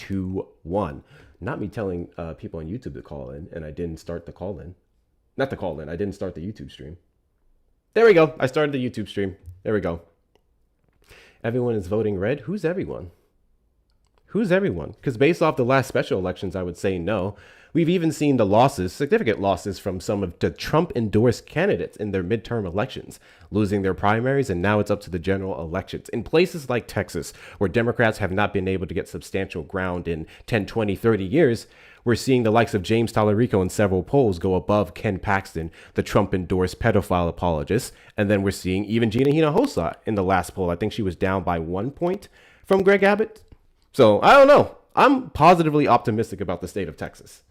53321. Not me telling people on YouTube to call in, and I didn't start the call in. Not the call in. I didn't start the YouTube stream. There we go. I started the YouTube stream. There we go. Everyone is voting red. Who's everyone? Who's everyone? Because based off the last special elections, I would say no. We've even seen the losses, significant losses from some of the Trump-endorsed candidates in their midterm elections, losing their primaries, and now it's up to the general elections. In places like Texas, where Democrats have not been able to get substantial ground in 10, 20, 30 years, we're seeing the likes of James Tallarico in several polls go above Ken Paxton, the Trump-endorsed pedophile apologist. And then we're seeing even Gina Hinojosa in the last poll. I think she was down by 1 point from Greg Abbott. So I don't know. I'm positively optimistic about the state of Texas.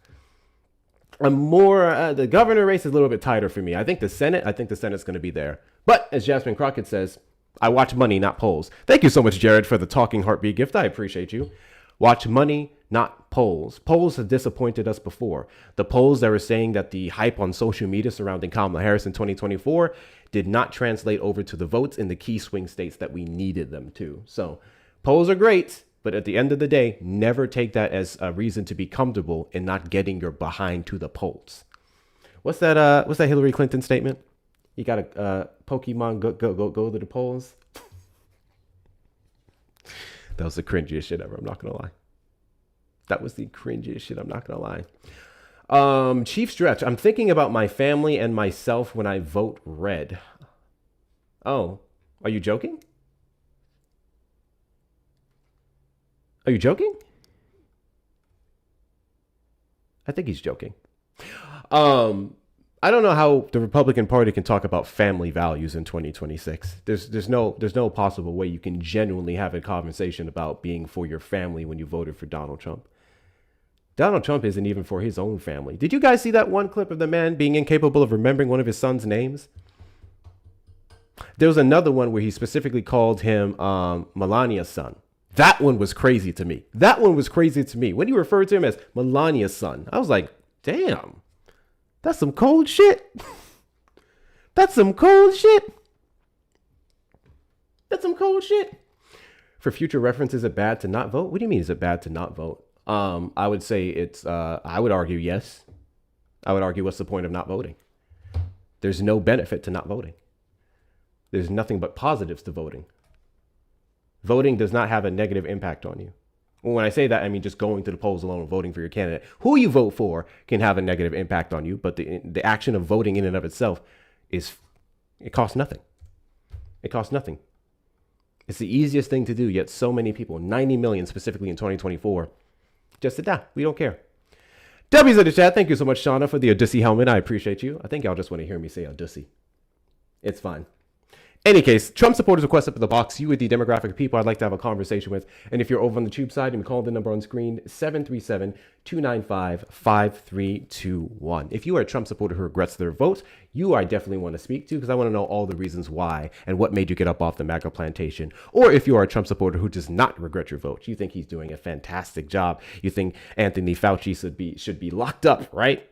I'm more, the governor race is a little bit tighter for me. I think the Senate's going to be there. But as Jasmine Crockett says, I watch money, not polls. Thank you so much, Jared, for the talking heartbeat gift. I appreciate you. Watch money, not polls. Polls have disappointed us before. The polls that were saying that the hype on social media surrounding Kamala Harris in 2024 did not translate over to the votes in the key swing states that we needed them to. So polls are great. But at the end of the day, never take that as a reason to be comfortable in not getting your behind to the polls. What's that Hillary Clinton statement? You got to Pokemon go to the polls. That was the cringiest shit ever. I'm not going to lie. That was the cringiest shit. I'm not going to lie. Chief Stretch. I'm thinking about my family and myself when I vote red. Oh, are you joking? Are you joking? I think he's joking. I don't know how the Republican Party can talk about family values in 2026. There's no possible way you can genuinely have a conversation about being for your family when you voted for Donald Trump. Donald Trump isn't even for his own family. Did you guys see that one clip of the man being incapable of remembering one of his son's names? There was another one where he specifically called him Melania's son. That one was crazy to me. When you referred to him as Melania's son, I was like, damn, that's some cold shit. That's some cold shit. For future reference, is it bad to not vote? What do you mean, is it bad to not vote? I would say it's, I would argue yes. I would argue, what's the point of not voting? There's no benefit to not voting. There's nothing but positives to voting. Voting does not have a negative impact on you. When I say that, I mean just going to the polls alone and voting for your candidate. Who you vote for can have a negative impact on you, but the action of voting in and of itself it costs nothing. It costs nothing. It's the easiest thing to do, yet so many people, 90 million specifically in 2024, just said, we don't care. W's in the chat. Thank you so much, Shauna, for the Odyssey helmet. I appreciate you. I think y'all just want to hear me say Odyssey. It's fine. Any case, Trump supporters request up in the box. You are the demographic of people I'd like to have a conversation with. And if you're over on the tube side, you can call the number on screen, 737-295-5321. If you are a Trump supporter who regrets their vote, you I definitely want to speak to, because I want to know all the reasons why and what made you get up off the MAGA plantation. Or if you are a Trump supporter who does not regret your vote, you think he's doing a fantastic job. You think Anthony Fauci should be locked up, right?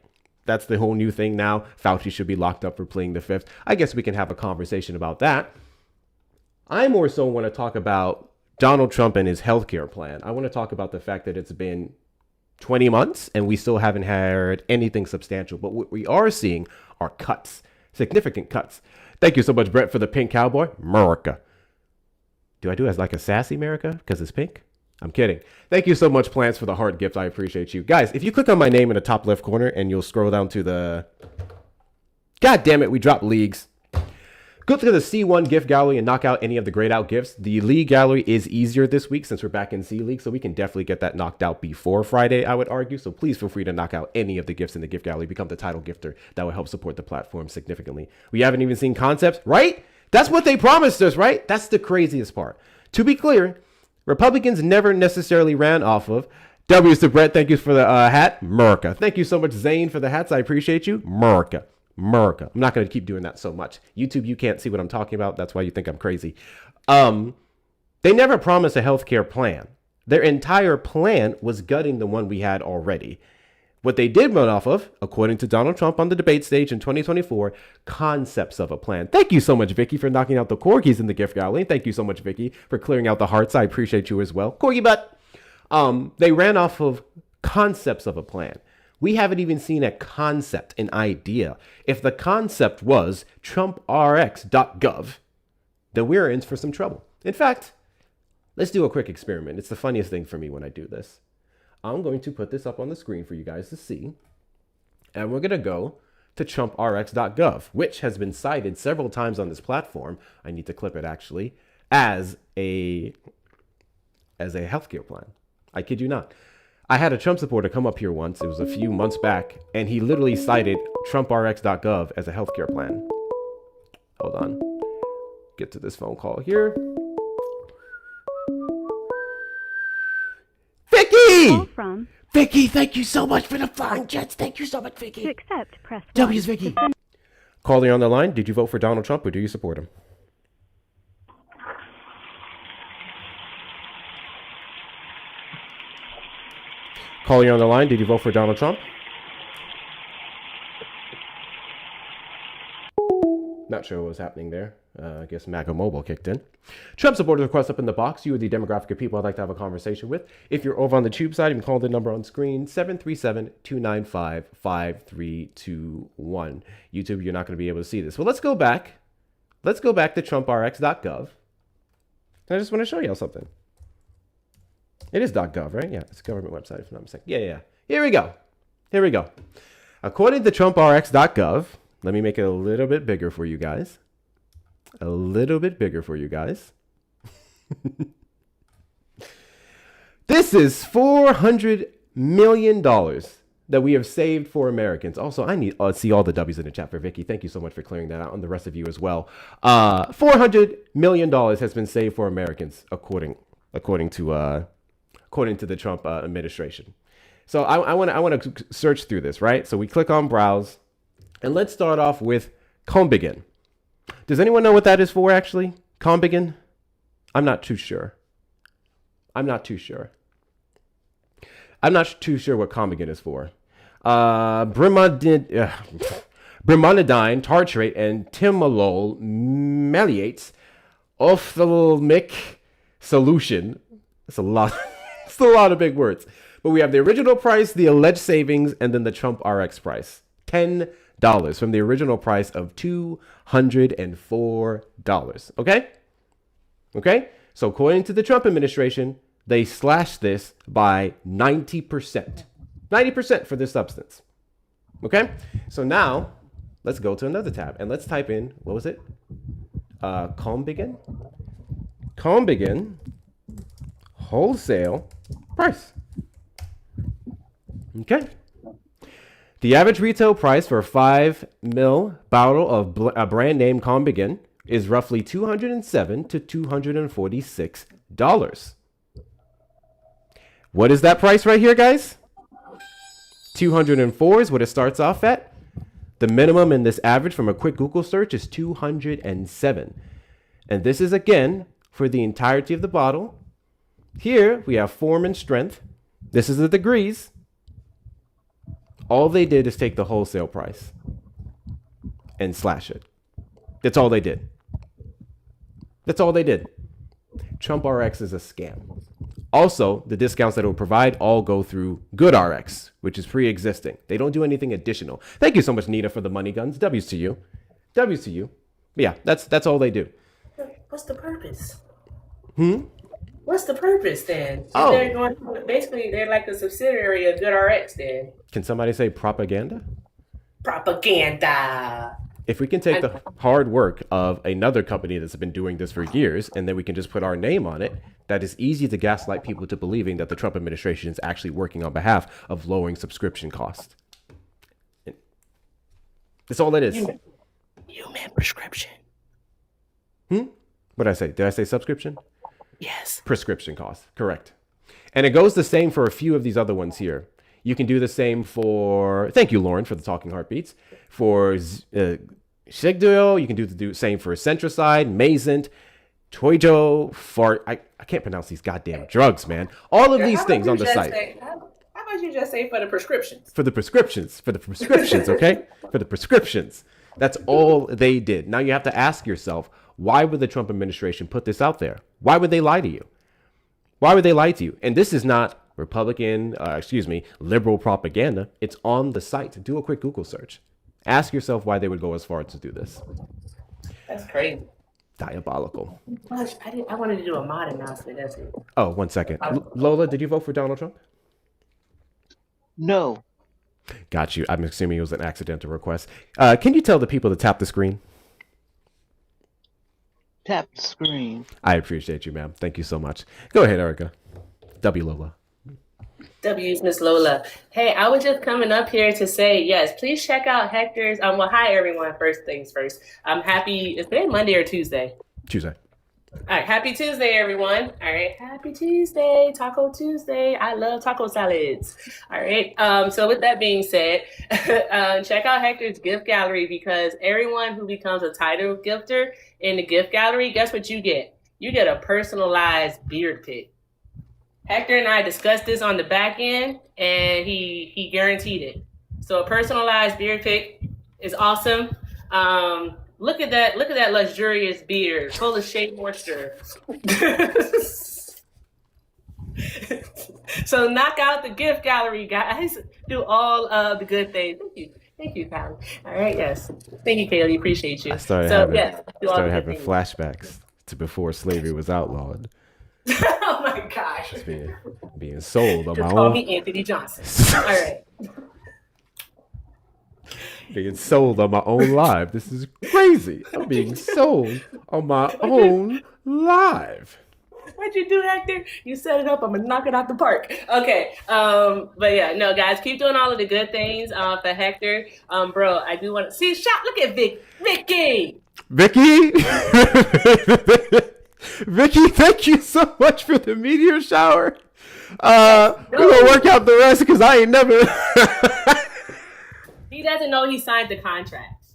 That's the whole new thing now. Fauci should be locked up for pleading the fifth. I guess we can have a conversation about that. I more so want to talk about Donald Trump and his healthcare plan. I want to talk about the fact that it's been 20 months and we still haven't heard anything substantial. But what we are seeing are cuts, significant cuts. Thank you so much, Brett, for the pink cowboy. America. Do I do it as like a sassy America because it's pink? I'm kidding. Thank you so much, Plants, for the heart gift. I appreciate you. Guys, if you click on my name in the top left corner and you'll scroll down to the... God damn it, we dropped leagues. Go to the C1 gift gallery and knock out any of the grayed out gifts. The league gallery is easier this week since we're back in C League, so we can definitely get that knocked out before Friday, I would argue. So please feel free to knock out any of the gifts in the gift gallery. Become the title gifter. That will help support the platform significantly. We haven't even seen concepts, right? That's what they promised us, right? That's the craziest part. To be clear, Republicans never necessarily ran off of. W's to Brett. Thank you for the hat. America. Thank you so much, Zane, for the hats. I appreciate you. America. I'm not going to keep doing that so much. YouTube, you can't see what I'm talking about. That's why you think I'm crazy. They never promised a healthcare plan. Their entire plan was gutting the one we had already. What they did run off of, according to Donald Trump on the debate stage in 2024, concepts of a plan. Thank you so much, Vicky, for knocking out the corgis in the gift gallery. Thank you so much, Vicky, for clearing out the hearts. I appreciate you as well. Corgi butt. They ran off of concepts of a plan. We haven't even seen a concept, an idea. If the concept was trumprx.gov, then we're in for some trouble. In fact, let's do a quick experiment. It's the funniest thing for me when I do this. I'm going to put this up on the screen for you guys to see. And we're going to go to trumprx.gov, which has been cited several times on this platform. I need to clip it actually, as a healthcare plan. I kid you not. I had a Trump supporter come up here once. It was a few months back, and he literally cited trumprx.gov as a healthcare plan. Hold on. Get to this phone call here. Vicky! From Vicky, thank you so much for the flying jets. Thank you so much, Vicky. to accept, press 1. W's Vicky. Caller on the line. Did you vote for Donald Trump or do you support him? Caller on the line. Did you vote for Donald Trump? Not sure what was happening there. I guess MAGA Mobile kicked in. Trump supporters request up in the box. You are the demographic of people I'd like to have a conversation with. If you're over on the tube side, you can call the number on screen, 737-295-5321. YouTube, you're not going to be able to see this. Well, let's go back. Let's go back to trumprx.gov. I just want to show y'all something. It is .gov, right? Yeah, it's a government website, if I'm not mistaken. Yeah. Here we go. According to trumprx.gov, let me make it a little bit bigger for you guys. This is $400 million that we have saved for Americans. Also, I need to see all the W's in the chat for Vicky. Thank you so much for clearing that out, and the rest of you as well. $400 million has been saved for Americans, according to the Trump administration. So I want to search through this, right? So we click on browse, and let's start off with Combegin. Does anyone know what that is for, actually? Combegin? I'm not too sure what Combegin is for. Brimonidine, tartrate, and timolol maleates ophthalmic solution. It's a lot. It's a lot of big words. But we have the original price, the alleged savings, and then the Trump RX price. $10 from the original price of $204. Okay? So according to the Trump administration, they slashed this by 90%. 90% for this substance. Okay? So now, let's go to another tab and let's type in, what was it? Combegin wholesale price. Okay. The average retail price for a 5 ml bottle of a brand name Combegin is roughly $207 to $246. What is that price right here, guys? 204 is what it starts off at. The minimum in this average from a quick Google search is 207. And this is, again, for the entirety of the bottle. Here, we have form and strength. This is the degrees. All they did is take the wholesale price and slash it. That's all they did. Trump RX is a scam. Also, the discounts that it will provide all go through Good RX, which is pre-existing. They don't do anything additional. Thank you so much, Nita, for the money guns. W's to you. But yeah, that's all they do. What's the purpose? What's the purpose then? Oh. They're like a subsidiary of Good RX then. Can somebody say propaganda? Propaganda. If we can take the hard work of another company that's been doing this for years, and then we can just put our name on it, that is easy to gaslight people to believing that the Trump administration is actually working on behalf of lowering subscription costs. That's all it is. You meant prescription. What did I say? Did I say subscription? Yes. Prescription costs. Correct. And it goes the same for a few of these other ones here. You can do the same for, thank you, Lauren, for the talking heartbeats. For Sigduo, you can do the same for Centricide, Mazent, Toijo, I can't pronounce these goddamn drugs, man. All of these things on the site. How about you just say for the prescriptions? For the prescriptions, okay? For the prescriptions. That's all they did. Now you have to ask yourself, why would the Trump administration put this out there? Why would they lie to you? And this is not liberal propaganda. It's on the site. Do a quick Google search. Ask yourself why they would go as far as to do this. That's crazy. Diabolical. Gosh, I wanted to do a mod announcement. That's it. Oh, 1 second. Lola, did you vote for Donald Trump? No. Got you. I'm assuming it was an accidental request. Can you tell the people to tap the screen? Tap the screen. I appreciate you, ma'am. Thank you so much. Go ahead, Erica. W. Lola. W's Miss Lola. Hey, I was just coming up here to say, yes, please check out Hector's. Well, hi, everyone. First things first. I'm happy. Is today Monday or Tuesday? Tuesday. All right. Happy Tuesday, everyone. All right. Happy Tuesday. Taco Tuesday. I love taco salads. All right. So with that being said, check out Hector's gift gallery, because everyone who becomes a title gifter in the gift gallery, guess what you get? You get a personalized beard pick. Hector and I discussed this on the back end, and he guaranteed it. So a personalized beard pick is awesome. Look at that luxurious beard, full of shea moisture. So knock out the gift gallery, guys. Do all of the good things. Thank you, Kylie. All right, yes. Thank you, Kaylee. Appreciate you. I started having flashbacks to before slavery was outlawed. Oh my gosh. Just being sold on Just my call own. me Anthony Johnson. All right. Being sold on my own live. This is crazy. I'm being sold on my own live. What'd you do, Hector? You set it up. I'm gonna knock it out the park. Okay. But yeah, no, guys, keep doing all of the good things for Hector. Bro, I do want to see. Look at Vicky. Vicky, thank you so much for the meteor shower. We're gonna work out the rest because I ain't never. He doesn't know he signed the contract.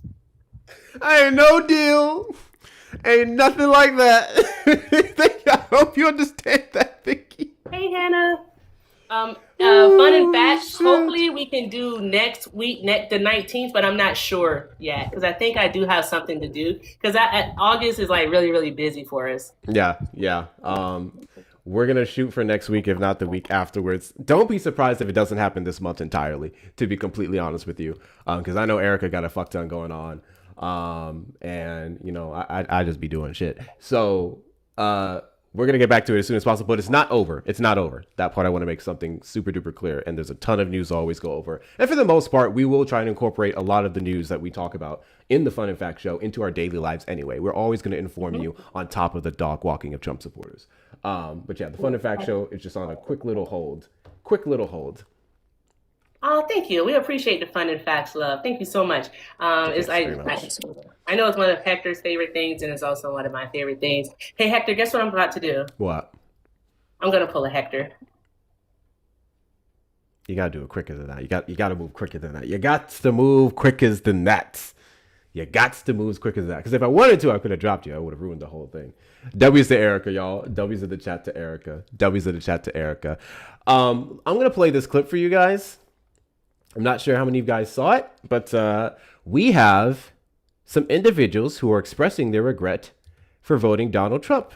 I ain't no deal. Ain't nothing like that. I hope you understand that, Vicky. Hey, Hannah. Fun and facts. Hopefully we can do next week, the 19th, but I'm not sure yet because I think I do have something to do because August is like really, really busy for us. Yeah. We're going to shoot for next week, if not the week afterwards. Don't be surprised if it doesn't happen this month entirely, to be completely honest with you, because I know Erica got a fuck ton going on. And, you know, I just be doing shit. So we're going to get back to it as soon as possible, but it's not over. It's not over. That part I want to make something super duper clear. And there's a ton of news to always go over. And for the most part, we will try and incorporate a lot of the news that we talk about in the Fun and Fact Show into our daily lives anyway. We're always going to inform you on top of the dog walking of Trump supporters. But yeah, the Fun and Fact Show is just on a quick little hold. Oh, thank you. We appreciate the fun and facts, love. Thank you so much. I know it's one of Hector's favorite things, and it's also one of my favorite things. Hey, Hector, guess what I'm about to do? What? I'm gonna pull a Hector. You gotta do it quicker than that. You gotta move quicker than that. You got to move quicker than that. You got to move quicker than that. Because if I wanted to, I could have dropped you. I would have ruined the whole thing. W's to Erica, y'all. W's in the chat to Erica. I'm gonna play this clip for you guys. I'm not sure how many of you guys saw it, but we have some individuals who are expressing their regret for voting Donald Trump.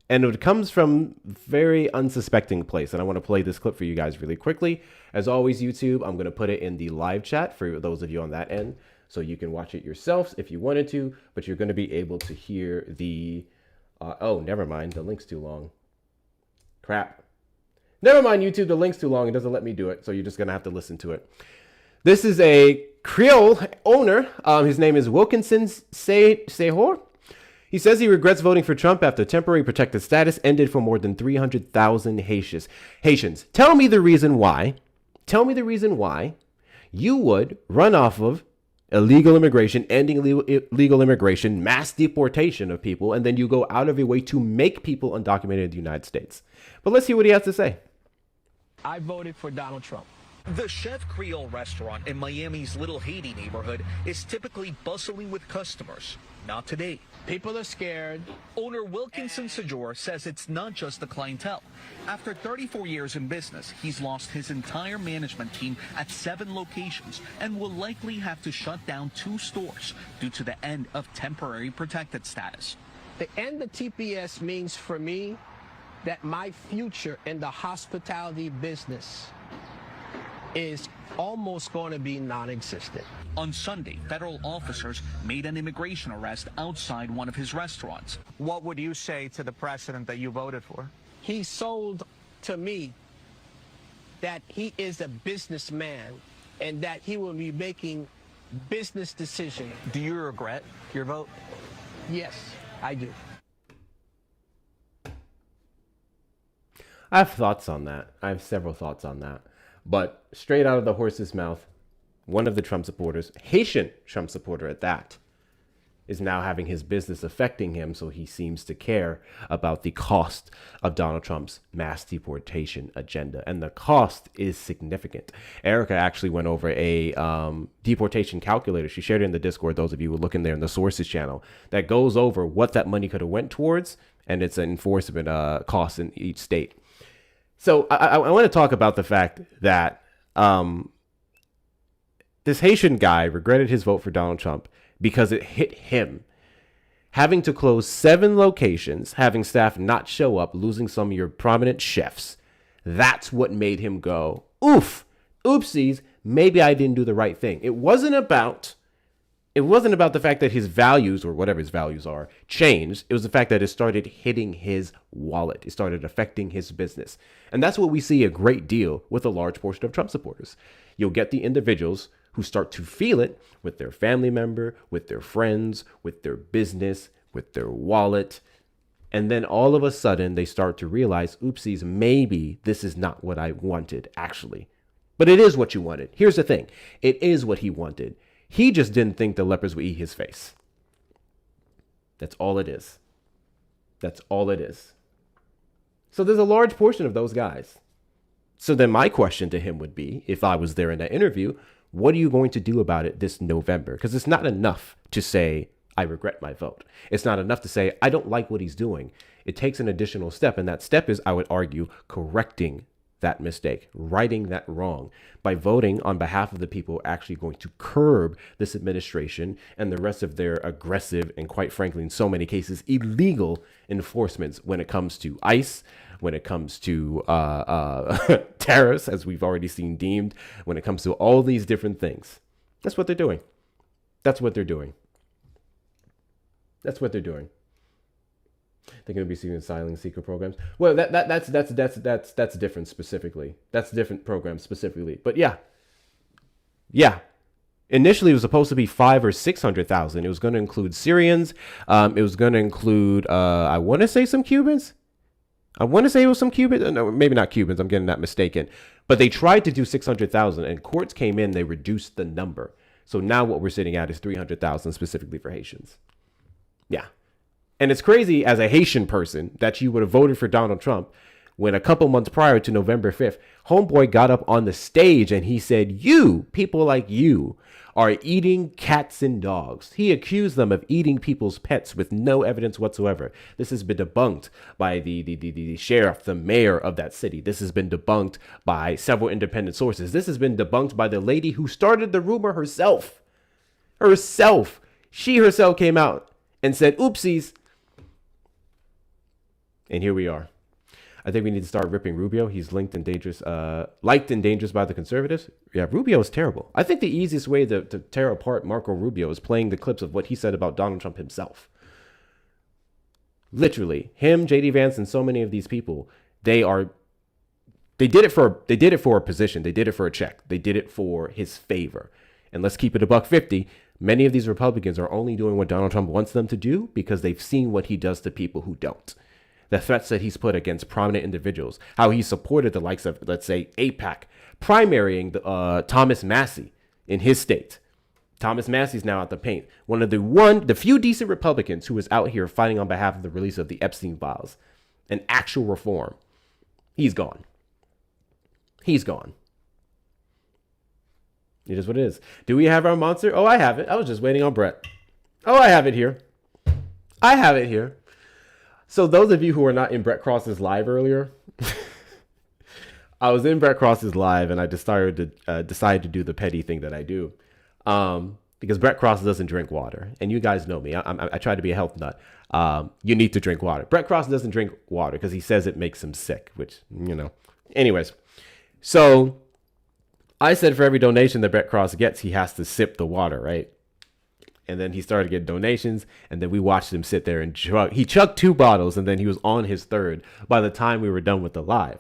And it comes from a very unsuspecting place. And I want to play this clip for you guys really quickly. As always, YouTube, I'm going to put it in the live chat for those of you on that end. So you can watch it yourselves if you wanted to, but you're going to be able to hear the... oh, never mind. The link's too long. Crap. Never mind, YouTube. The link's too long. It doesn't let me do it. So you're just going to have to listen to it. This is a Creole owner. His name is Wilkinson Sehor. He says he regrets voting for Trump after temporary protected status ended for more than 300,000 Haitians. Tell me the reason why you would run off of illegal immigration, ending illegal immigration, mass deportation of people, and then you go out of your way to make people undocumented in the United States. But let's see what he has to say. I voted for Donald Trump. The Chef Creole restaurant in Miami's Little Haiti neighborhood is typically bustling with customers. Not today. People are scared. Owner Wilkinson Sejor says it's not just the clientele. After 34 years in business, he's lost his entire management team at 7 locations and will likely have to shut down 2 stores due to the end of temporary protected status. The end of TPS means for me that my future in the hospitality business is almost going to be non-existent. On Sunday, federal officers made an immigration arrest outside one of his restaurants. What would you say to the president that you voted for? He sold to me that he is a businessman and that he will be making business decisions. Do you regret your vote? Yes, I do. I have thoughts on that. I have several thoughts on that. But straight out of the horse's mouth, one of the Trump supporters, Haitian Trump supporter at that, is now having his business affecting him, so he seems to care about the cost of Donald Trump's mass deportation agenda. And the cost is significant. Erica actually went over a deportation calculator. She shared it in the Discord, those of you who look in there in the sources channel, that goes over what that money could have went towards, and its enforcement costs in each state. So I want to talk about the fact that this Haitian guy regretted his vote for Donald Trump because it hit him. Having to close 7 locations, having staff not show up, losing some of your prominent chefs. That's what made him go, oof, oopsies, maybe I didn't do the right thing. It wasn't about the fact that his values, or whatever his values are, changed. It was the fact that it started hitting his wallet. It started affecting his business. And that's what we see a great deal with a large portion of Trump supporters. You'll get the individuals who start to feel it with their family member, with their friends, with their business, with their wallet. And then all of a sudden they start to realize, oopsies, maybe this is not what I wanted, actually. But it is what you wanted. Here's the thing. It is what he wanted. He just didn't think the lepers would eat his face. That's all it is. That's all it is. So there's a large portion of those guys. So then my question to him would be, if I was there in that interview, what are you going to do about it this November? Because it's not enough to say, I regret my vote. It's not enough to say, I don't like what he's doing. It takes an additional step. And that step is, I would argue, correcting that mistake, righting that wrong by voting on behalf of the people actually going to curb this administration and the rest of their aggressive and, quite frankly, in so many cases, illegal enforcements when it comes to ICE, when it comes to tariffs, as we've already seen deemed, when it comes to all these different things. That's what they're doing. That's what they're doing. That's what they're doing. They're going to be seeing asylum seeker programs. Well, that's different specifically. That's different programs specifically. But yeah. Initially, it was supposed to be 500,000 or 600,000. It was going to include Syrians. It was going to include, I want to say some Cubans. I want to say it was some Cubans. No, maybe not Cubans. I'm getting that mistaken. But they tried to do 600,000, and courts came in. They reduced the number. So now what we're sitting at is 300,000 specifically for Haitians. Yeah. And it's crazy as a Haitian person that you would have voted for Donald Trump when a couple months prior to November 5th, homeboy got up on the stage and he said, you, people like you, are eating cats and dogs. He accused them of eating people's pets with no evidence whatsoever. This has been debunked by the sheriff, the mayor of that city. This has been debunked by several independent sources. This has been debunked by the lady who started the rumor herself. She herself came out and said, oopsies. And here we are. I think we need to start ripping Rubio. He's liked and dangerous by the conservatives. Yeah, Rubio is terrible. I think the easiest way to tear apart Marco Rubio is playing the clips of what he said about Donald Trump himself. Literally, him, JD Vance, and so many of these people, they did it for a position. They did it for a check. They did it for his favor. And let's keep it $1.50. Many of these Republicans are only doing what Donald Trump wants them to do because they've seen what he does to people who don't. The threats that he's put against prominent individuals, how he supported the likes of, let's say, AIPAC, primarying Thomas Massey in his state. Thomas Massey's now out the paint. One of the few decent Republicans who was out here fighting on behalf of the release of the Epstein files and actual reform. He's gone. He's gone. It is what it is. Do we have our monster? Oh, I have it. I was just waiting on Brett. Oh, I have it here. So those of you who were not in Brett Cross's live earlier, I was in Brett Cross's live and I decided to do the petty thing that I do. because Brett Cross doesn't drink water, and you guys know me. I try to be a health nut. You need to drink water. Brett Cross doesn't drink water because he says it makes him sick, which, you know. Anyways, so I said for every donation that Brett Cross gets, he has to sip the water, right? And then he started getting donations, and then we watched him sit there and chug. He chugged 2 bottles, and then he was on his 3rd by the time we were done with the live.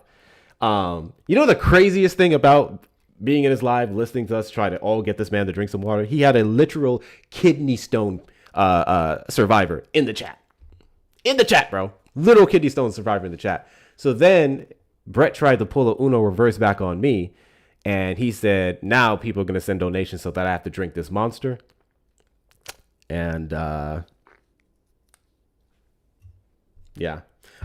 You know the craziest thing about being in his live, listening to us try to all get this man to drink some water? He had a literal kidney stone survivor in the chat. In the chat, bro. Little kidney stone survivor in the chat. So then Brett tried to pull a Uno reverse back on me, and he said, now people are going to send donations so that I have to drink this monster. And yeah,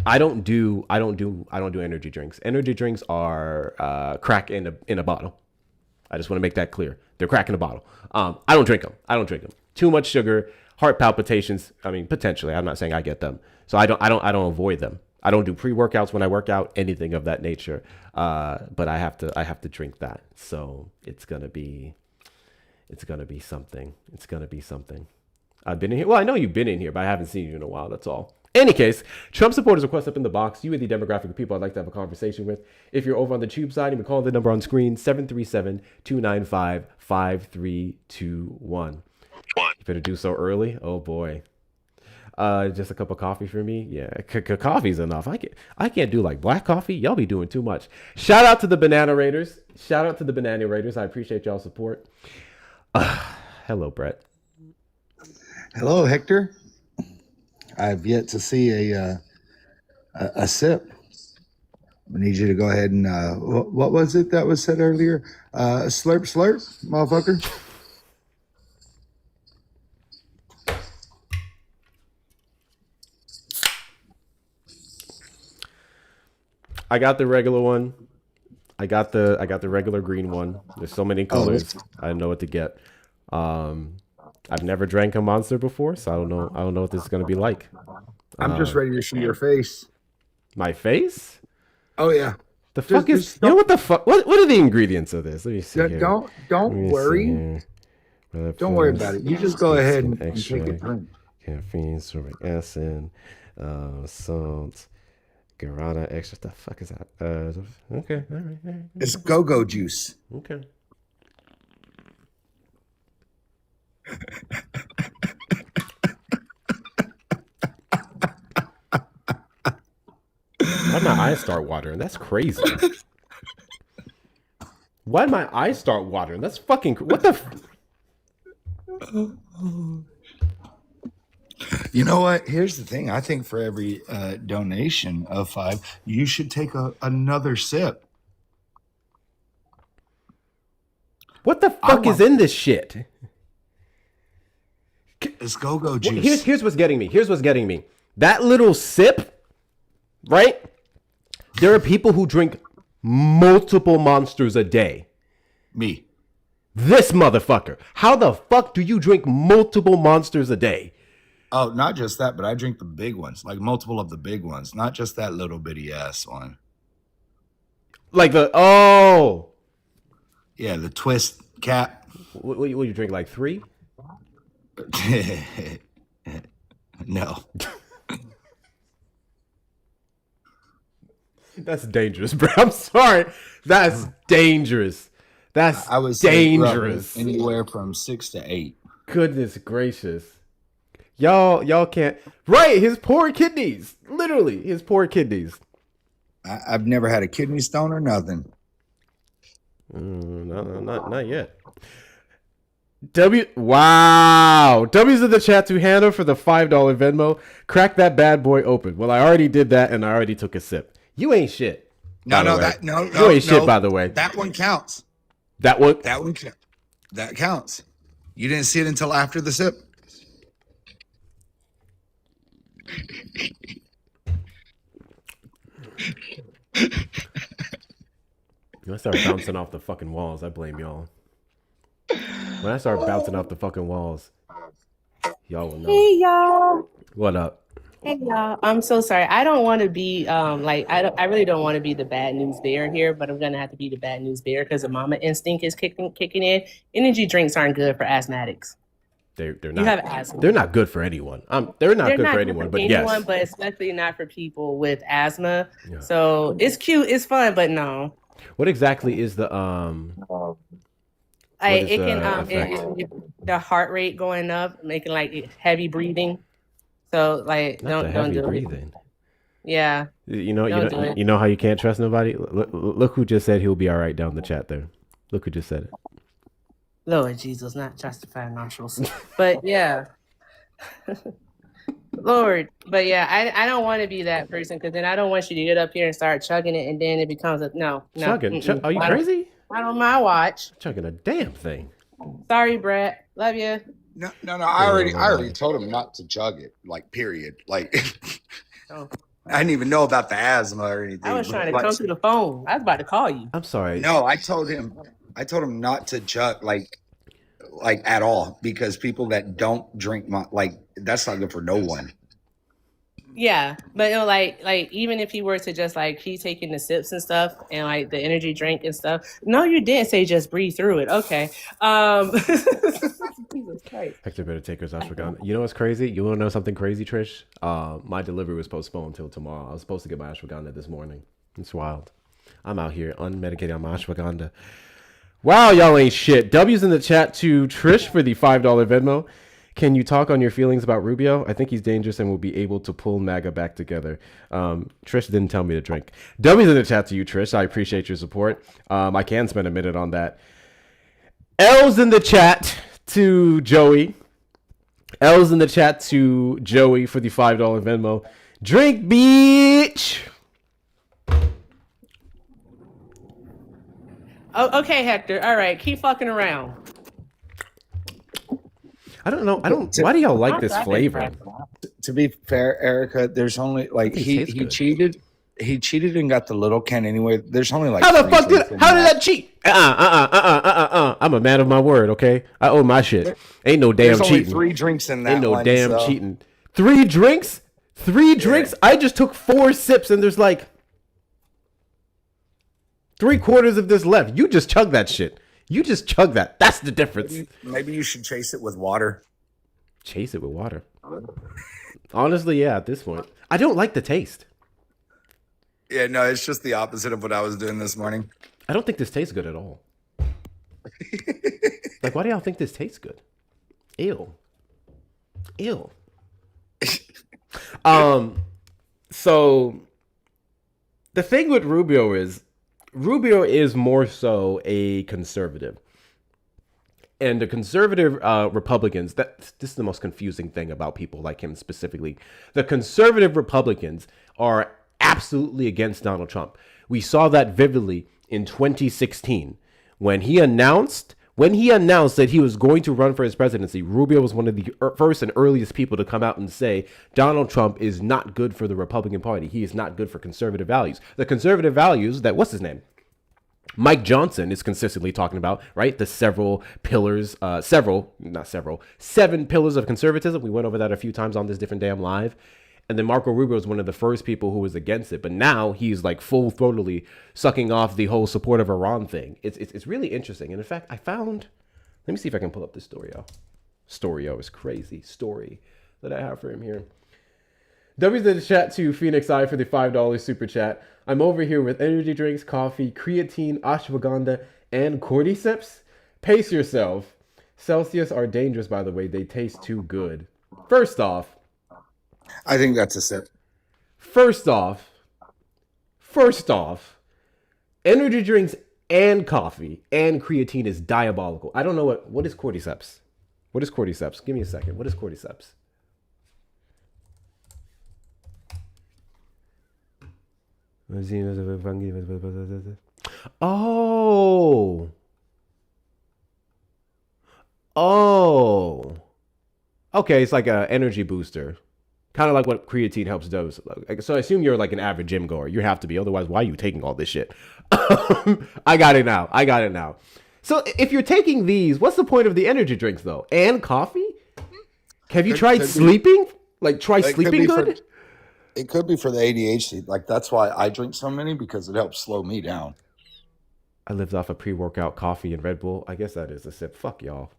I don't do energy drinks. Energy drinks are crack in a bottle. I just want to make that clear. They're crack in a bottle. I don't drink them. Too much sugar, heart palpitations. I mean, potentially. I'm not saying I get them. So I don't avoid them. I don't do pre-workouts when I work out, anything of that nature. But I have to drink that. So it's gonna be something. It's gonna be something. I've been in here. Well, I know you've been in here, but I haven't seen you in a while. That's all. Any case, Trump supporters request up in the box. You are the demographic of people I'd like to have a conversation with. If you're over on the tube side, you can call the number on screen, 737-295-5321. You better do so early. Oh boy. Just a cup of coffee for me. Yeah, coffee's enough. I can't do like black coffee. Y'all be doing too much. Shout out to the Banana Raiders. I appreciate y'all's support. Hello, Brett. Hello, Hector. I've yet to see a sip. I need you to go ahead and what was it that was said earlier? Slurp, motherfucker. I got the regular one. I got the regular green one. There's so many colors. I don't know what to get. I've never drank a Monster before, so I don't know what this is gonna be like. I'm just ready to see your face. My face? Oh yeah. The fuck is? You know what the fuck? What are the ingredients of this? Let me see. Here. Don't worry. Don't worry about it. You just go ahead and take a drink. Caffeine, sorbic acid, salt, guarana extra. The fuck is that? Okay, all right. It's go-go juice. Okay. Why'd my eyes start watering? That's crazy. Why'd my eyes start watering? That's fucking... What the... You know what? Here's the thing. I think for every donation of 5, you should take another sip. What the fuck is in this shit? It's go-go juice. Here's what's getting me. That little sip, right? There are people who drink multiple Monsters a day. Me. This motherfucker. How the fuck do you drink multiple Monsters a day? Oh, not just that, but I drink the big ones, like multiple of the big ones, not just that little bitty ass one. Like the yeah, the twist cap. What you drink, like 3? No. That's dangerous, bro. I'm sorry. That's dangerous. I was dangerous. Anywhere from 6 to 8. Goodness gracious. Y'all can't. Right, his poor kidneys. Literally, his poor kidneys. I've never had a kidney stone or nothing. Not yet. Wow. W's in the chat to Hannah for the $5 Venmo. Crack that bad boy open. Well, I already did that and I already took a sip. You ain't shit. No, you ain't shit, by the way. That one counts. That one that counts. You didn't see it until after the sip. When I start bouncing off the fucking walls, I blame y'all. When I start bouncing off the fucking walls, y'all will know. Hey y'all. What up? Hey y'all. I'm so sorry. I don't want to be I really don't want to be the bad news bear here, but I'm gonna have to be the bad news bear because the mama instinct is kicking in. Energy drinks aren't good for asthmatics. They're You not have asthma. they're not good for anyone. They're not They're good not for good anyone, for but anyone, yes. but especially not for people with asthma. Yeah. So it's cute, it's fun, but no. What exactly is the what is It can the effect? the heart rate going up, making like heavy breathing. So like Not the don't heavy do it. breathing. Yeah. Don't do it. You know how you can't trust nobody? Look who just said he'll be all right down the chat there. Look who just said it. Lord Jesus, not justifying nostrils. But yeah. Lord. But yeah, I don't want to be that person because then I don't want you to get up here and start chugging it and then it becomes a no. Chugging? Mm-mm. Are you crazy? Not on my watch. Chugging a damn thing. Sorry, Brett. Love you. No. I already told him not to chug it. Like, period. Like, Oh. I didn't even know about the asthma or anything. I was trying to Like, come to the phone. I was about to call you. I'm sorry. No, I told him not to chug like at all because people that don't drink that's not good for no one. Yeah, but like even if he were to just like keep taking the sips and stuff and like the energy drink and stuff. No, you didn't say just breathe through it. Okay. Jesus Christ. Hector better take his ashwagandha. You know what's crazy? You want to know something crazy, Trish? My delivery was postponed until tomorrow. I was supposed to get my ashwagandha this morning. It's wild. I'm out here unmedicated on my ashwagandha. Wow, y'all ain't shit. W's in the chat to Trish for the $5 Venmo. Can you talk on your feelings about Rubio? I think he's dangerous and will be able to pull MAGA back together. Trish didn't tell me to drink. W's in the chat to you, Trish. I appreciate your support. I can spend a minute on that. L's in the chat to Joey. L's in the chat to Joey for the $5 Venmo. Drink, bitch. Oh, okay, Hector. All right, keep fucking around. I don't know. Why do y'all like this flavor? To be fair, Erica, there's only like he cheated. He cheated and got the little can anyway. There's only like how the fuck did that cheat? I'm a man of my word. Okay, I owe my shit. Ain't no damn there's cheating. Only 3 drinks in that. Ain't no one, damn so. cheating. 3 drinks. 3 drinks. I just took 4 sips and there's like 3/4 of this left. You just chug that shit. You just chug that. That's the difference. Maybe you should chase it with water. Chase it with water. Honestly, yeah, at this point. I don't like the taste. Yeah, no, it's just the opposite of what I was doing this morning. I don't think this tastes good at all. Like, why do y'all think this tastes good? Ew. So the thing with Rubio is more so a conservative. And the conservative Republicans, this is the most confusing thing about people like him specifically. The conservative Republicans are absolutely against Donald Trump. We saw that vividly in 2016 when he announced that he was going to run for his presidency. Rubio was one of the first and earliest people to come out and say Donald Trump is not good for the Republican Party. He is not good for conservative values. The conservative values that, what's his name? Mike Johnson is consistently talking about, right? The 7 pillars of conservatism. We went over that a few times on this different damn live. And then Marco Rubio is one of the first people who was against it. But now he's like full-throatedly sucking off the whole support of Iran thing. It's really interesting. And in fact, let me see if I can pull up this Storio is crazy. Story that I have for him here. W's in the chat to Phoenix Eye for the $5 super chat. I'm over here with energy drinks, coffee, creatine, ashwagandha, and cordyceps. Pace yourself. Celsius are dangerous, by the way. They taste too good. First off, I think that's a sip. First off, energy drinks and coffee and creatine is diabolical. I don't know what is cordyceps. What is cordyceps? Give me a second. What is cordyceps? Oh. Okay, it's like an energy booster. Kind of like what creatine helps does. So I assume you're like an average gym goer. You have to be. Otherwise, why are you taking all this shit? I got it now. So if you're taking these, what's the point of the energy drinks, though? And coffee? Have you tried sleeping? Like, try sleeping good? It could be for the ADHD. Like, that's why I drink so many, because it helps slow me down. I lived off a pre-workout coffee and Red Bull. I guess that is a sip. Fuck y'all.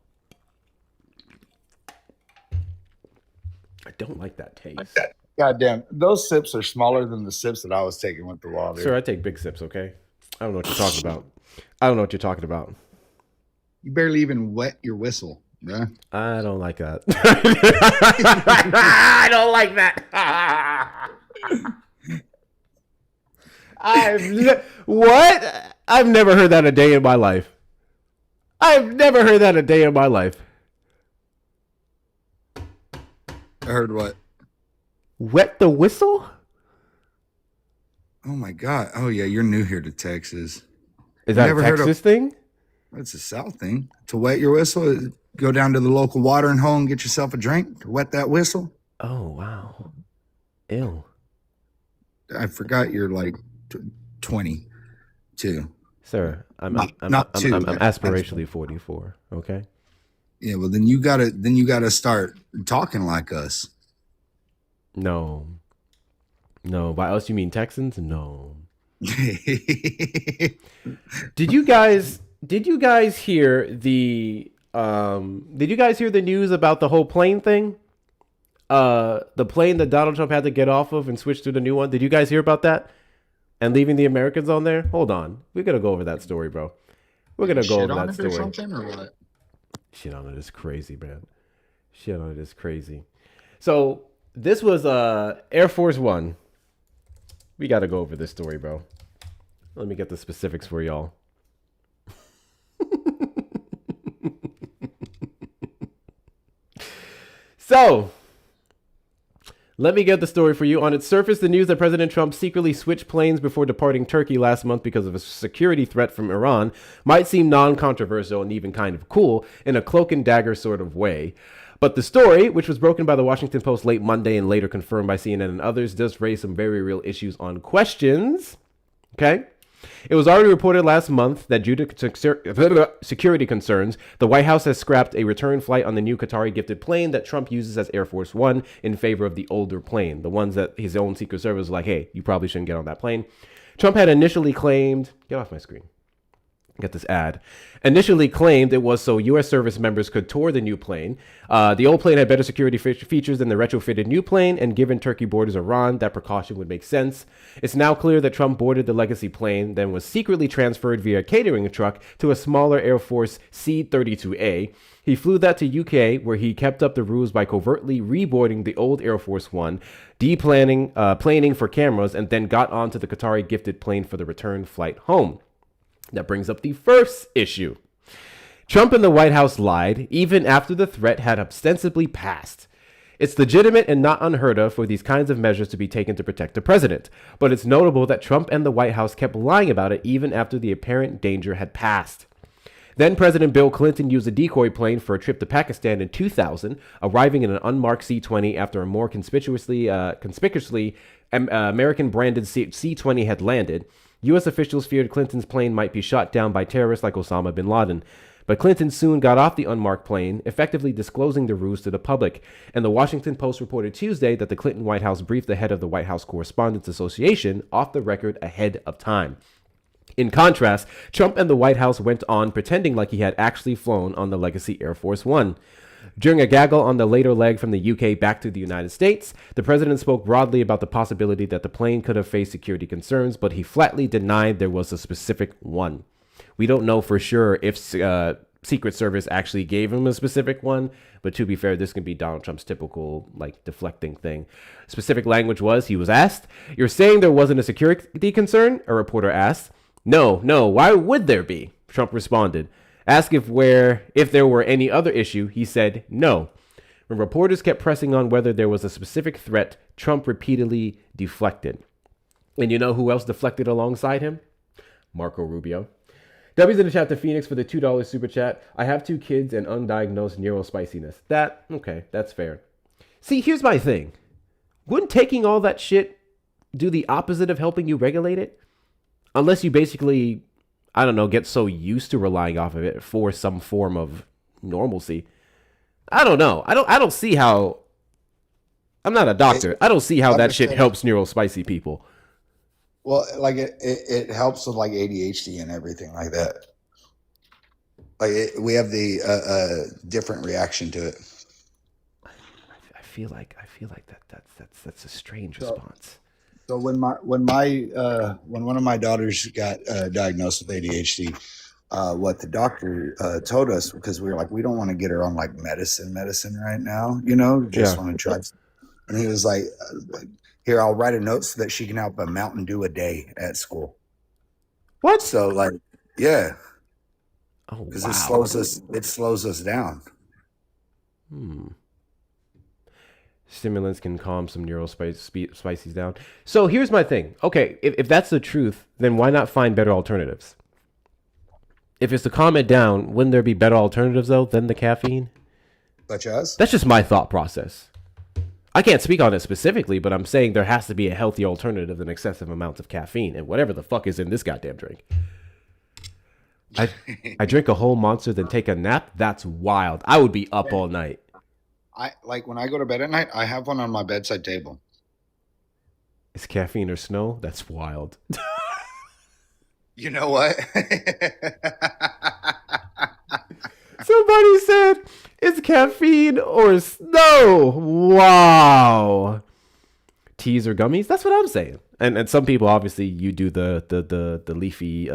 don't like that taste. Goddamn, those sips are smaller than the sips that I was taking with the water. Sir, I take big sips, okay? I don't know what you're talking about. I don't know what you're talking about. You barely even wet your whistle, bruh. I don't like that. I don't like that. What? I've never heard that a day in my life. I've never heard that a day in my life. I heard what? Wet the whistle? Oh my God. Oh yeah, you're new here to Texas. Is that a Texas thing? It's a South thing. To wet your whistle, go down to the local watering hole and get yourself a drink to wet that whistle. Oh, wow. Ew. I forgot you're like 22. Sir, I'm Not aspirationally 44, okay? Yeah, well then you gotta start talking like us. No. No, by us you mean Texans? No. Did you guys hear the news about the whole plane thing? The plane that Donald Trump had to get off of and switch to the new one. Did you guys hear about that? And leaving the Americans on there? Hold on. We're going to go over that story, bro. We're going to go over that story. Or something or what? Shit on it is crazy, man. Shit on it is crazy. So, this was Air Force One. We got to go over this story, bro. Let me get the specifics for y'all. So, let me get the story for you. On its surface, the news that President Trump secretly switched planes before departing Turkey last month because of a security threat from Iran might seem non-controversial and even kind of cool in a cloak and dagger sort of way. But the story, which was broken by the Washington Post late Monday and later confirmed by CNN and others, does raise some very real issues on questions. Okay? It was already reported last month that due to security concerns, the White House has scrapped a return flight on the new Qatari gifted plane that Trump uses as Air Force One in favor of the older plane, the ones that his own Secret Service was like, hey, you probably shouldn't get on that plane. Trump had initially claimed, get off my screen. Get this ad. Initially claimed it was so U.S. service members could tour the new plane. The old plane had better security features than the retrofitted new plane, and given Turkey borders Iran, that precaution would make sense. It's now clear that Trump boarded the legacy plane, then was secretly transferred via a catering truck to a smaller Air Force C-32A. He flew that to UK, where he kept up the ruse by covertly reboarding the old Air Force One, planing for cameras, and then got onto the Qatari gifted plane for the return flight home. That brings up the first issue. Trump and the White House lied, even after the threat had ostensibly passed. It's legitimate and not unheard of for these kinds of measures to be taken to protect the president, but it's notable that Trump and the White House kept lying about it even after the apparent danger had passed. Then President Bill Clinton used a decoy plane for a trip to Pakistan in 2000, arriving in an unmarked C-20 after a more conspicuously American-branded C-20 had landed. U.S. officials feared Clinton's plane might be shot down by terrorists like Osama bin Laden. But Clinton soon got off the unmarked plane, effectively disclosing the ruse to the public. And the Washington Post reported Tuesday that the Clinton White House briefed the head of the White House Correspondents Association off the record ahead of time. In contrast, Trump and the White House went on pretending like he had actually flown on the legacy Air Force One. During a gaggle on the later leg from the UK back to the United States, the president spoke broadly about the possibility that the plane could have faced security concerns, but he flatly denied there was a specific one. We don't know for sure if Secret Service actually gave him a specific one, but to be fair, this can be Donald Trump's typical, deflecting thing. Specific language was, he was asked, "You're saying there wasn't a security concern?" A reporter asked. No, why would there be? Trump responded. Asked if there were any other issue, he said no. When reporters kept pressing on whether there was a specific threat, Trump repeatedly deflected. And you know who else deflected alongside him? Marco Rubio. W's in the chat to Phoenix for the $2 super chat. I have 2 kids and undiagnosed neurospiciness. That's fair. See, here's my thing. Wouldn't taking all that shit do the opposite of helping you regulate it? Unless you basically, get so used to relying off of it for some form of normalcy. I don't know. I don't see how. I'm not a doctor. I don't see how that shit helps neurospicy people. Well, it helps with ADHD and everything like that. We have the different reaction to it. I feel like that's a strange response. So when one of my daughters got diagnosed with ADHD, what the doctor told us, because we were like, we don't want to get her on like medicine right now, just want to try. And he was like, here, I'll write a note so that she can have a Mountain Dew a day at school. What? So like, yeah, Oh, because wow. it slows us down. Stimulants can calm some neural spices down. So here's my thing. Okay, if that's the truth, then why not find better alternatives? If it's to calm it down, wouldn't there be better alternatives though than the caffeine? Such as? That's just my thought process. I can't speak on it specifically, but I'm saying there has to be a healthy alternative than excessive amounts of caffeine and whatever the fuck is in this goddamn drink. I drink a whole monster, then take a nap. That's wild. I would be up all night. I like when I go to bed at night, I have one on my bedside table. Is caffeine or snow? That's wild. You know what? Somebody said it's caffeine or snow. Wow. Teas or gummies? That's what I'm saying. And some people, obviously, you do the leafy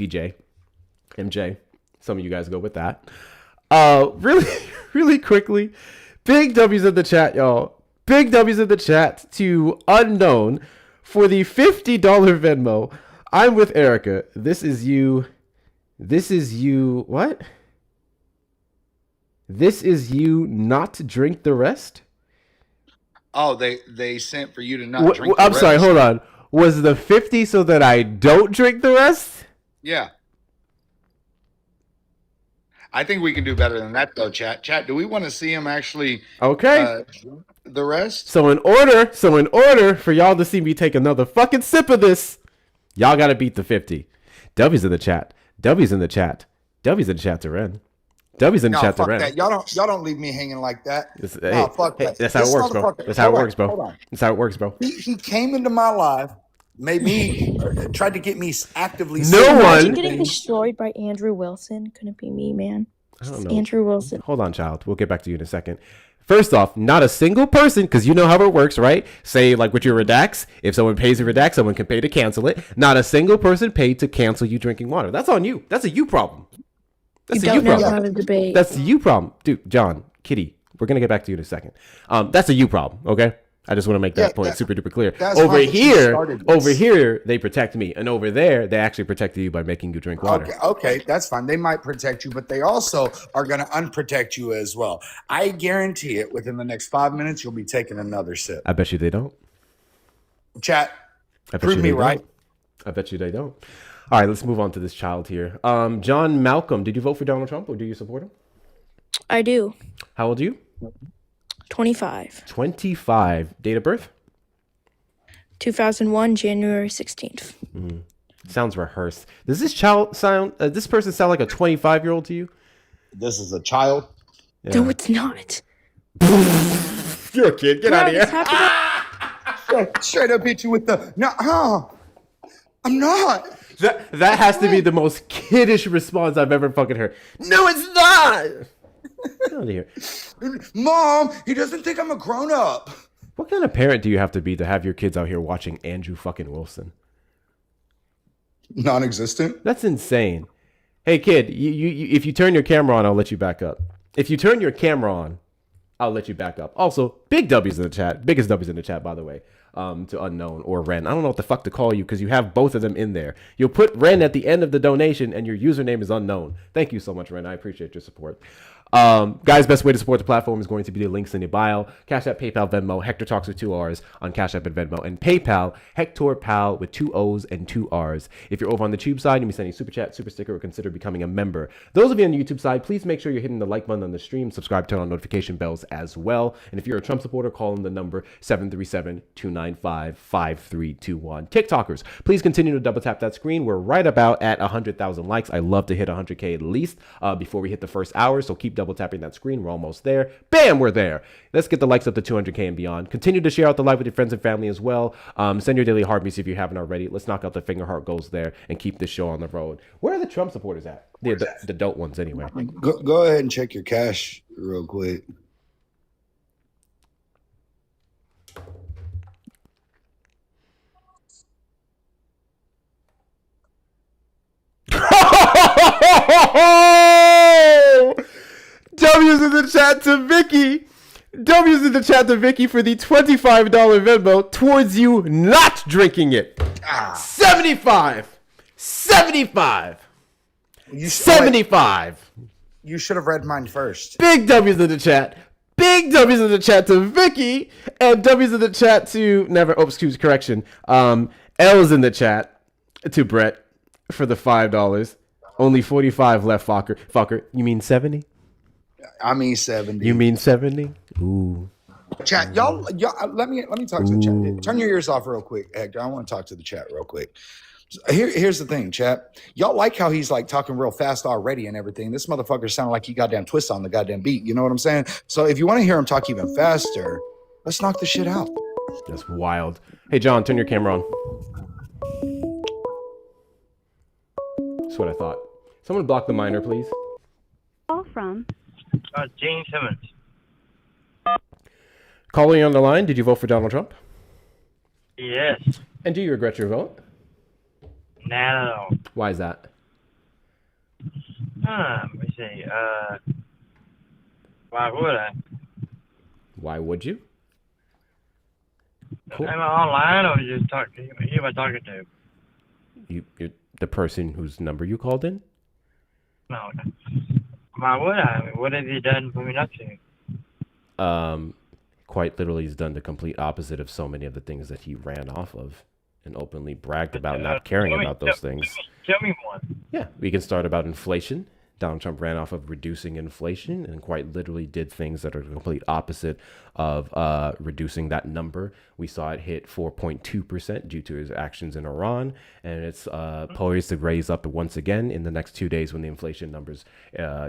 J, MJ. Some of you guys go with that. Really quickly, big W's in the chat, y'all. Big W's in the chat to Unknown for the $50 Venmo. I'm with Erica. This is you. What? This is you not drink the rest? Oh, they sent for you to not drink. I'm sorry, hold on. Was the 50 so that I don't drink the rest? Yeah. I think we can do better than that, though, chat. Chat, do we want to see him actually Okay. the rest? So in order for y'all to see me take another fucking sip of this, y'all gotta beat the 50. W's in the chat. W's in the chat. W's in the chat to Ren. W's in the chat to fuck Ren. that. Y'all don't leave me hanging like that. Fuck that. That's how it works, bro. That's how it works, bro. That's how it works, bro. He came into my life, made me tried to get me actively. Imagine getting destroyed by Andrew Wilson. Couldn't be me, man. I don't know. Andrew Wilson. Hold on, child. We'll get back to you in a second. First off, not a single person, because you know how it works, right? Say, like with your redacts, if someone pays to redact, someone can pay to cancel it. Not a single person paid to cancel you drinking water. That's on you. That's a you problem. That's you don't know how to debate. That's a you problem. Dude, John, Kitty, we're going to get back to you in a second. That's a you problem, okay? I just want to make that point super duper clear. Over here, they protect me. And over there, they actually protect you by making you drink water. Okay, that's fine. They might protect you, but they also are going to unprotect you as well. I guarantee it, within the next 5 minutes, you'll be taking another sip. I bet you they don't. Chat, prove me right. I bet you they don't. All right, let's move on to this child here. John Malcolm, did you vote for Donald Trump or do you support him? I do. How old are you? 25. 25. Date of birth? 2001, January 16th. Sounds rehearsed. Does this child sound? This person sound like a 25-year-old to you? This is a child. Yeah. No, it's not. You're a kid. Get out of here. Straight up hit you with the no. I'm not. That has to be the most kiddish response I've ever fucking heard. No, it's not. Get out of here. Mom, he doesn't think I'm a grown up. What kind of parent do you have to be to have your kids out here watching Andrew fucking Wilson? Non-existent. That's insane. Hey kid, you if you turn your camera on, I'll let you back up. If you turn your camera on, I'll let you back up. Also, big W's in the chat. Biggest W's in the chat, by the way. To Unknown or Ren. I don't know what the fuck to call you because you have both of them in there. You'll put Ren at the end of the donation and your username is Unknown. Thank you so much, Ren. I appreciate your support. Guys, best way to support the platform is going to be the links in the bio. Cash App, PayPal, Venmo. Hector Talks with 2 R's on Cash App and Venmo. And PayPal, Hector Pal with 2 O's and 2 R's. If you're over on the Tube side, you can send a super chat, super sticker, or consider becoming a member. Those of you on the YouTube side, please make sure you're hitting the like button on the stream. Subscribe, turn on notification bells as well. And if you're a Trump supporter, call in the number 737-295-5321. TikTokers, please continue to double tap that screen. We're right about at 100,000 likes. I love to hit 100K at least before we hit the first hour. So keep double tapping that screen. We're almost there. Bam, we're there. Let's get the likes up to 200K and beyond. Continue to share out the live with your friends and family as well. Send your daily heartbeats if you haven't already. Let's knock out the finger heart goals there and keep this show on the road. Where are the Trump supporters at? The adult ones anyway. Go ahead and check your cash real quick. chat to Vicky. W's in the chat to Vicky for the $25 Venmo towards you not drinking it. 75. 75. 75. You should have read mine first. Big W's in the chat. Big W's in the chat to Vicky. And W's in the chat to correction. L's in the chat to Brett for the $5. Only 45 left, fucker. You mean 70? I mean 70. You mean 70? Ooh. Chat, y'all let me talk to the chat. Turn your ears off real quick, Hector. I want to talk to the chat real quick. Here's the thing, chat. Y'all like how he's like talking real fast already and everything. This motherfucker sounded like he goddamn twists on the goddamn beat. You know what I'm saying? So if you want to hear him talk even faster, let's knock this shit out. That's wild. Hey, John, turn your camera on. That's what I thought. Someone block the miner, please. Call from Gene Simmons. Calling on the line, did you vote for Donald Trump? Yes. And do you regret your vote? Not at all. Why is that? Let me see. Why would I? Why would you? Cool. Am I online or just talk to who am I talking to? You're the person whose number you called in? No. Why would I? I mean, what have you done for me not to? Quite literally, he's done the complete opposite of so many of the things that he ran off of and openly bragged about not caring about those things. Tell me one. Yeah, we can start about inflation. Donald Trump ran off of reducing inflation and quite literally did things that are the complete opposite of reducing that number. We saw it hit 4.2% due to his actions in Iran, and it's poised to raise up once again in the next 2 days when the inflation numbers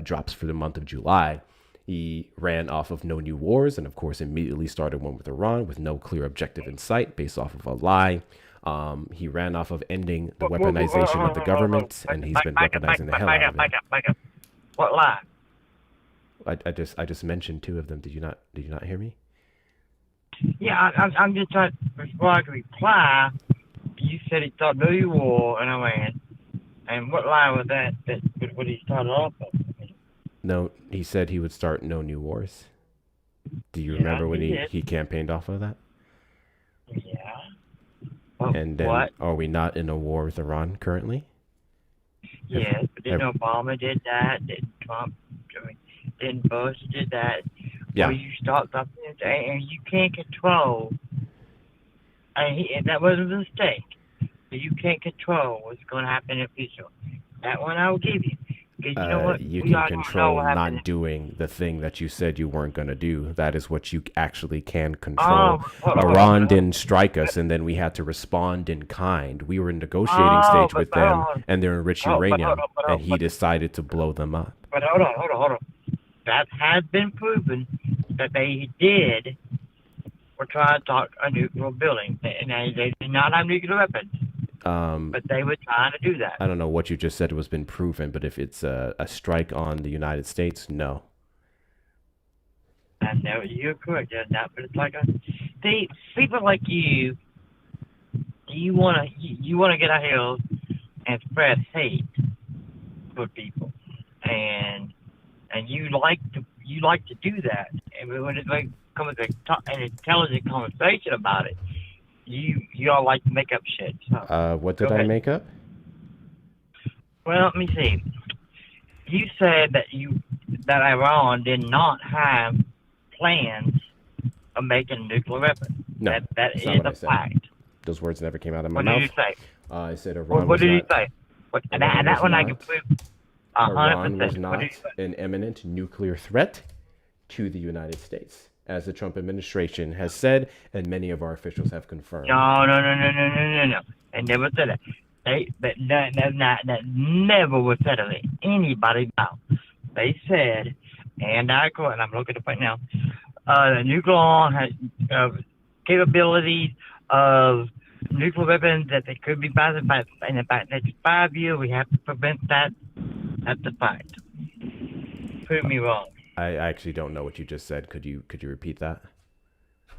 drops for the month of July. He ran off of no new wars and, of course, immediately started one with Iran with no clear objective in sight based off of a lie. He ran off of ending the weaponization of the government, and he's been weaponizing the hell out of it. Back up. What lie? I just mentioned two of them. Did you not hear me? Yeah, I'm just trying. Before I could reply, you said he thought no you war in Iran, and what lie was that? What he started off with? No, he said he would start no new wars. Do you remember when he campaigned off of that? Yeah. And then, what? Are we not in a war with Iran currently? Yes, but didn't Obama did that? Didn't Trump? Didn't Bush did that? Yeah. Where you start something and you can't control. And that was a mistake. You can't control what's going to happen in the future. That one I will give you. You know what? You can control not doing the thing that you said you weren't going to do. That is what you actually can control. Iran didn't strike us, and then we had to respond in kind. We were in negotiating stage with them, and they're enriched uranium, and he decided to blow them up. But hold on. That has been proven that they did or try to talk a nuclear building, and they did not have nuclear weapons. But they were trying to do that. I don't know what you just said was been proven, but if it's a strike on the United States, no. I know you're correct. But it's like people like you. You want to get ahead and spread hate for people, and you like to do that. And when it becomes an intelligent conversation about it. You all like to make up shit. So. What did I make up? Well, let me see. You said that Iran did not have plans of making a nuclear weapon. No, that is a fact. Those words never came out of my mouth. What did you say? I said Iran. What did you say? That one I can prove 100%. Iran was not an imminent nuclear threat to the United States, as the Trump administration has said, and many of our officials have confirmed. No. I never said that. That never was said of anybody now. They said, and I quote, and I'm looking at it right now, the nuclear has capabilities of nuclear weapons that they could be passed by in about next 5 years. We have to prevent that. That's a fact. Prove me wrong. I actually don't know what you just said. Could you repeat that?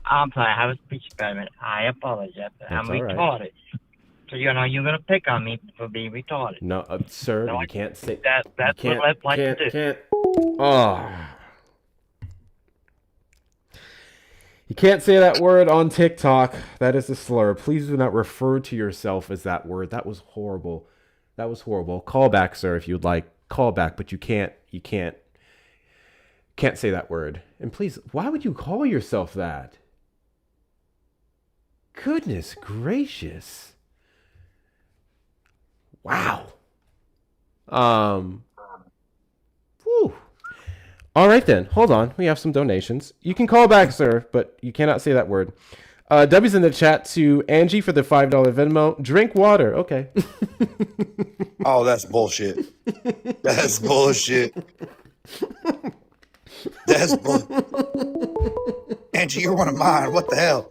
I'm sorry, I have a speech impediment. I apologize. I'm retarded. Right. So you're gonna pick on me for being retarded. No, sir, you can't say that. That's what I like to do. Oh. You can't say that word on TikTok. That is a slur. Please do not refer to yourself as that word. That was horrible. That was horrible. Call back, sir, if you'd like. Call back, but you can't say that word. And please, why would you call yourself that? Goodness gracious. Wow. Whew. All right then. Hold on. We have some donations. You can call back, sir, but you cannot say that word. W's in the chat to Angie for the $5 Venmo. Drink water. Okay. Oh, that's bullshit. That's bullshit. That's bull. Angie, you're one of mine. What the hell?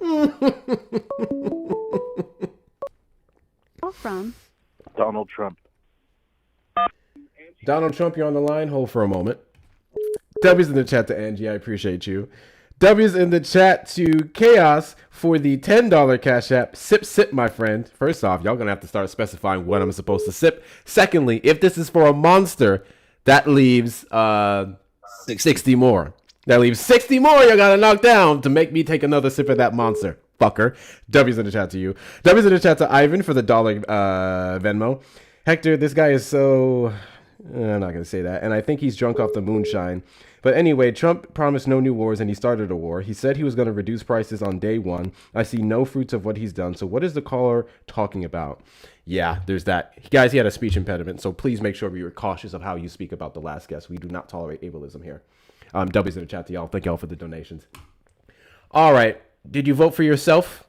From Donald Trump. Donald Trump, you're on the line. Hold for a moment. W's in the chat to Angie. I appreciate you. W's in the chat to Chaos for the $10 Cash App. Sip, sip, my friend. First off, y'all going to have to start specifying what I'm supposed to sip. Secondly, if this is for a monster, that leaves 60 more. That leaves 60 more you got to knock down to make me take another sip of that monster. Fucker. W's in the chat to you. W's in the chat to Ivan for the $1 Venmo. Hector, this guy is so... I'm not going to say that. And I think he's drunk off the moonshine. But anyway, Trump promised no new wars and he started a war. He said he was going to reduce prices on day one. I see no fruits of what he's done. So what is the caller talking about? Yeah, there's that. Guys, he had a speech impediment. So please make sure you're cautious of how you speak about the last guest. We do not tolerate ableism here. W's in the chat to y'all. Thank y'all for the donations. All right. Did you vote for yourself?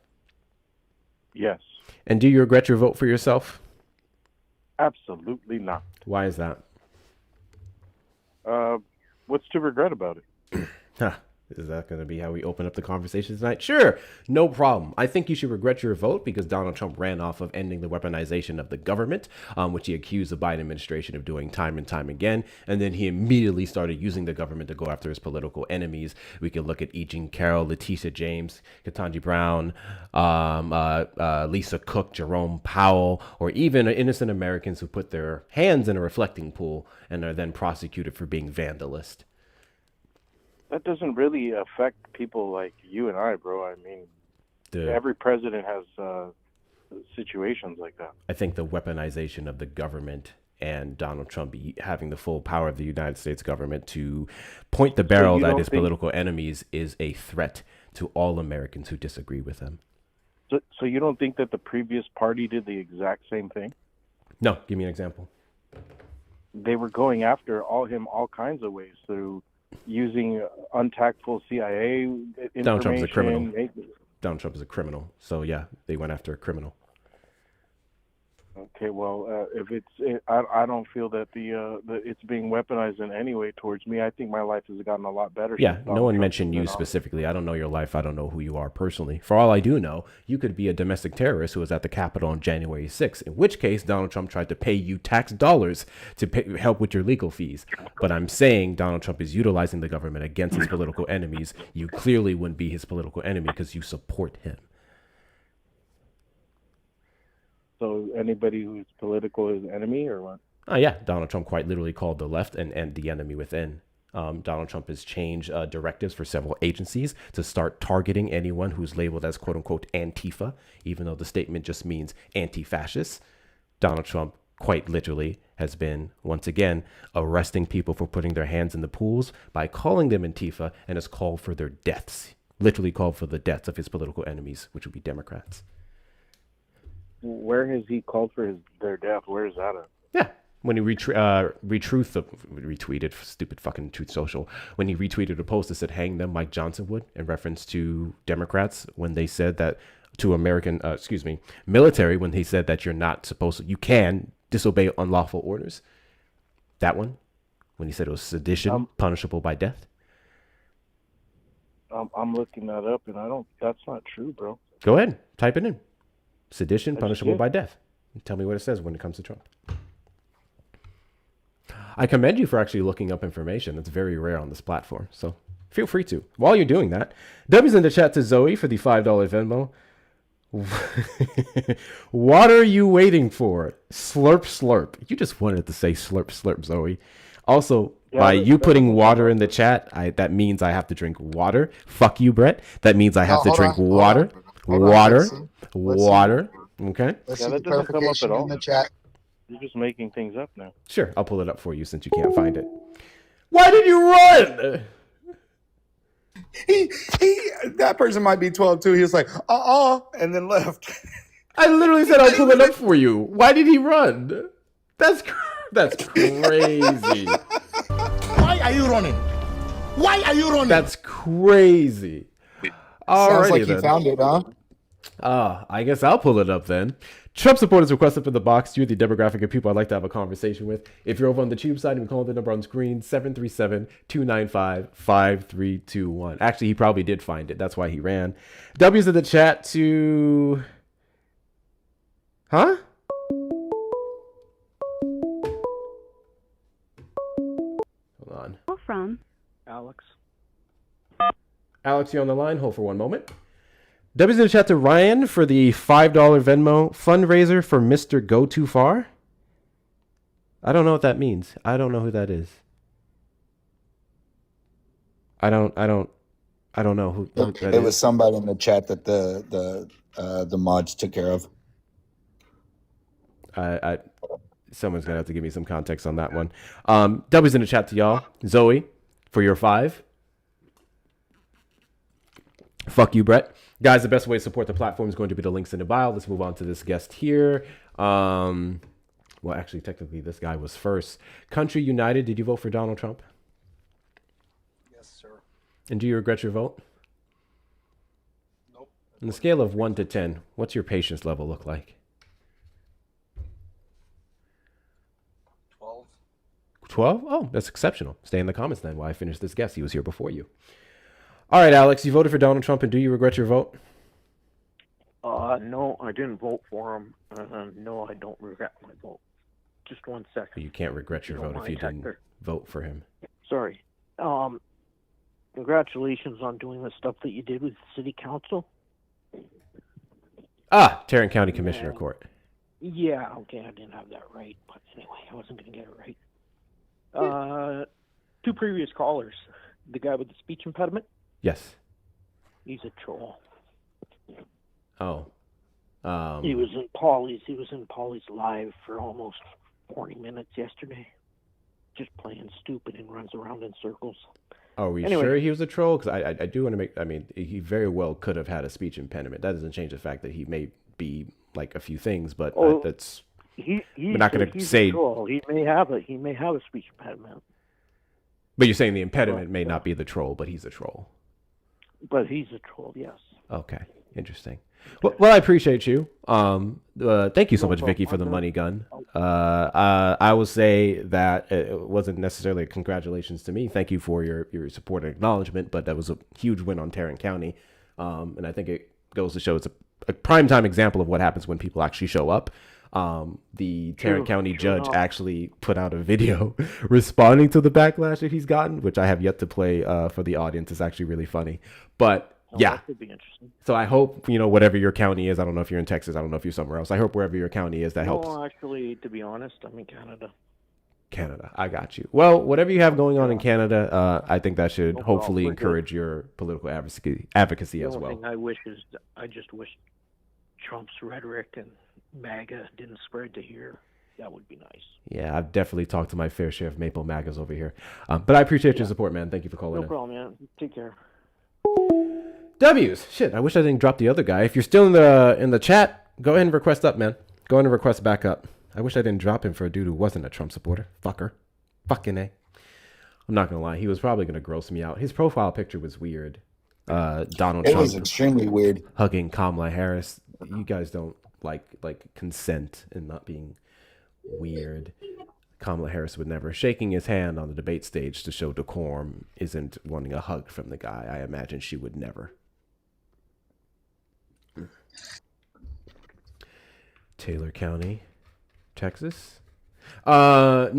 Yes. And do you regret your vote for yourself? Absolutely not. Why is that? What's to regret about it? Is that going to be how we open up the conversation tonight? Sure, no problem. I think you should regret your vote because Donald Trump ran off of ending the weaponization of the government, which he accused the Biden administration of doing time and time again. And then he immediately started using the government to go after his political enemies. We could look at E. Jean Carroll, Letitia James, Ketanji Brown, Lisa Cook, Jerome Powell, or even innocent Americans who put their hands in a reflecting pool and are then prosecuted for being vandalist. That doesn't really affect people like you and I, bro. I mean, every president has situations like that. I think the weaponization of the government and Donald Trump having the full power of the United States government to point the barrel at his political enemies is a threat to all Americans who disagree with him. So you don't think that the previous party did the exact same thing? No. Give me an example. They were going after him all kinds of ways through using untactful CIA information. Donald Trump's a criminal. Donald Trump is a criminal. So, yeah, they went after a criminal. Okay, well, I don't feel that it's being weaponized in any way towards me. I think my life has gotten a lot better. Yeah, no one mentioned you specifically. I don't know your life. I don't know who you are personally. For all I do know, you could be a domestic terrorist who was at the Capitol on January 6th, in which case Donald Trump tried to pay you tax dollars to help with your legal fees. But I'm saying Donald Trump is utilizing the government against his political enemies. You clearly wouldn't be his political enemy because you support him. So anybody who's political is enemy or what? Oh, yeah. Donald Trump quite literally called the left and the enemy within. Donald Trump has changed directives for several agencies to start targeting anyone who's labeled as quote unquote Antifa, even though the statement just means anti-fascist. Donald Trump quite literally has been, once again, arresting people for putting their hands in the pools by calling them Antifa and has called for their deaths, literally called for the deaths of his political enemies, which would be Democrats. Where has he called for their death? Where is that at? Yeah, when he retweeted stupid fucking Truth Social, when he retweeted a post that said "hang them," Mike Johnson would, in reference to Democrats when they said that to American, military when he said that you're not supposed to, you can disobey unlawful orders. That one, when he said it was sedition, punishable by death. I'm looking that up, and that's not true, bro. Go ahead, type it in. Sedition, punishable by death. Tell me what it says when it comes to Trump. I commend you for actually looking up information. That's very rare on this platform. So feel free to. While you're doing that, W's in the chat to Zoe for the $5 Venmo. What are you waiting for? Slurp, slurp. You just wanted to say slurp, slurp, Zoe. Also, By you putting water in the chat, that means I have to drink water. Fuck you, Brett. That means I have to drink water. Water. Okay. Let's Yeah, see the that doesn't come up clarification at in all. the chat. You're just making things up now. Sure, I'll pull it up for you since you can't find it. Why did you run? That person might be 12 too. He was like, and then left. I literally said I'll pull it up for you. Why did he run? That's crazy. Why are you running? Why are you running? That's crazy. Sounds like then. you found it, huh? I guess I'll pull it up then. Trump supporters requested for the box. You're the demographic of people I'd like to have a conversation with. If you're over on the tube side, you can call the number on screen, 737-295-5321. Actually, he probably did find it. That's why he ran. W's in the chat to... Huh? Hold on. From Alex. Alex, you on the line? Hold for one moment. W's in the chat to Ryan for the $5 Venmo fundraiser for Mr. Go Too Far. I don't know what that means. I don't know who that is. I don't know who that is. It was somebody in the chat that the mods took care of. Someone's gonna have to give me some context on that one. W's in the chat to y'all. Zoe for your 5. Fuck you, Brett. Guys, the best way to support the platform is going to be the links in the bio. Let's move on to this guest here. Well, actually, technically, this guy was first. Country United, did you vote for Donald Trump? Yes, sir. And do you regret your vote? Nope. On the scale of 1 to 10, what's your patience level look like? 12. 12? Oh, that's exceptional. Stay in the comments then while I finish this guest. He was here before you. All right, Alex, you voted for Donald Trump, and do you regret your vote? No, I didn't vote for him. No, I don't regret my vote. Just 1 second. You can't regret your vote if you didn't vote for him. Sorry. Congratulations on doing the stuff that you did with the city council. Tarrant County Commissioner Court. Yeah, okay, I didn't have that right, but anyway, I wasn't going to get it right. 2 previous callers. The guy with the speech impediment? Yes. He's a troll. Oh. He was in Polly's live for almost 40 minutes yesterday. Just playing stupid and runs around in circles. Are we sure he was a troll? Because I do want to make... I mean, he very well could have had a speech impediment. That doesn't change the fact that he may be like a few things, but that's... We're not going to say... A troll. He may have a speech impediment. But you're saying the impediment may not be the troll, but he's a troll. But he's a troll, yes. Okay, interesting. Well, I appreciate you. Thank you so much, Vicky, for the money gun. I will say that it wasn't necessarily a congratulations to me. Thank you for your support and acknowledgement, but that was a huge win on Tarrant County. And I think it goes to show it's a prime time example of what happens when people actually show up. The Tarrant County judge actually put out a video responding to the backlash that he's gotten, which I have yet to play for the audience. It's actually really funny. But yeah, that could be interesting. So I hope, whatever your county is, I don't know if you're in Texas, I don't know if you're somewhere else. I hope wherever your county is, that helps. No, actually, to be honest, I'm in Canada. Canada, I got you. Well, whatever you have going on in Canada, I think that should hopefully encourage your political advocacy as well. The only thing I wish is I just wish Trump's rhetoric and MAGA didn't spread to here. That would be nice. Yeah, I've definitely talked to my fair share of Maple MAGAs over here. But I appreciate your support, man. Thank you for calling in. No problem, man. Take care. W's. Shit, I wish I didn't drop the other guy. If you're still in the chat, go ahead and request up, man. Go ahead and request back up. I wish I didn't drop him for a dude who wasn't a Trump supporter. Fucker. Fucking A. I'm not going to lie. He was probably going to gross me out. His profile picture was weird. Donald Trump. It was extremely weird. Hugging Kamala Harris. You guys don't like consent and not being weird. Kamala Harris would never. Shaking his hand on the debate stage to show decorum isn't wanting a hug from the guy. I imagine she would never. Taylor County, Texas. No.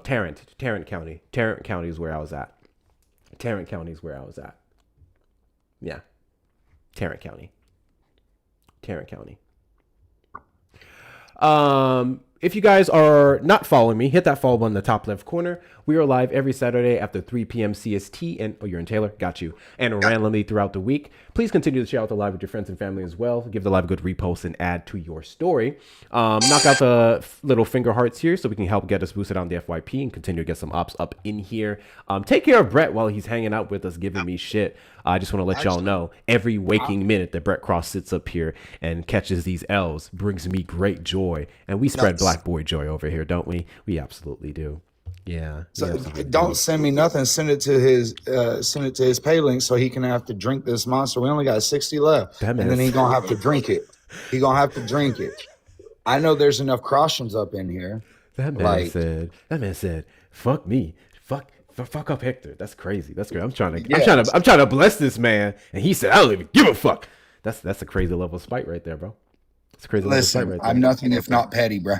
Tarrant County. Tarrant County is where I was at. Yeah. Tarrant County. if you guys are not following me, hit that follow button in the top left corner. We are live every Saturday after 3 p.m. CST. And you're in Taylor. Got you. And randomly throughout the week. Please continue to share out the live with your friends and family as well. Give the live a good repost and add to your story. Knock out the little finger hearts here so we can help get us boosted on the FYP and continue to get some ops up in here. Take care of Brett while he's hanging out with us, giving me shit. I just want to let y'all know every waking minute that Brett Cross sits up here and catches these L's brings me great joy. And we spread black boy joy over here, don't we? We absolutely do. Yeah. So don't send me nothing. Send it to his pay link so he can have to drink this monster. We only got 60 left. And then he's gonna have to drink it. He's gonna have to drink it. I know there's enough Crossians up in here. That man said, fuck me. Fuck up Hector. That's crazy. That's great. I'm trying to bless this man, and he said, I don't even give a fuck. That's a crazy level of spite right there, bro. It's a crazy level of spite right there. I'm nothing if not petty, bro.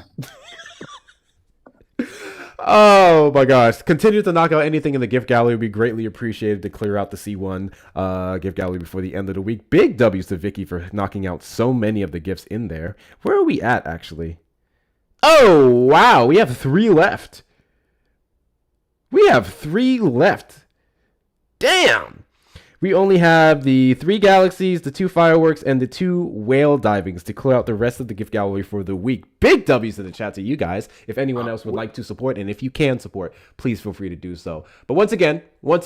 Oh my gosh. Continue to knock out anything in the gift gallery. Would be greatly appreciated to clear out the C1 gift gallery before the end of the week. Big W's to Vicky for knocking out so many of the gifts in there. Where are we at, actually? Oh, wow. We have 3 left. Damn. We only have the 3 galaxies, the 2 fireworks, and the 2 whale divings to clear out the rest of the gift gallery for the week. Big W's in the chat to you guys. If anyone else would like to support, and if you can support, please feel free to do so. But once again, we're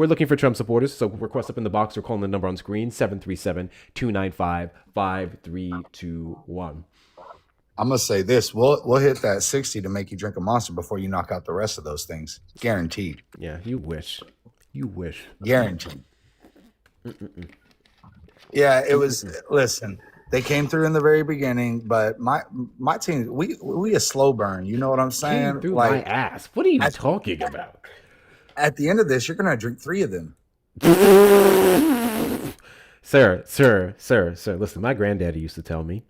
looking for Trump supporters. So request up in the box or calling the number on screen, 737-295-5321. I'm gonna say this: we'll hit that 60 to make you drink a monster before you knock out the rest of those things. Guaranteed. Yeah, you wish. Guaranteed. Yeah, it was. Listen, they came through in the very beginning, but my team, we a slow burn. You know what I'm saying? Came through my ass. What are you talking about? At the end of this, you're gonna drink 3 of them. Sir. Listen, my granddaddy used to tell me.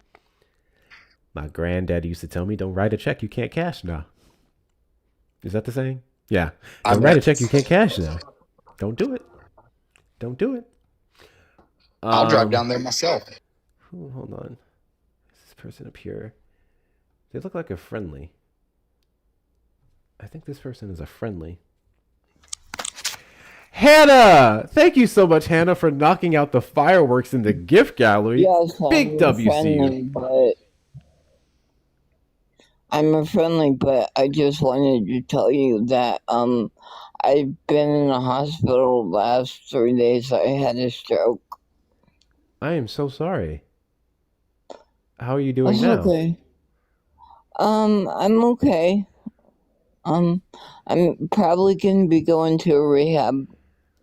Don't write a check you can't cash now. Is that the saying? Yeah. Don't write a check you can't cash now. Don't do it. I'll drive down there myself. Hold on. Is this person up here? They look like a friendly. I think this person is a friendly. Hannah! Thank you so much, Hannah, for knocking out the fireworks in the gift gallery. Yes, Big WC. I'm a friendly, but I just wanted to tell you that I've been in the hospital the last 3 days. I had a stroke. I am so sorry. How are you doing now? Okay. I'm okay. I'm probably gonna be going to a rehab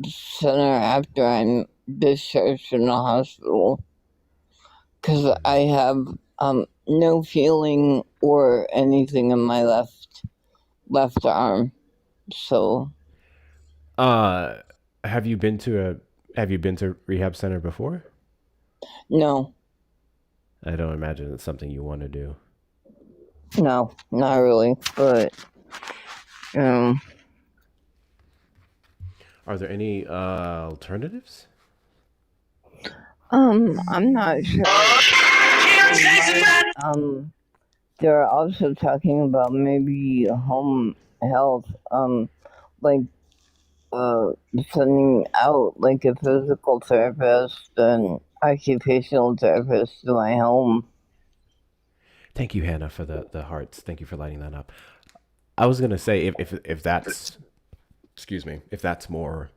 center after I'm discharged from the hospital, because I have no feeling or anything in my left arm. So have you been to rehab center before? No. I don't imagine it's something you want to do. No, not really, but are there any alternatives? I'm not sure. They're also talking about maybe home health, like sending out like a physical therapist and occupational therapist to my home. Thank you, Hannah, for the hearts. Thank you for lighting that up. I was gonna say if that's, if that's more,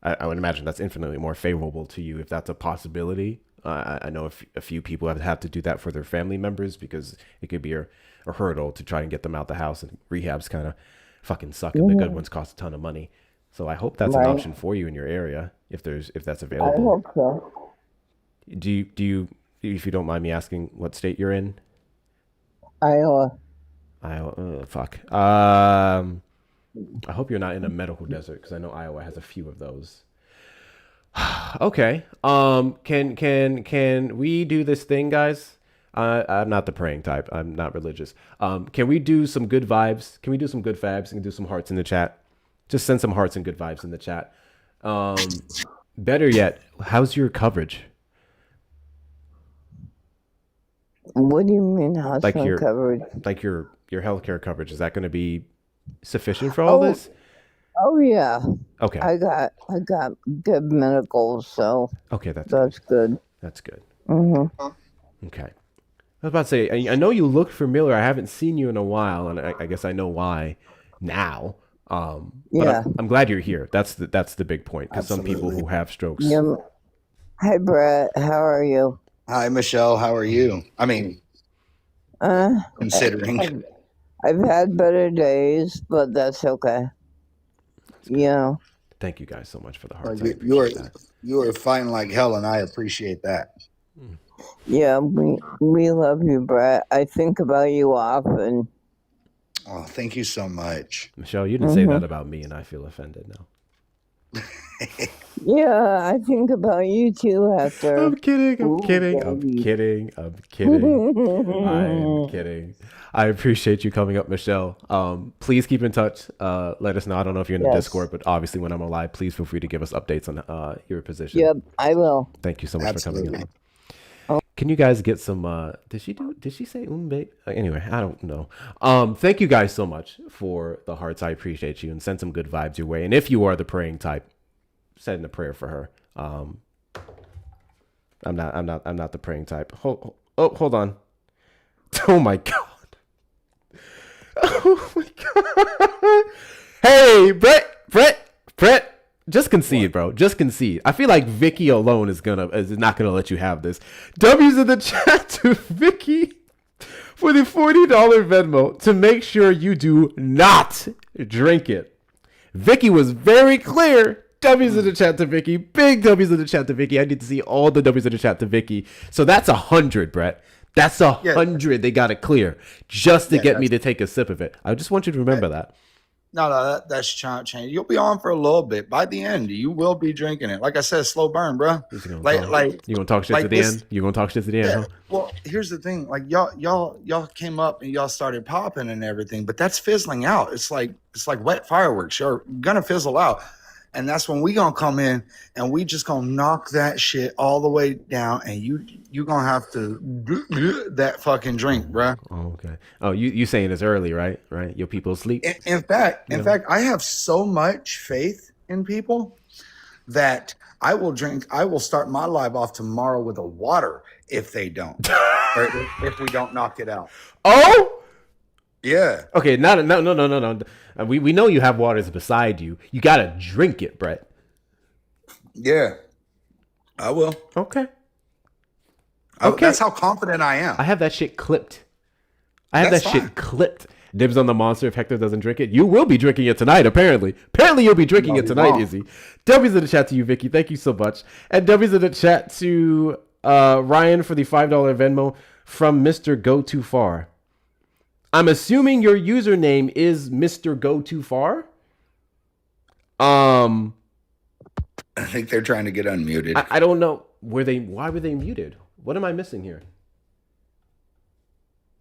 I would imagine that's infinitely more favorable to you if that's a possibility. I know a few people have had to do that for their family members because it could be a hurdle to try and get them out the house, and rehabs kind of fucking suck, and the good ones cost a ton of money. So I hope that's an option for you in your area if that's available. I hope so. Do you, if you don't mind me asking, what state you're in? Iowa. Fuck. I hope you're not in a medical desert, because I know Iowa has a few of those. Okay. Can we do this thing, guys? I'm not the praying type. I'm not religious. Can we do some good vibes? Can we do some good vibes and do some hearts in the chat? Just send some hearts and good vibes in the chat. Better yet, how's your coverage? What do you mean Like hospital coverage? like your healthcare coverage, is that going to be sufficient for all this? Oh yeah. Okay. I got good medical, so Okay, that's good. That's good. Mm-hmm. Okay. I was about to say, I know you look familiar. I haven't seen you in a while, and I guess I know why now. But Yeah. I'm glad you're here. That's the big point, because some people who have strokes. Yeah. Hi, Brett. How are you? Hi, Michelle. How are you? I mean, considering. I've had better days, but that's okay. Yeah. Thank you guys so much for the hearts. You are fighting like hell, and I appreciate that. Yeah, we love you, Brett. I think about you often. Oh, thank you so much. Michelle, you didn't say that about me, and I feel offended now. Yeah, I think about you too, Hector. I'm kidding. I'm Ooh, kidding. baby. I'm kidding. I'm kidding. I am kidding. I appreciate you coming up, Michelle. Please keep in touch. Let us know. I don't know if you're in the Discord, but obviously when I'm alive, please feel free to give us updates on your position. Yep, I will. Thank you so much for coming in. Oh. Can you guys get some did she say umbe? Anyway, I don't know. Thank you guys so much for the hearts. I appreciate you, and send some good vibes your way. And if you are the praying type, send a prayer for her. I'm not the praying type. Hold on. Oh my god. Oh my god. Hey, Brett. Just concede, bro. Just concede. I feel like Vicky alone is not gonna let you have this. W's in the chat to Vicky for the $40 Venmo to make sure you do not drink it. Vicky was very clear. W's in the chat to Vicky. Big W's in the chat to Vicky. I need to see all the W's in the chat to Vicky. So that's 100, Brett. That's 100 they got to clear just to get me to take a sip of it. I just want you to remember that. No, that's chance change. You'll be on for a little bit. By the end, you will be drinking it. Like I said, slow burn, bro. You gonna talk shit to the end? You gonna talk shit to the end? Huh? Well, here's the thing. Like y'all came up and y'all started popping and everything, but that's fizzling out. It's like wet fireworks. You're gonna fizzle out. And that's when we gonna come in and we just gonna knock that shit all the way down, and you gonna have to that fucking drink, bro. Oh, okay. Oh, you saying it's early, right? Right. Your people sleep. In fact, I have so much faith in people that I will start my live off tomorrow with a water if they don't, or if we don't knock it out. Oh. Yeah. Okay. No. We know you have waters beside you. You gotta drink it, Brett. Yeah, I will. Okay. That's how confident I am. I have that shit clipped. Shit clipped. Dibs on the monster if Hector doesn't drink it. You will be drinking it tonight, apparently. Apparently you'll be drinking it tonight, Izzy. W's in the chat to you, Vicky. Thank you so much. And W's in the chat to Ryan for the $5 Venmo from Mr. Go Too Far. I'm assuming your username is Mr. Go Too Far. I think they're trying to get unmuted. I don't know. Why were they muted? What am I missing here?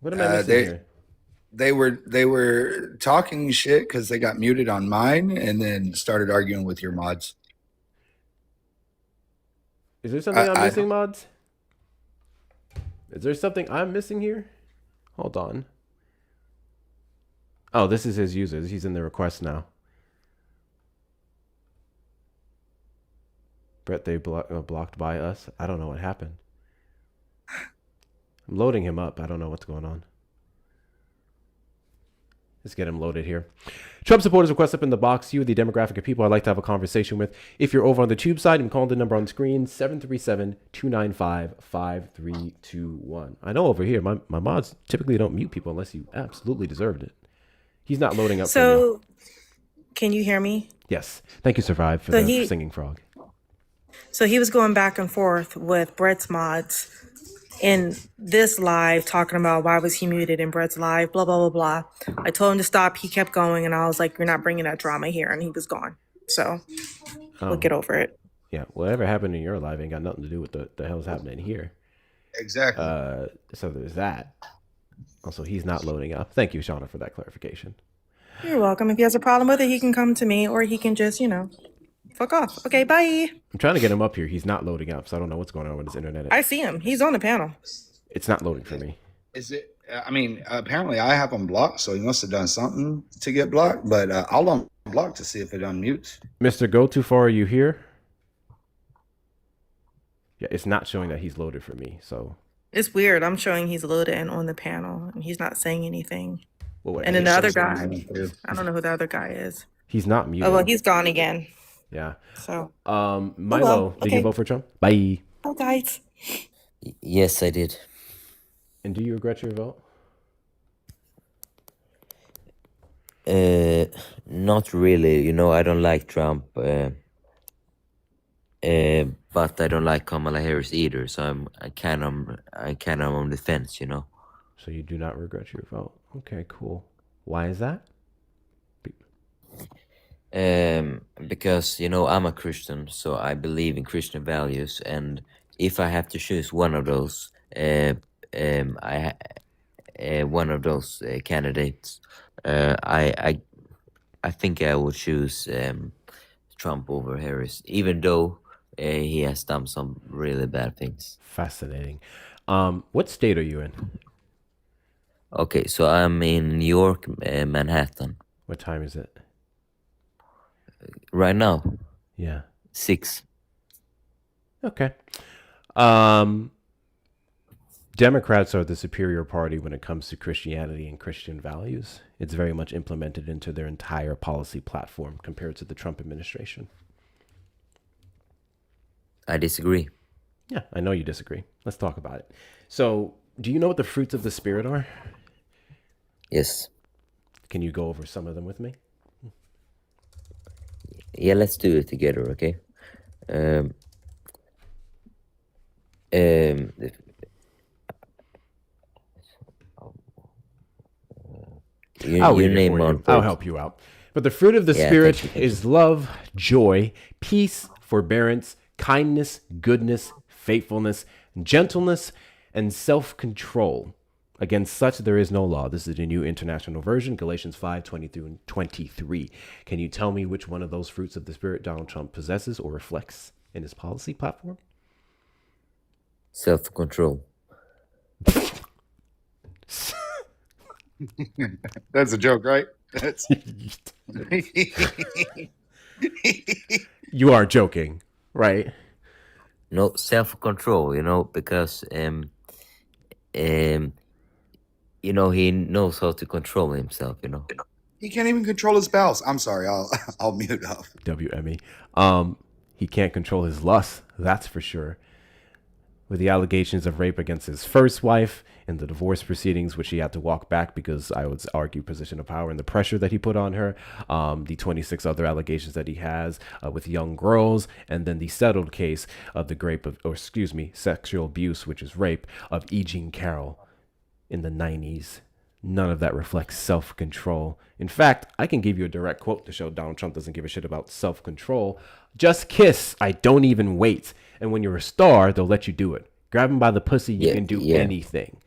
What am I missing here? They were talking shit because they got muted on mine and then started arguing with your mods. Is there something I'm missing, mods? Is there something I'm missing here? Hold on. Oh, this is his users. He's in the request now. Brett, they blocked by us. I don't know what happened. I'm loading him up. I don't know what's going on. Let's get him loaded here. Trump supporters request up in the box. You are the demographic of people I'd like to have a conversation with. If you're over on the tube side, I'm calling the number on the screen, 737-295-5321. I know over here, my mods typically don't mute people unless you absolutely deserved it. He's not loading up. So, can you hear me? Yes. Thank you, Survive, for the singing frog. So he was going back and forth with Brett's mods in this live, talking about why was he muted in Brett's live, blah, blah, blah, blah. I told him to stop. He kept going, and I was like, you're not bringing that drama here, and he was gone. So we'll get over it. Yeah, whatever happened in your live ain't got nothing to do with the hell's happening here. Exactly. So there's that. Also, he's not loading up. Thank you, Shauna, for that clarification. You're welcome. If he has a problem with it, he can come to me, or he can just, fuck off. Okay, bye. I'm trying to get him up here. He's not loading up, so I don't know what's going on with his internet. I see him. He's on the panel. It's not loading for me. Is it? I mean, apparently I have him blocked, so he must have done something to get blocked. But I'll unblock to see if it unmutes. Mr. Go Too Far, are you here? Yeah, it's not showing that he's loaded for me. So It's weird. I'm showing he's loaded and on the panel, and he's not saying anything. well, wait, And then the other shows that guy, he's muted. I don't know who the other guy is. he's not muted. Oh well, he's gone again. Yeah. So Milo, did you okay. vote for Trump? Bye. Oh guys. Yes, I did. And do you regret your vote? Not really. You know, I don't like Trump, but I don't like Kamala Harris either. So I kind of on the fence. You know. So you do not regret your vote. Okay, cool. Why is that? Because you know I'm a Christian, so I believe in Christian values, and if I have to choose one of those, one of those candidates, I think I would choose Trump over Harris, even though he has done some really bad things. Fascinating. What state are you in? Okay, so I'm in New York, Manhattan. What time is it? Right now. Yeah. 6. Okay. Democrats are the superior party when it comes to Christianity and Christian values. It's very much implemented into their entire policy platform compared to the Trump administration. I disagree. Yeah, I know you disagree. Let's talk about it. So, do you know what the fruits of the Spirit are? Yes. Can you go over some of them with me? Yeah, let's do it together, okay? I'll read it for you. I'll help you out. But the fruit of the Spirit is love, joy, peace, forbearance, kindness, goodness, faithfulness, gentleness, and self-control. Against such there is no law. This is the New International Version, Galatians 5:20-23. Can you tell me which one of those fruits of the Spirit Donald Trump possesses or reflects in his policy platform? Self-control. That's a joke, right? That's... You are joking, right? No, self-control, you know, because you know, he knows how to control himself, you know. He can't even control his bowels. I'm sorry, I'll mute up. WME. He can't control his lust, that's for sure. With the allegations of rape against his first wife and the divorce proceedings, which he had to walk back because I would argue position of power and the pressure that he put on her, the 26 other allegations that he has with young girls, and then the settled case of the sexual abuse, which is rape, of E. Jean Carroll in the 90s. None of that reflects self-control. In fact, I can give you a direct quote to show Donald Trump doesn't give a shit about self-control. Just kiss. I don't even wait. And when you're a star, they'll let you do it. Grab him by the pussy. You can do anything.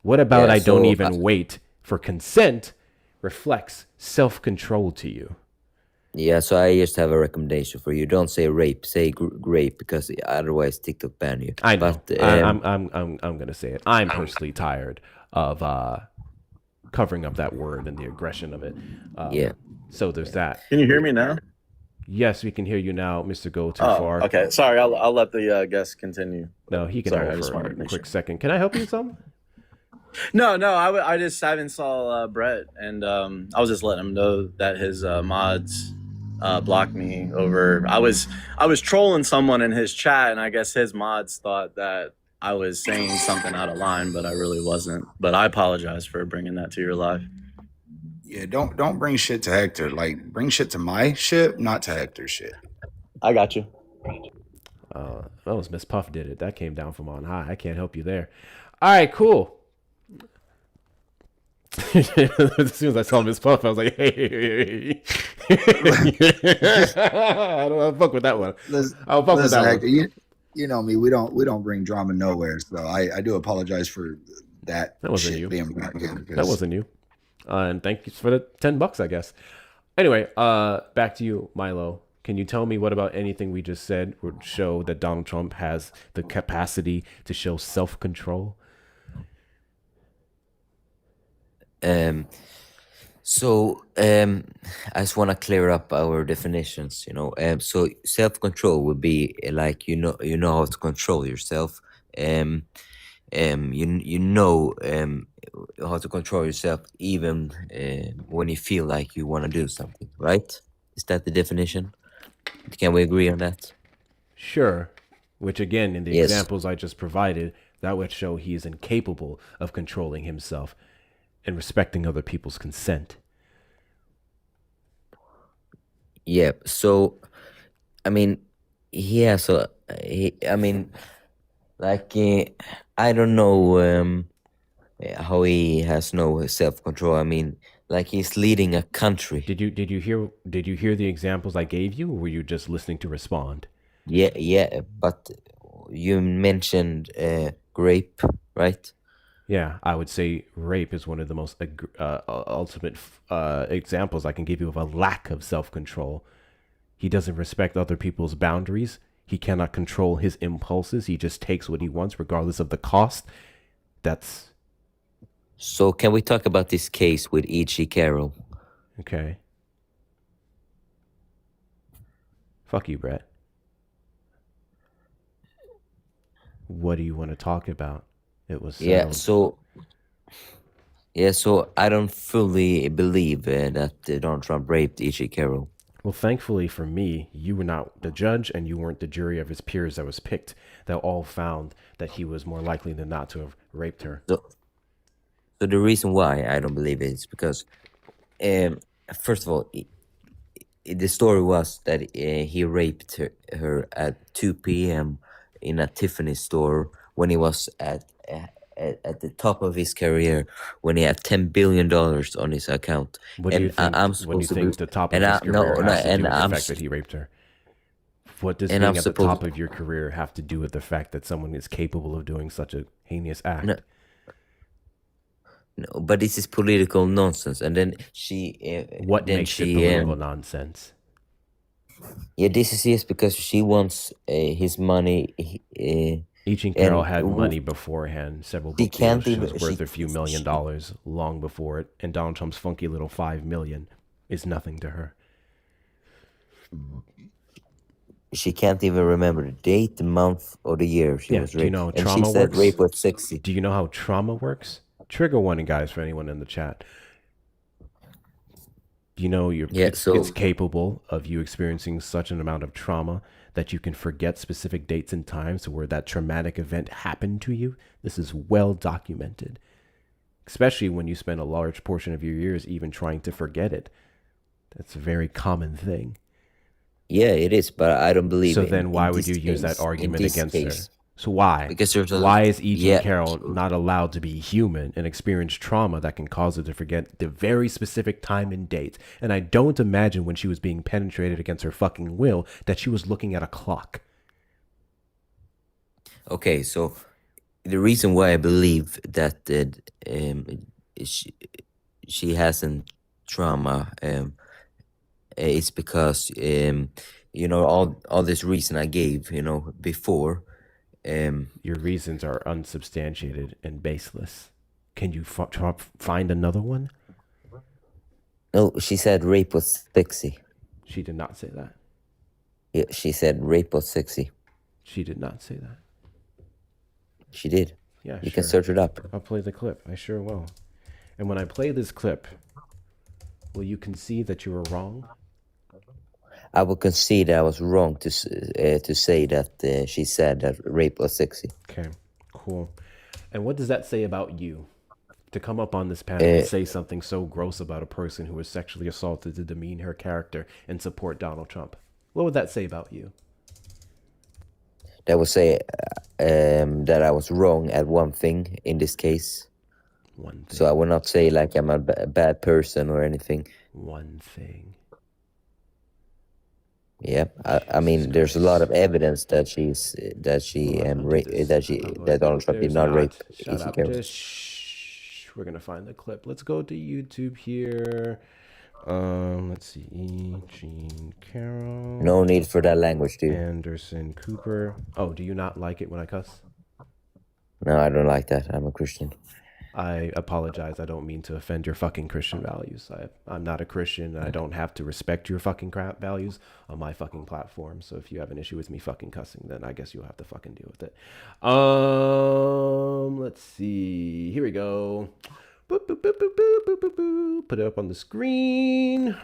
What about I don't even wait for consent reflects self-control to you? Yeah, so I just have a recommendation for you. Don't say rape, say grape, because otherwise TikTok ban you. I know. But, I'm gonna say it. I'm personally tired of covering up that word and the aggression of it. Yeah. So there's that. Can you hear me now? Yes, we can hear you now, Mr. Go Too Far. Okay. Sorry, I'll let the guest continue. No, he can hold for a quick second. Can I help you with something? No, I haven't saw Brett, and I was just letting him know that his mods blocked me over. I was trolling someone in his chat, and I guess his mods thought that I was saying something out of line, but I really wasn't. But I apologize for bringing that to your live. Yeah, don't bring shit to Hector. Like, bring shit to my shit, not to Hector's shit. I got you. That was Miss Puff did it. That came down from on high. I can't help you there. All right, cool. As soon as I saw Miss Puff, I was like, hey. I'll fuck with that one. I'll fuck with that Hector, one. You know me. We don't bring drama nowhere. So I do apologize for that. That wasn't shit you. being brought in, That wasn't you. And thank you for the $10, I guess. Anyway, back to you, Milo. Can you tell me what about anything we just said would show that Donald Trump has the capacity to show self-control? I just want to clear up our definitions. So self-control would be like you know how to control yourself. You know how to control yourself even when you feel like you want to do something, right? Is that the definition? Can we agree on that? Sure. Which again, in the Yes. examples I just provided, that would show he is incapable of controlling himself and respecting other people's consent. Yeah. So, I mean, he has a. I mean, like I don't know how he has no self-control. I mean, like he's leading a country. Did you hear the examples I gave you, or were you just listening to respond? Yeah, but you mentioned rape, right? Yeah, I would say rape is one of the most ultimate examples I can give you of a lack of self-control. He doesn't respect other people's boundaries. He cannot control his impulses. He just takes what he wants, regardless of the cost. That's... So can we talk about this case with E.G. Carroll? Okay. Fuck you, Brett. What do you want to talk about? It was settled. So I don't fully believe that Donald Trump raped E.G. Carroll. Well, thankfully for me, you were not the judge and you weren't the jury of his peers that was picked that all found that he was more likely than not to have raped her. So the reason why I don't believe it is because, first of all, the story was that he raped her at 2 p.m. in a Tiffany store when he was at the top of his career, when he had $10 billion on his account. What do you think? What do you think the top of his career has to do with the fact that he raped her? What does being at the top of your career have to do with the fact that someone is capable of doing such a heinous act? No, but this is political nonsense. And then what makes it political nonsense? Yeah, this is because she wants his money. E.G. Carroll had money beforehand, several book deals. She was worth a few $1 million long before it, and Donald Trump's funky little $5 million is nothing to her. She can't even remember the date, the month, or the year she was raped. Do you know how and trauma she said works? Rape was sexy. Do you know how trauma works? Trigger warning, guys, for anyone in the chat. You know, it's capable of you experiencing such an amount of trauma that you can forget specific dates and times where that traumatic event happened to you. This is well documented, especially when you spend a large portion of your years even trying to forget it. That's a very common thing. Yeah, it is, but I don't believe so it. So then why would you use that argument against her? So why? Because why is E.G. Carroll not allowed to be human and experience trauma that can cause her to forget the very specific time and date? And I don't imagine when she was being penetrated against her fucking will that she was looking at a clock. Okay, so the reason why I believe that she hasn't trauma is because all this reason I gave before. Your reasons are unsubstantiated and baseless. Can you find another one? No, she said rape was sexy. She did not say that. Yeah, she said rape was sexy. She did not say that. She did. Yeah, you can search it up. I'll play the clip. I sure will. And when I play this clip, will you concede that you were wrong? I will concede I was wrong to say that she said that rape was sexy. Okay, cool. And what does that say about you? To come up on this panel and say something so gross about a person who was sexually assaulted to demean her character and support Donald Trump. What would that say about you? That would say that I was wrong at one thing in this case. One thing. So I will not say like I'm a bad person or anything. One thing. Yeah, I mean, there's a lot of evidence that that Donald Trump did not rape. Shut up. We're gonna find the clip. Let's go to YouTube here. Let's see. E.G. Carroll. No need for that language, dude. Anderson Cooper. Oh, do you not like it when I cuss? No, I don't like that. I'm a Christian. I apologize. I don't mean to offend your fucking Christian values. I'm not a Christian. And I don't have to respect your fucking crap values on my fucking platform. So if you have an issue with me fucking cussing, then I guess you'll have to fucking deal with it. Let's see. Here we go. Boop, boop, boop, boop, boop, boop, boop, boop. Put it up on the screen.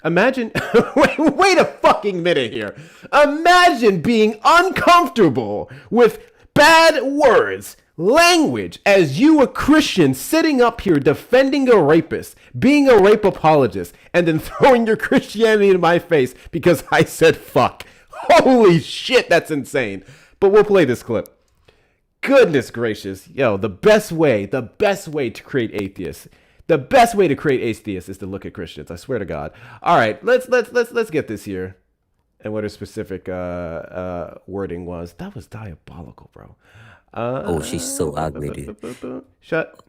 Imagine, wait a fucking minute here. Imagine being uncomfortable with bad words, language, as you, a Christian, sitting up here defending a rapist, being a rape apologist, and then throwing your Christianity in my face because I said fuck. Holy shit, that's insane. But we'll play this clip. Goodness gracious. Yo, the best way to create atheists. The best way to create atheists is to look at Christians. I swear to God. All right, let's get this here. And what her specific wording was. That was diabolical, bro. Oh, she's so ugly, dude. Shut.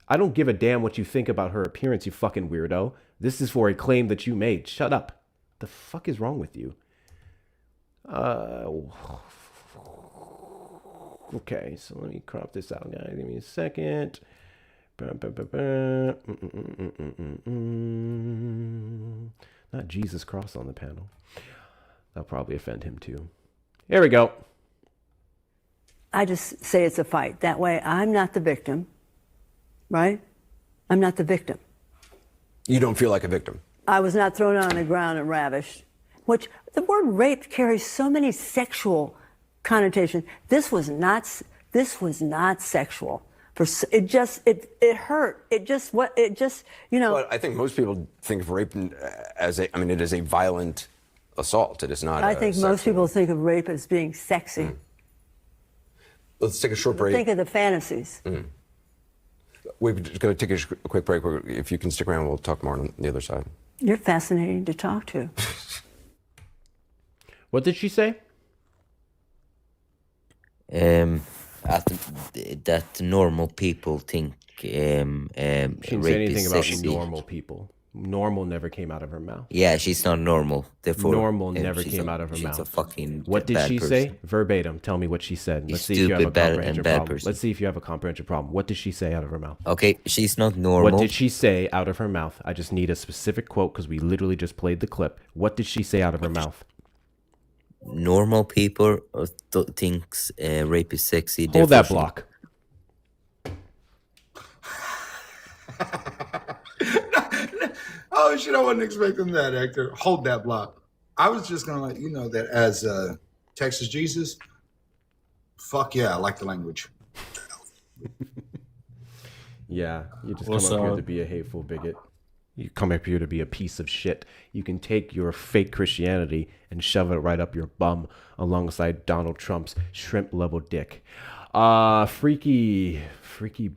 I don't give a damn what you think about her appearance, you fucking weirdo. This is for a claim that you made. Shut up. The fuck is wrong with you? Okay, so let me crop this out, guys. Give me a second. Not Jesus Cross on the panel. That'll probably offend him too. Here we go. I just say it's a fight. That way I'm not the victim, right? I'm not the victim. You don't feel like a victim? I was not thrown on the ground and ravished. Which, the word rape carries so many sexual connotations. This was not sexual. It hurt. But I think most people think of rape as it is a violent assault. It is not. I think most people think of rape as being sexy. Let's take a short break. Think of the fantasies. We're just going to take a quick break. If you can stick around, we'll talk more on the other side. You're fascinating to talk to. What did she say? That normal people think she didn't say anything about normal people. Normal never came out of her mouth. Yeah, she's not normal. Therefore, normal never came out of her mouth. She's a fucking What did bad she person. say? Verbatim. Tell me what she said. Let's see if you have a comprehension problem. Let's see if you have a comprehension problem. What did she say out of her mouth? Okay, she's not normal. What did she say out of her mouth? I just need a specific quote because we literally just played the clip. What did she say out of her mouth? Normal people thinks rape is sexy. Hold that block. Oh shit! I wasn't expecting that, Hector. Hold that block. I was just gonna let you know that as Texas Jesus, fuck yeah, I like the language. Yeah, you just come up here to be a hateful bigot. You come up here to be a piece of shit. You can take your fake Christianity and shove it right up your bum alongside Donald Trump's shrimp-level dick. Freaky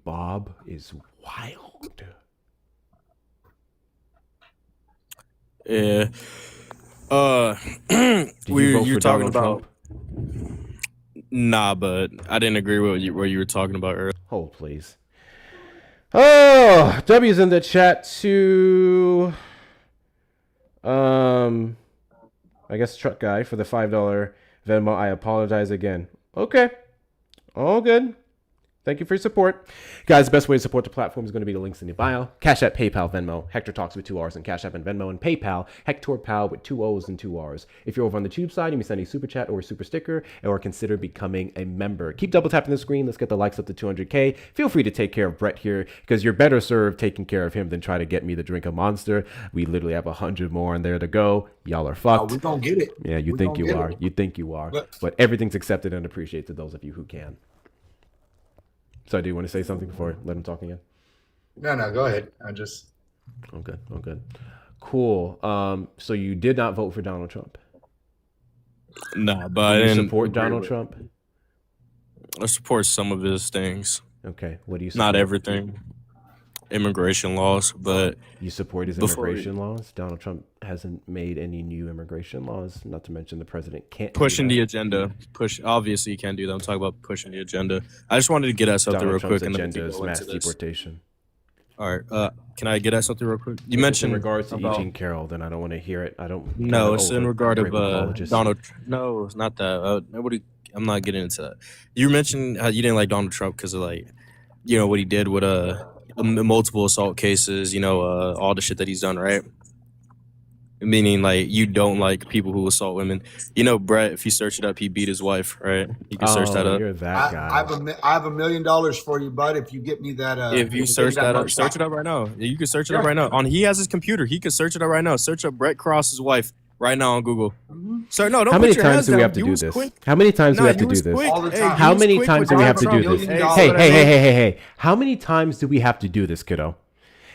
Bob is wild. Yeah. You're talking about Trump? Nah, but I didn't agree with what you were talking about earlier. Hold, please. Oh, W's in the chat too. I guess truck guy for the $5 Venmo. I apologize again. Okay. All good. Thank you for your support. Guys, the best way to support the platform is going to be the links in the bio. Cash App, PayPal, Venmo. Hector Talks with 2 R's and Cash App and Venmo, and PayPal, Hector Pal with 2 O's and 2 R's. If you're over on the tube side, you may send a super chat or a super sticker, or consider becoming a member. Keep double tapping the screen. Let's get the likes up to 200K. Feel free to take care of Brett here, because you're better served taking care of him than try to get me to drink a Monster. We literally have 100 more in there to go. Y'all are fucked. We're going to get it. Yeah, you think you are. You think you are. But everything's accepted and appreciated to those of you who can. So I do want to say something before I let him talk again. No, go ahead. Oh, good. Cool. So you did not vote for Donald Trump? Nah, but Do I you didn't support Donald Trump? I support some of his things. Okay. What do you support? Not everything. Immigration laws, but you support his immigration laws? Donald Trump hasn't made any new immigration laws, not to mention the president can't pushing the agenda. Obviously you can't do that. I'm talking about pushing the agenda. I just wanted to get at something real quick. Donald and Trump's agenda is mass deportation. All right. Can I get at something real quick? You mentioned in regards to Eugene Carroll, then I don't want to hear it. I don't. No, it's in regard of Donald. No, it's not that. Nobody. I'm not getting into that. You mentioned how you didn't like Donald Trump because of like, you know, what he did with multiple assault cases, you know, all the shit that he's done, right? Meaning like you don't like people who assault women. You know, Brett, if you search it up, he beat his wife, right? You can search that up. You're that guy. I have $1 million for you, bud. If you get me that. If you search that up, search it up right now. You can search it up right now. He has his computer. He can search it up right now. Search up Brett Cross's wife right now on Google. So no, don't How many put your times hands do we down. have to You do was this? quick. How many times do we Nah, have to you do was this? quick. All the Hey, time. you How was many quick times with do we Donald have to Trump. do this? $1 million How many times do we have to do this, kiddo?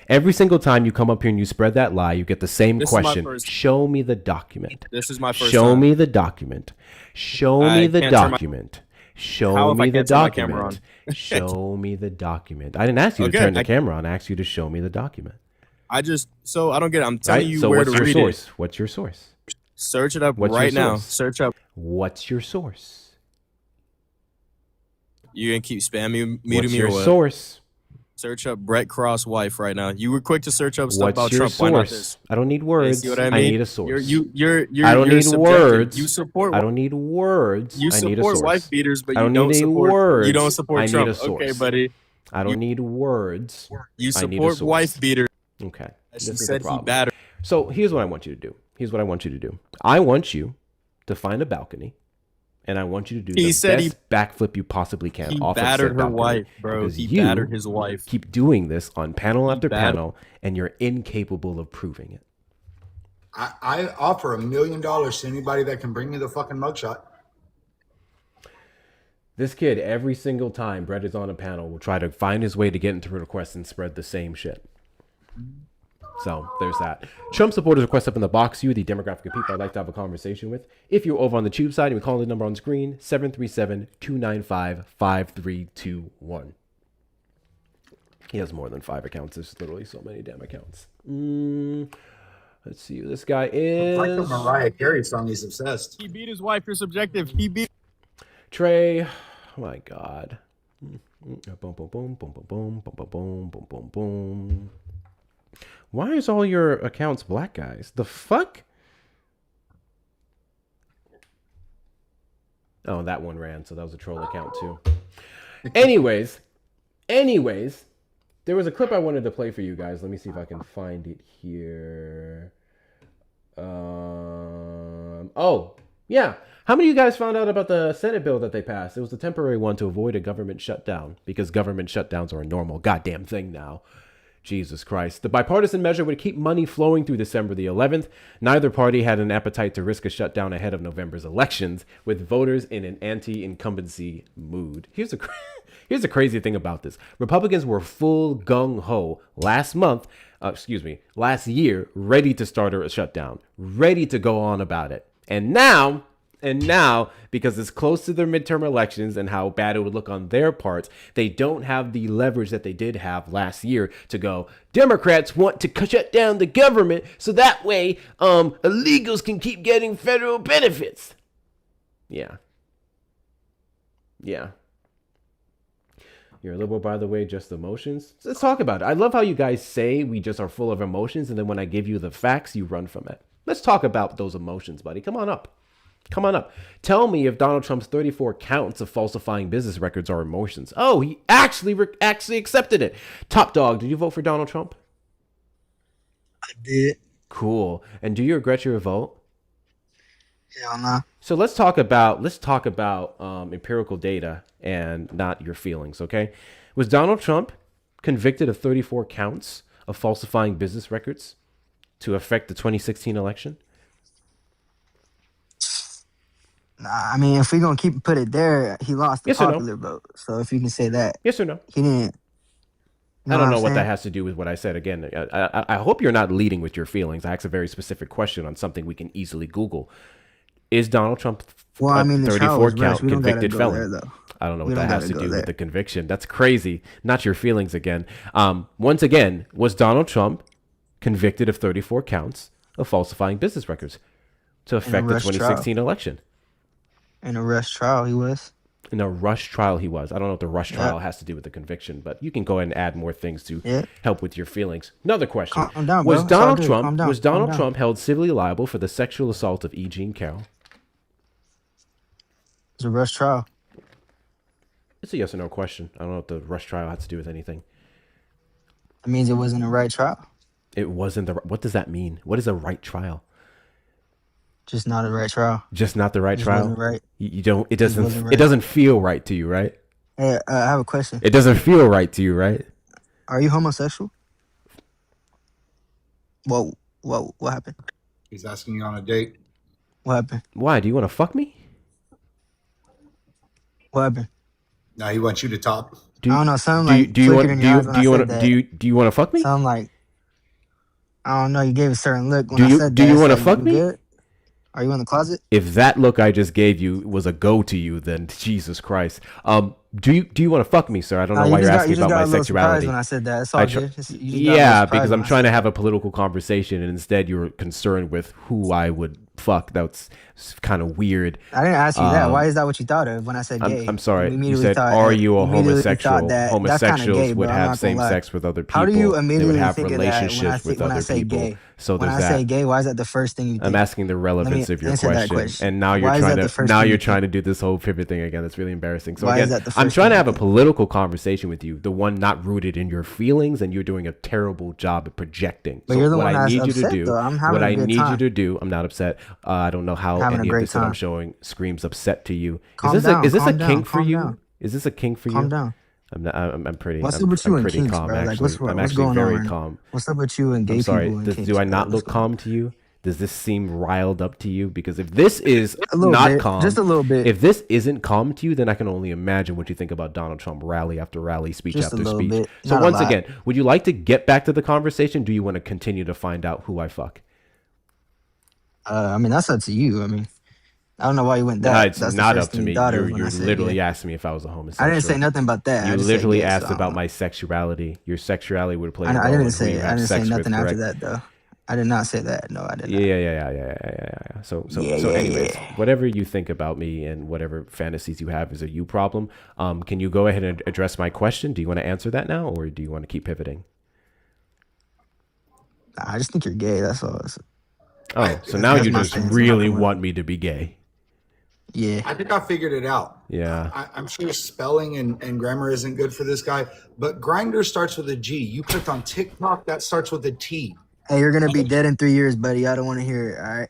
Every single time you come up here and you spread that lie, you get the same This is my question. first- Show me the document. This is my first Show time. me the document. Show I me the can't turn my- document. Show How if I me the can't turn my camera document. Show me the document. I didn't ask you to Okay, turn the camera on. I asked you to show me the document. I don't get it. I'm telling Right? you So where what's to your read source? it. What's your source? Search it up What's right your now. source? Search up. What's your source? You gonna keep spamming What's me your or what? source? Search up Brett Cross wife right now. You were quick to search up stuff What's about your Trump. Why not source? this? I don't need You words. see what I I mean? need a source. You're I don't need subjective. words. You support. I don't need words. You I need a support source. wife beaters, but I you don't don't need support. words. You don't support I Trump. need a source. Okay, buddy. I don't need words. You I need a support source. wife beaters. Okay. She This is the said he problem. battered. So here's what I want you to do. Here's what I want you to do. I want you to find a balcony, and I want you to do He the said best backflip you possibly can He off of battered said her balcony. wife, bro. Because He you battered his wife. keep doing this on panel after battered- panel, and you're incapable of proving it. I offer $1 million to anybody that can bring me the fucking mugshot. This kid, every single time Brett is on a panel, will try to find his way to get into requests and spread the same shit. So there's that. Trump supporters request up in the box. You, the demographic of people I'd like to have a conversation with. If you're over on the tube side, you can call the number on screen, 737-295-5321. He has more than 5 accounts. There's literally so many damn accounts. Let's see who this guy is. Like the Mariah Carey song, he's obsessed. He beat his wife. You're subjective. He beat. Trey, oh my God. Boom, boom, boom, boom, boom, boom, boom, boom, boom, boom, boom, boom. Why is all your accounts black guys? The fuck? Oh, that one ran, so that was a troll account too. Anyways, there was a clip I wanted to play for you guys. Let me see if I can find it here. Oh, yeah. How many of you guys found out about the Senate bill that they passed? It was a temporary one to avoid a government shutdown, because government shutdowns are a normal goddamn thing now. Jesus Christ. The bipartisan measure would keep money flowing through December the 11th. Neither party had an appetite to risk a shutdown ahead of November's elections, with voters in an anti-incumbency mood. Here's the crazy thing about this. Republicans were full gung-ho last year, ready to start a shutdown, ready to go on about it. And now, because it's close to their midterm elections and how bad it would look on their parts, they don't have the leverage that they did have last year to go, Democrats want to shut down the government so that way illegals can keep getting federal benefits. Yeah. You're a liberal, by the way, just emotions. Let's talk about it. I love how you guys say we just are full of emotions, and then when I give you the facts, you run from it. Let's talk about those emotions, buddy. Come on up. Tell me if Donald Trump's 34 counts of falsifying business records are emotions. Oh, he actually accepted it. Top Dog, did you vote for Donald Trump? I did. Cool. And do you regret your vote? Hell no. So let's talk about empirical data and not your feelings, okay? Was Donald Trump convicted of 34 counts of falsifying business records to affect the 2016 election? Nah, I mean, if we're gonna put it there, he lost the Yes or no? popular vote. So if you can say that, Yes or no? he didn't. I don't know I'm what that saying? has to do with what I said. Again, I hope you're not leading with your feelings. I asked a very specific question on something we can easily Google. Is Donald Trump Well, I mean, the trial 34 was rushed. count We don't gotta convicted go felon? there, though. I don't know We what don't that has gotta to go do there. with the conviction. That's crazy. Not your feelings again. Once again, was Donald Trump convicted of 34 counts of falsifying business records to affect the rush trial. 2016 election? In a rush trial, he was. In a rush trial, he was. I don't know what the rush Yeah. trial has to do with the conviction, but you can go ahead and add more things to Yeah. help with your feelings. Another question: Calm down, Was bro. It's all Donald good. Trump Calm down. was Calm Donald down. Trump held civilly liable for the sexual assault of E. Jean Carroll? It's a rush trial. It's a yes or no question. I don't know if the rush trial has to do with anything. It means it wasn't a right trial. It wasn't the. What does that mean? What is a right trial? Just not a right trial. Just not the right Just trial. wasn't right. You don't. It Just doesn't. wasn't right. It doesn't feel right to you, right? Hey, I have a question. It doesn't feel right to you, right? Are you homosexual? What happened? He's asking you on a date. What happened? Why? Do you want to fuck me? What happened? Now he wants you to top. I don't know. Something like do you want flickered in your eyes when I said that. do you want to fuck me? Something like, I don't know. You gave a certain look when Do I you said do that. you It's want to like, fuck you me? good? Are you in the closet? If that look I just gave you was a go to you, then Jesus Christ. Do you want to fuck me, sir? I don't know why you're asking about my sexuality. When I said that, it's all good. Yeah, because I'm trying to have a political conversation, and instead you're concerned with who I would fuck. That's kind of weird. I didn't ask you that. Why is that what you thought of when I said gay? I'm sorry. You immediately said, thought- "Are you a immediately homosexual?" thought that- that's kinda Homosexuals gay, would bro. I'm have not same gonna lie. sex with other people. How do you They immediately would have think of that when I relationships say, with when I other say people. gay? So When there's I that. say gay, why is that the first thing you think? I'm asking the relevance of your answer that question, and now Why you're is trying that the to first now thing you're you trying think? to do this whole pivot thing again. That's really embarrassing. So Why is again, that the I'm first trying thing to you have a think? political conversation with you, the one not rooted in your feelings, and you're doing a terrible job at projecting. But So you're the what one I that's need you to upset, do, though. I'm having what a I good need you time. to do, I'm not upset. I don't know how Having a any of great this that I'm time. showing screams upset to you. Calm Is this down, is this a calm down, kink for calm you? down. Is this a kink for you? Calm down. I'm not. I'm pretty. What's I'm, up with I'm you and pretty kinks, calm bro? Like, actually. I'm what's actually going very on? calm. What's up with you and gay I'm sorry. people and kinks? Do I bro? not What's look going calm to you? Does this seem riled up to you? Because if this is A little not bit, calm, just a little bit. If this isn't calm to you, then I can only imagine what you think about Donald Trump rally after rally, speech Just a after little speech. bit, So not a once lot. again, would you like to get back to the conversation? Do you want to continue to find out who I fuck? I mean, that's up to you. I mean, I don't know why you went that. It's That's the not first up to thing me. you thought of You're when I said literally gay. asking me if I was a homosexual. I didn't say nothing about that. You I just said literally gay, asked so I about don't know. my sexuality. Your sexuality would play a I role didn't in who say. you I have didn't say sex with, nothing after correct? that though. I did not say that. No, I did not. Yeah. So anyways, whatever you think about me and whatever fantasies you have is a you problem. Can you go ahead and address my question? Do you want to answer that now, or do you want to keep pivoting? I just think you're gay. That's all. Oh, so now That's you my just stance. really want me to be gay? Yeah. I think I figured it out. Yeah. I'm sure spelling and grammar isn't good for this guy, but grinder starts with a G. You clicked on TikTok, that starts with a T. Hey, you're gonna be dead in 3 years, buddy. I don't want to hear it. All right.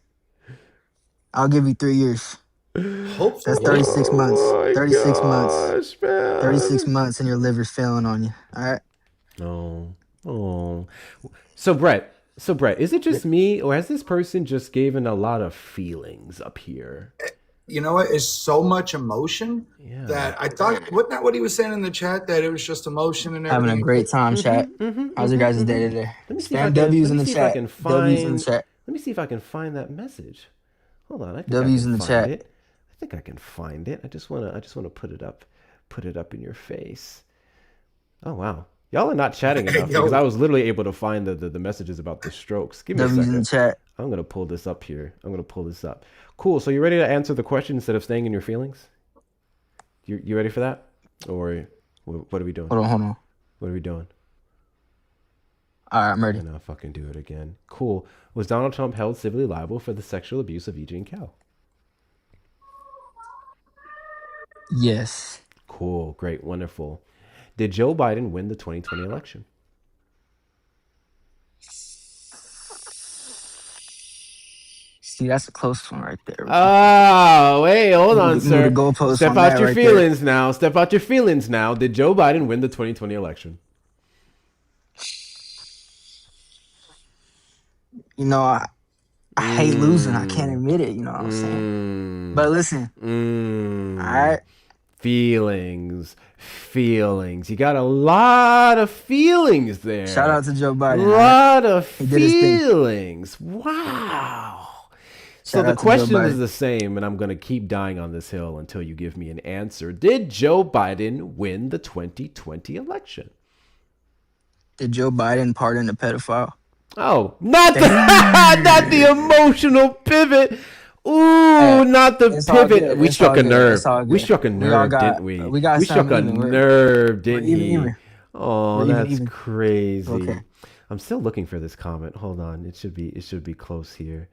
I'll give you 3 years. Hopefully. That's 36 months. Oh my 36 months. gosh, man. 36 months, and your liver's failing on you. All right. Oh. So Brett, is it just me, or has this person just given a lot of feelings up here? You know what? It's so much emotion that I thought, wasn't that what he was saying in the chat? That it was just emotion and everything. Having a great time, chat. How's your guys' day today? Let me see if I Spam can, W's let in me the see if I chat. can W's in the find. chat. Let me see if I can find that message. Hold on, I think W's I can in the find chat. it. I think I can find it. I just wanna put it up in your face. Oh wow, y'all are not chatting enough because I was literally able to find the messages about the strokes. Give me W's a in second. the chat. I'm gonna pull this up here. Cool. So you ready to answer the question instead of staying in your feelings? You ready for that? Or what are we doing? Hold on. What are we doing? All right, I'm ready. And I'll fucking do it again. Cool. Was Donald Trump held civilly liable for the sexual abuse of E.J. Cal? Yes. Cool. Great. Wonderful. Did Joe Biden win the 2020 election? See, that's a close one right there. Oh, wait, hold on, Move sir. the goalpost Step on out that your right there. feelings now. Step out your feelings now. Did Joe Biden win the 2020 election? You know, I hate losing. I can't admit it. You know what I'm saying? But listen. All right. Feelings. You got a lot of feelings there. Shout out to Joe Biden. A lot of He did his thing. feelings. Wow. So Shout the out to Joe question Biden. is the same, and I'm going to keep dying on this hill until you give me an answer. Did Joe Biden win the 2020 election? Did Joe Biden pardon a pedophile? Oh, not the emotional pivot. Ooh, not the it's all pivot. good. We It's struck all a good. nerve. It's all We good. struck a We all nerve, got- didn't we? we got We struck a something even. nerve, didn't We're he? even. Oh, We're that's even. crazy. Okay. I'm still looking for this comment. Hold on. It should be close here.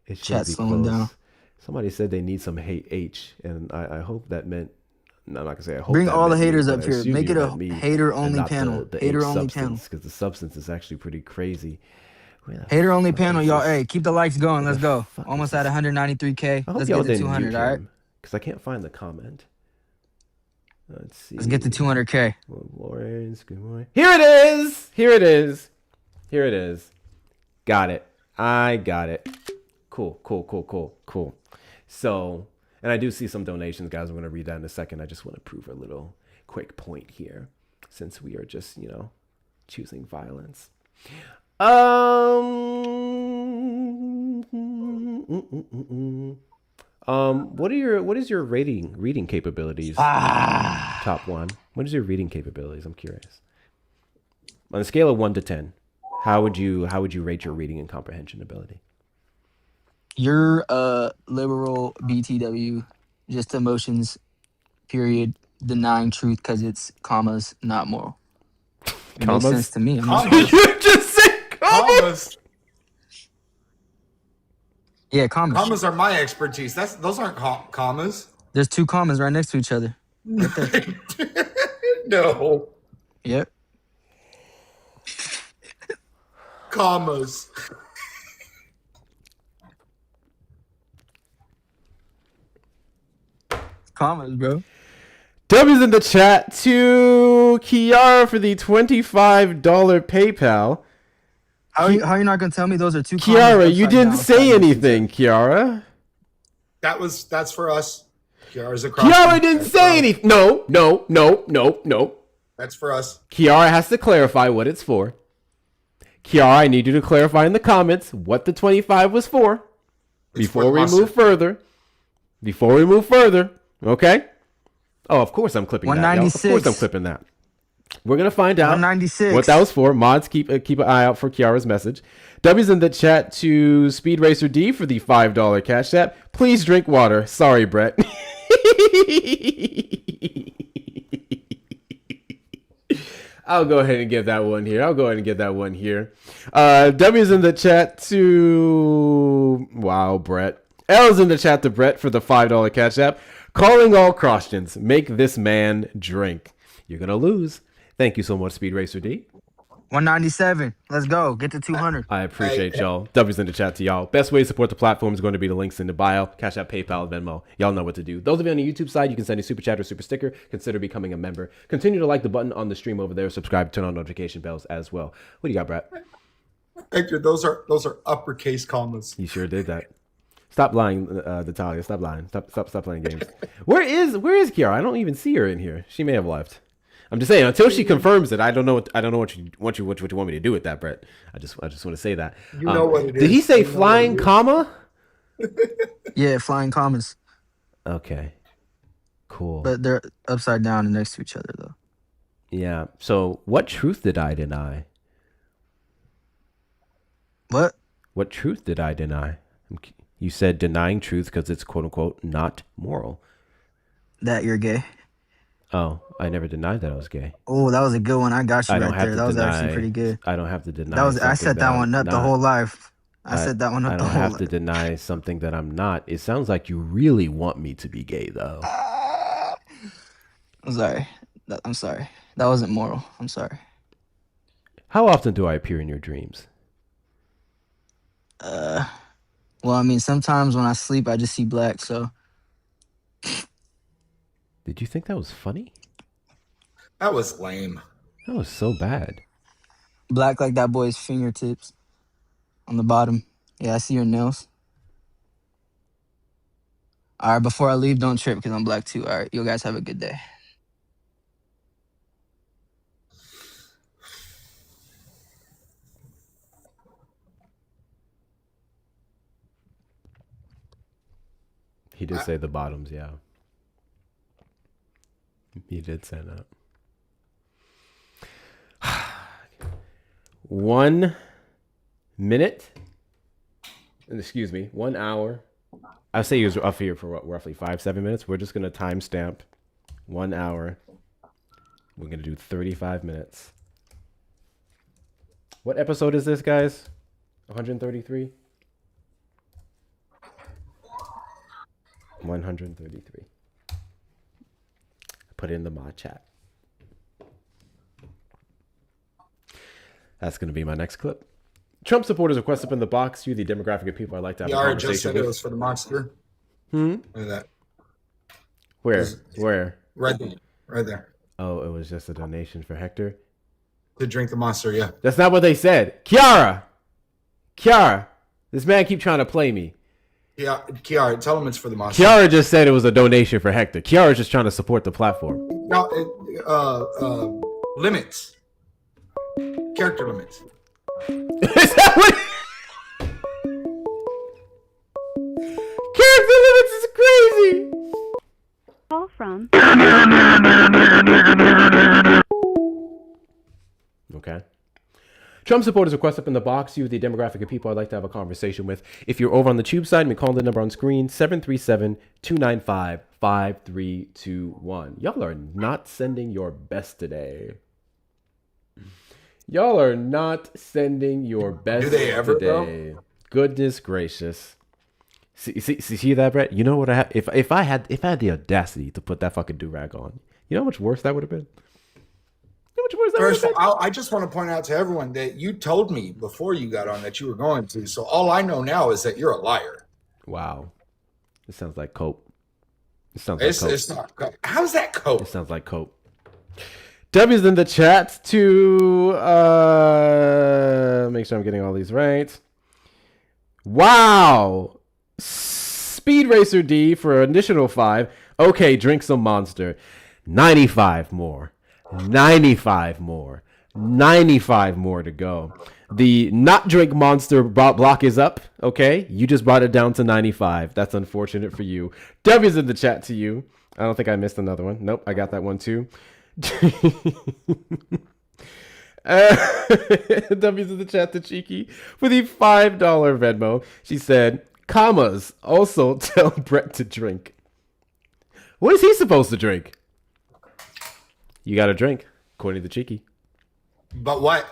It should Chat's be slowing close. down. Somebody said they need some hate H, and I hope that meant. No, I'm not gonna say I hope. Bring that all the meant haters me, up but I here. assume Make you it a meant me hater and only not panel. the Hater H only panel. substance, because the substance is actually pretty crazy. Hater only panel, y'all. Hey, keep the likes going. Let's go. fuck is Almost at 193K. I hope Let's y'all get to didn't 200. mute All right. him, because I can't find the comment. Let's see. Let's get to 200K. Lawrence, good morning. Here it is. Here it is. Here it is. Got it. I got it. Cool. Cool. So, and I do see some donations, guys. I'm going to read that in a second. I just want to prove a little quick point here, since we are just, choosing violence. What is your reading capabilities? Top one. What is your reading capabilities? I'm curious. On a scale of 1 to 10, how would you rate your reading and comprehension ability? You're a liberal BTW, just emotions, period, denying truth because it's commas, not moral. It makes sense to me. You just said commas. Yeah, commas. Commas are my expertise. Those aren't commas. There's two commas right next to each other. Right there. No. Yep. Commas. Commas, bro. W's in the chat to Kiara for the $25 PayPal. How are you not gonna tell me those are two? Kiara, you didn't say anything, Kiara. That's for us. Kiara's across. Kiara didn't say anything. No. That's for us. Kiara has to clarify what it's for. Kiara, I need you to clarify in the comments what the 25 was for before we move further. Okay? Oh, of course I'm clipping that. 196. Of course I'm clipping that. We're going to find out 196. what that was for. Mods, keep an eye out for Kiara's message. W's in the chat to Speed Racer D for the $5 cash app. Please drink water. Sorry, Brett. I'll go ahead and get that one here. W's in the chat to... Wow, Brett. L's in the chat to Brett for the $5 cash app. Calling all Christians. Make this man drink. You're going to lose. Thank you so much, Speed Racer D. 197. Let's go. Get to 200. I appreciate y'all. W's in the chat to y'all. Best way to support the platform is going to be the links in the bio. Cash App, PayPal, Venmo. Y'all know what to do. Those of you on the YouTube side, you can send a super chat or super sticker. Consider becoming a member. Continue to like the button on the stream over there. Subscribe, turn on notification bells as well. What do you got, Brett? Hector, those are uppercase commas. You sure did that. Stop lying, Natalia. Stop lying. Stop playing games. Where is Kiara? I don't even see her in here. She may have left. I'm just saying, until she confirms it, I don't know what you want me to do with that, Brett. I just want to say that. You know what it is. Did he say flying comma? Yeah, flying commas. Okay. Cool. But they're upside down and next to each other, though. Yeah. So, what truth did I deny? What? What truth did I deny? You said denying truth because it's quote unquote not moral. That you're gay. Oh, I never denied that I was gay. Oh, that was a good one. I got you I don't right have there. to That was deny- actually pretty good. I don't have to deny. That was. I set that one up the whole life. I set that one up the whole I don't have life. to deny something that I'm not. It sounds like you really want me to be gay, though. I'm sorry. I'm sorry. That wasn't moral. I'm sorry. How often do I appear in your dreams? Well, I mean, sometimes when I sleep, I just see black. So Did you think that was funny? That was lame. That was so bad. black like that boy's fingertips on the bottom. Yeah, I see your nails. All right, before I leave, don't trip because I'm black too. All right, you guys have a good day. He did say the bottoms, yeah. He did say that. 1 minute. Excuse me, 1 hour. I'll say he was up here for roughly 5-7 minutes. We're just gonna timestamp 1 hour. We're gonna do 35 minutes. What episode is this, guys? 133? 133. Put it in the mod chat. That's going to be my next clip. Trump supporters request up in the box. You, the demographic of people I'd like to have a conversation just said with. it was for the monster. Look at that. Where? Right there. Right there. Oh, it was just a donation for Hector? To drink the monster, yeah. That's not what they said. Kiara! This man keep trying to play me. Yeah, Kiara, tell him it's for the monster. Kiara just said it was a donation for Hector. Kiara's just trying to support the platform. No, limits. Character limits. Is that what? Character limits is crazy. Call from. Okay. Trump supporters request up in the box. You, the demographic of people I'd like to have a conversation with. If you're over on the tube side, we call the number on screen 737-295-5321. Y'all are not sending your best today. Y'all are not sending your best Do they ever, today. Bro? Goodness gracious. See that, Brett? You know what I have? If I had the audacity to put that fucking do-rag on, you know how much worse that would have been? First, I just want to point out to everyone that you told me before you got on that you were going to. So all I know now is that you're a liar. Wow. It sounds like cope. It sounds like cope. It's not cope. How's that cope? It sounds like cope. W's in the chat to make sure I'm getting all these right. Wow. Speed Racer D for an additional 5. Okay, drink some Monster. 95 more. 95 more. 95 more to go. The not drink Monster block is up. Okay, you just brought it down to 95. That's unfortunate for you. W's in the chat to you. I don't think I missed another one. Nope, I got that one too. W's in the chat to Cheeky for the $5 Venmo. She said, commas, also tell Brett to drink. What is he supposed to drink? You got to drink, according to Cheeky. But what?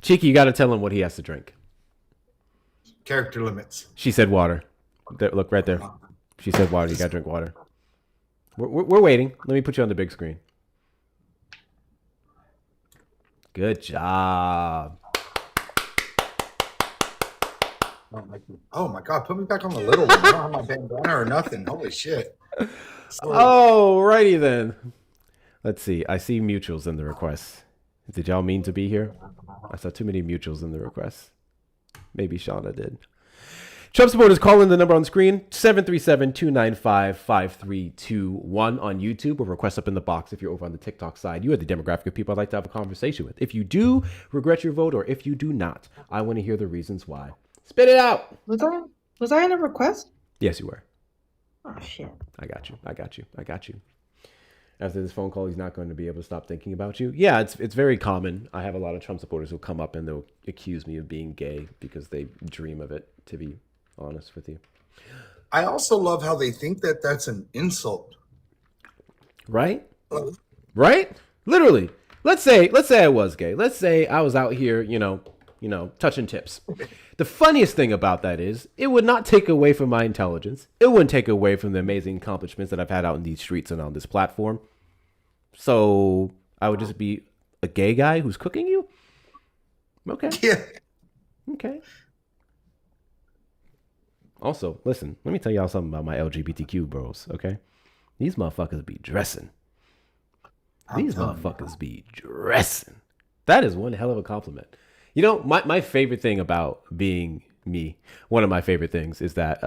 Cheeky, you got to tell him what he has to drink. Character limits. She said water. Look right there. She said water. You got to drink water. We're waiting. Let me put you on the big screen. Good job. Oh my God, put me back on the little one. I don't have my bandana or nothing. Holy shit. Alrighty then. Let's see. I see mutuals in the requests. Did y'all mean to be here? I saw too many mutuals in the requests. Maybe Shauna did. Trump supporters, call in the number on screen, 737-295-5321 on YouTube, or request up in the box if you're over on the TikTok side. You are the demographic of people I'd like to have a conversation with. If you do regret your vote, or if you do not, I want to hear the reasons why. Spit it out! Was I in a request? Yes, you were. Oh, shit. I got you. After this phone call, he's not going to be able to stop thinking about you. Yeah, it's very common. I have a lot of Trump supporters who come up and they'll accuse me of being gay because they dream of it, to be honest with you. I also love how they think that that's an insult. Right? Right? Literally. Let's say I was gay. Let's say I was out here, touching tips. The funniest thing about that is it would not take away from my intelligence. It wouldn't take away from the amazing accomplishments that I've had out in these streets and on this platform. So I would just be a gay guy who's cooking you? Okay. Yeah. Okay. Also, listen, let me tell y'all something about my LGBTQ bros, okay? These motherfuckers be dressing. That is one hell of a compliment. You know, my favorite thing about being me, one of my favorite things is that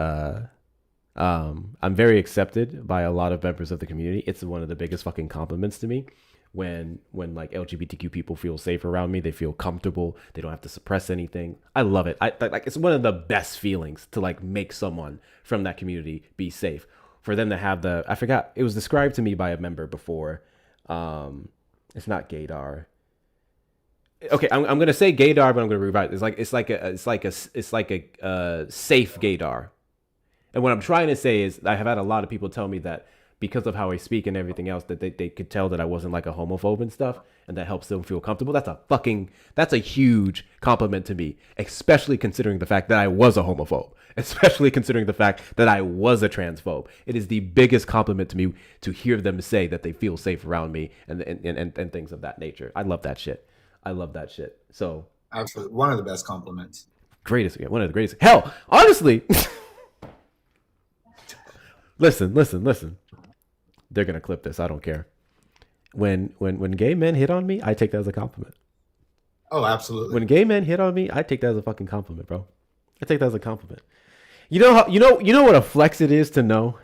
I'm very accepted by a lot of members of the community. It's one of the biggest fucking compliments to me when like LGBTQ people feel safe around me. They feel comfortable. They don't have to suppress anything. I love it. It's one of the best feelings to like make someone from that community be safe. For them to have I forgot, it was described to me by a member before. It's not gaydar. Okay, I'm gonna say gaydar, but I'm gonna rewrite it. It's like a safe gaydar. And what I'm trying to say is I have had a lot of people tell me that because of how I speak and everything else, that they could tell that I wasn't like a homophobe and stuff, and that helps them feel comfortable. That's a huge compliment to me, especially considering the fact that I was a homophobe, especially considering the fact that I was a transphobe. It is the biggest compliment to me to hear them say that they feel safe around me and things of that nature. I love that shit. So absolutely, one of the best compliments. One of the greatest. Hell, honestly, listen. They're gonna clip this. I don't care. When gay men hit on me, I take that as a compliment. Oh, absolutely. When gay men hit on me, I take that as a fucking compliment, bro. I take that as a compliment. You know what a flex it is to know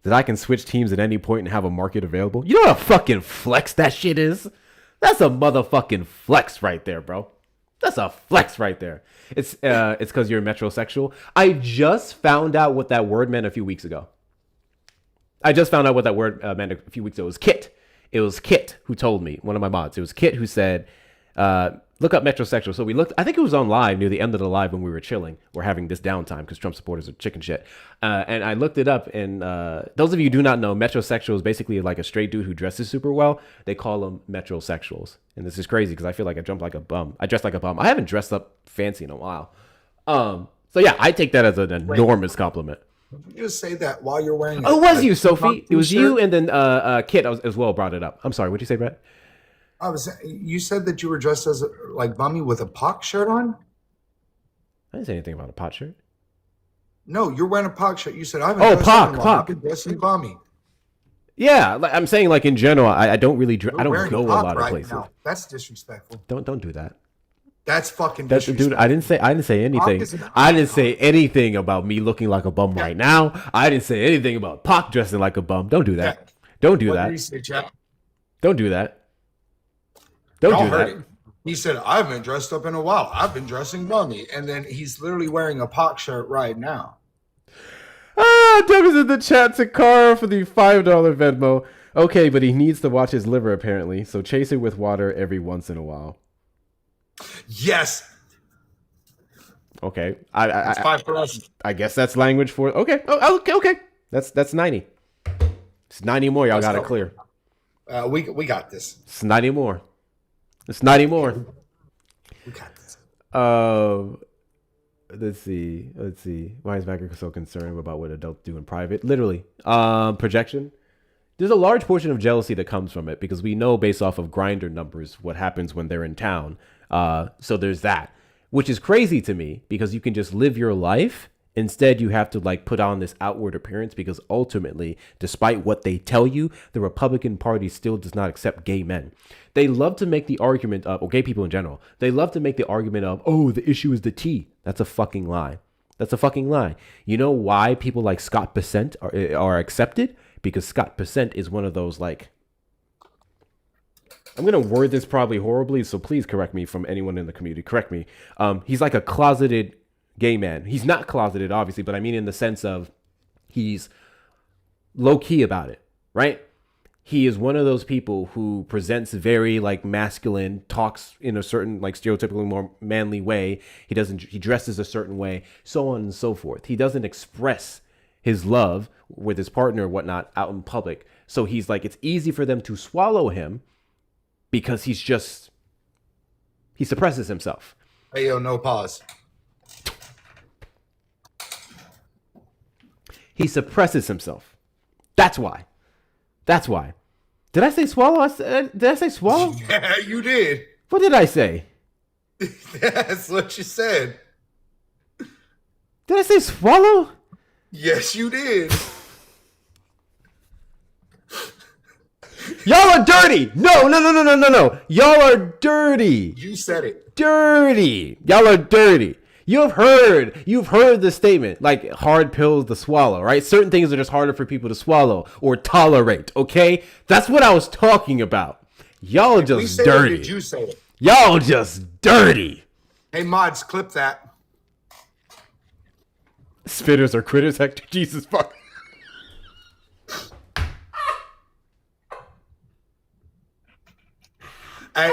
that I can switch teams at any point and have a market available? You know what a fucking flex that shit is? That's a motherfucking flex right there, bro. That's a flex right there. It's because you're metrosexual. I just found out what that word meant a few weeks ago. It was Kit. It was Kit who told me, one of my mods. It was Kit who said, look up metrosexual. So we looked, I think it was on live near the end of the live when we were chilling. We're having this downtime because Trump supporters are chicken shit. And I looked it up, and those of you who do not know, metrosexual is basically like a straight dude who dresses super well. They call them metrosexuals. And this is crazy because I feel like I dress like a bum. I haven't dressed up fancy in a while. So yeah, I take that as an enormous compliment. You just say that while you're wearing. Oh, it was you, Sophie. It was you, and then Kit as well brought it up. I'm sorry. What'd you say, Brett? You said that you were dressed as like bummy with a POC shirt on. I didn't say anything about a pot shirt. No, you're wearing a POC shirt. You said I haven't. POC. I've been dressing bummy. Yeah, like I'm saying, like in general, I don't really. I don't go a lot of places. Now. That's disrespectful. Don't do that. That's fucking disrespectful. Dude, I didn't say anything. I didn't say anything about me looking like a bum right now. I didn't say anything about Pac dressing like a bum. Don't do that. Don't do that. Don't do that. Don't do that. He said, I haven't dressed up in a while. I've been dressing bummy. And then he's literally wearing a Pac shirt right now. Doug is in the chat to Carl for the $5 Venmo. Okay, but he needs to watch his liver apparently. So chase it with water every once in a while. Yes. Okay. That's 5 for us. I guess that's language for okay. Oh, okay. That's 90. It's 90 more. Y'all got it clear. We got this. It's 90 more. It's 90 more. We got this. Let's see. Why is Backer so concerned about what adults do in private? Literally. Projection. There's a large portion of jealousy that comes from it because we know based off of Grindr numbers what happens when they're in town. So there's that, which is crazy to me because you can just live your life. Instead, you have to like put on this outward appearance because ultimately, despite what they tell you, the Republican Party still does not accept gay men. They love to make the argument of, or gay people in general, they love to make the argument of, oh, the issue is the T. That's a fucking lie. That's a fucking lie. You know why people like Scott Bessent are accepted? Because Scott Bessent is one of those like, I'm going to word this probably horribly, so please correct me from anyone in the community. Correct me. He's like a closeted gay man. He's not closeted, obviously, but I mean in the sense of he's low-key about it, right? He is one of those people who presents very like masculine, talks in a certain like stereotypically more manly way. He dresses a certain way, so on and so forth. He doesn't express his love with his partner or whatnot out in public. So he's like, it's easy for them to swallow him because he suppresses himself. Hey, yo, no pause. He suppresses himself. That's why. Did I say swallow? Did I say swallow? Yeah, you did. What did I say? That's what you said. Did I say swallow? Yes, you did. Y'all are dirty. No. Y'all are dirty. You said it. Dirty. Y'all are dirty. You've heard the statement, like hard pills to swallow, right? Certain things are just harder for people to swallow or tolerate, okay? That's what I was talking about. Y'all just dirty. It, did you say it? Y'all just dirty. Hey, mods, clip that. Spitters or critters, Hector? Jesus fuck. Hey,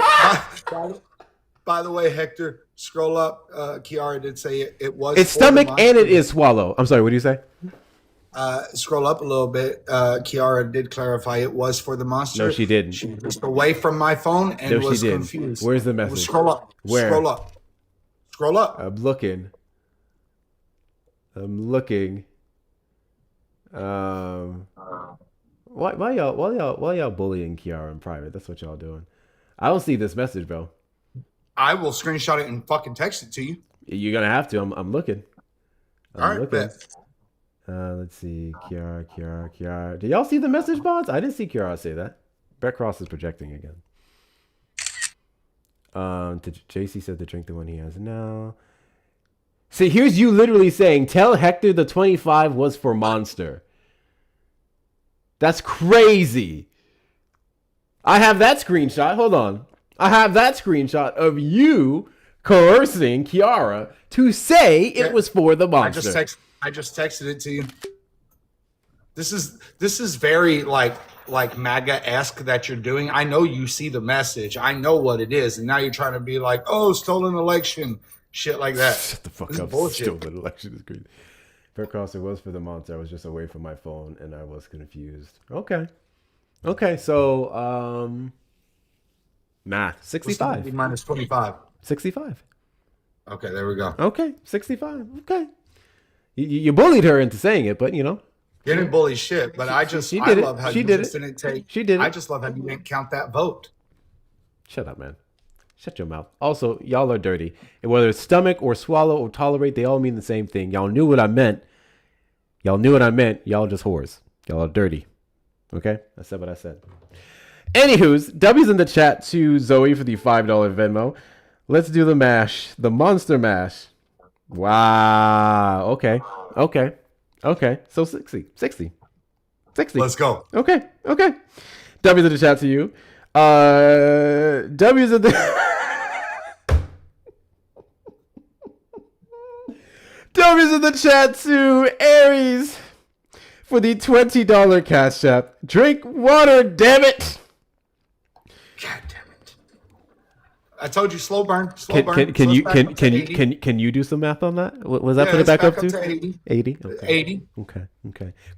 by the way, Hector, scroll up. Kiara did say it was. It's stomach and it is swallow. I'm sorry, what do you say? Scroll up a little bit. Kiara did clarify it was for the monster. No, she didn't. She was away from my phone and No, she was didn't. confused. Where's the message? Scroll up. Where? Scroll up. Scroll up. I'm looking. Why y'all bullying Kiara in private? That's what y'all doing. I don't see this message, bro. I will screenshot it and fucking text it to you. You're gonna have to. I'm looking. All right, looking. bet. Let's see. Kiara. Did y'all see the message bots? I didn't see Kiara say that. Brett Cross is projecting again. JC said to drink the one he has now. See, here's you literally saying, tell Hector the 25 was for Monster. That's crazy. I have that screenshot. Hold on. I have that screenshot of you coercing Kiara to say it was for the Monster. I just texted it to you. This is very like MAGA-esque that you're doing. I know you see the message. I know what it is, and now you're trying to be like, oh, stolen election, shit like that. Shut the fuck This is up. bullshit. Stolen election is crazy. Brett Cross, it was for the Monster. I was just away from my phone and I was confused. Okay, so math 65 minus 25. 65. Okay, there we go. Okay, 65. Okay. You bullied her into saying it, but you know. You didn't bully shit, but I love how you just didn't take. She did it. I just love how you didn't count that vote. Shut up, man. Shut your mouth. Also, y'all are dirty. And whether it's stomach or swallow or tolerate, they all mean the same thing. Y'all knew what I meant. Y'all just whores. Y'all are dirty. Okay? I said what I said. Anywho's, W's in the chat to Zoe for the $5 Venmo. Let's do the mash. The monster mash. Wow. Okay. So 60. Let's go. Okay. W's in the chat to you. W's in the W's in the chat to Aries for the $20 cash app. Drink water, damn it. God damn it! I told you, slow burn. Can you do some math on that? Was that put it back up to 80? 80. 80. Okay.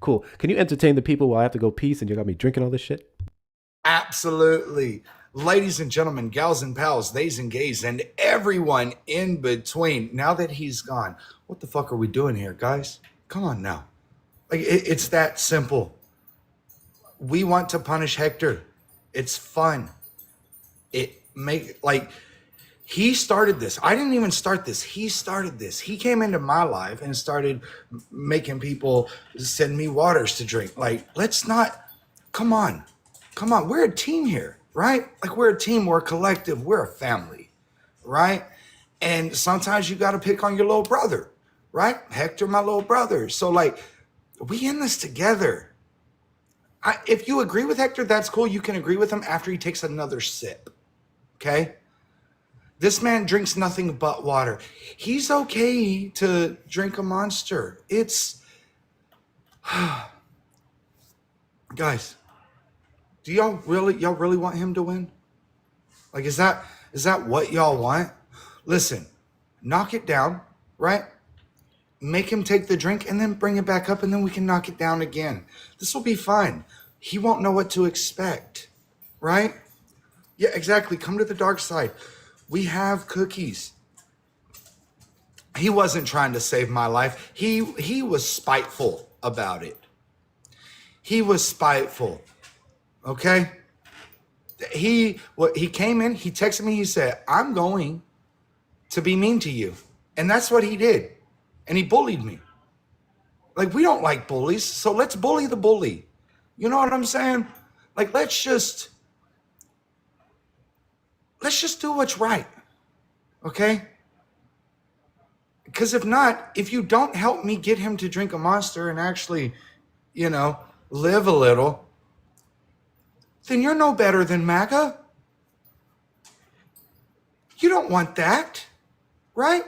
Cool. Can you entertain the people while I have to go peace and you got me drinking all this shit? Absolutely. Ladies and gentlemen, gals and pals, theys and gays, and everyone in between. Now that he's gone, what the fuck are we doing here, guys? Come on now. Like it's that simple. We want to punish Hector. It's fun. He started this. I didn't even start this. He started this. He came into my life and started making people send me waters to drink. Like, let's not. Come on. We're a team here, right? Like, we're a team. We're a collective. We're a family, right? And sometimes you got to pick on your little brother, right? Hector, my little brother. So, like, we in this together. If you agree with Hector, that's cool. You can agree with him after he takes another sip, okay? This man drinks nothing but water. He's okay to drink a Monster. It's... Guys... Do y'all really want him to win? Like, is that what y'all want? Listen, knock it down, right? Make him take the drink and then bring it back up and then we can knock it down again. This will be fine. He won't know what to expect, right? Yeah, exactly. Come to the dark side. We have cookies. He wasn't trying to save my life. He was spiteful about it. He was spiteful. Okay. He came in, he texted me, he said, I'm going to be mean to you. And that's what he did. And he bullied me. Like, we don't like bullies, so let's bully the bully. You know what I'm saying? Like, let's just do what's right. Okay? Because if not, if you don't help me get him to drink a Monster and actually, live a little, then you're no better than MAGA. You don't want that, right?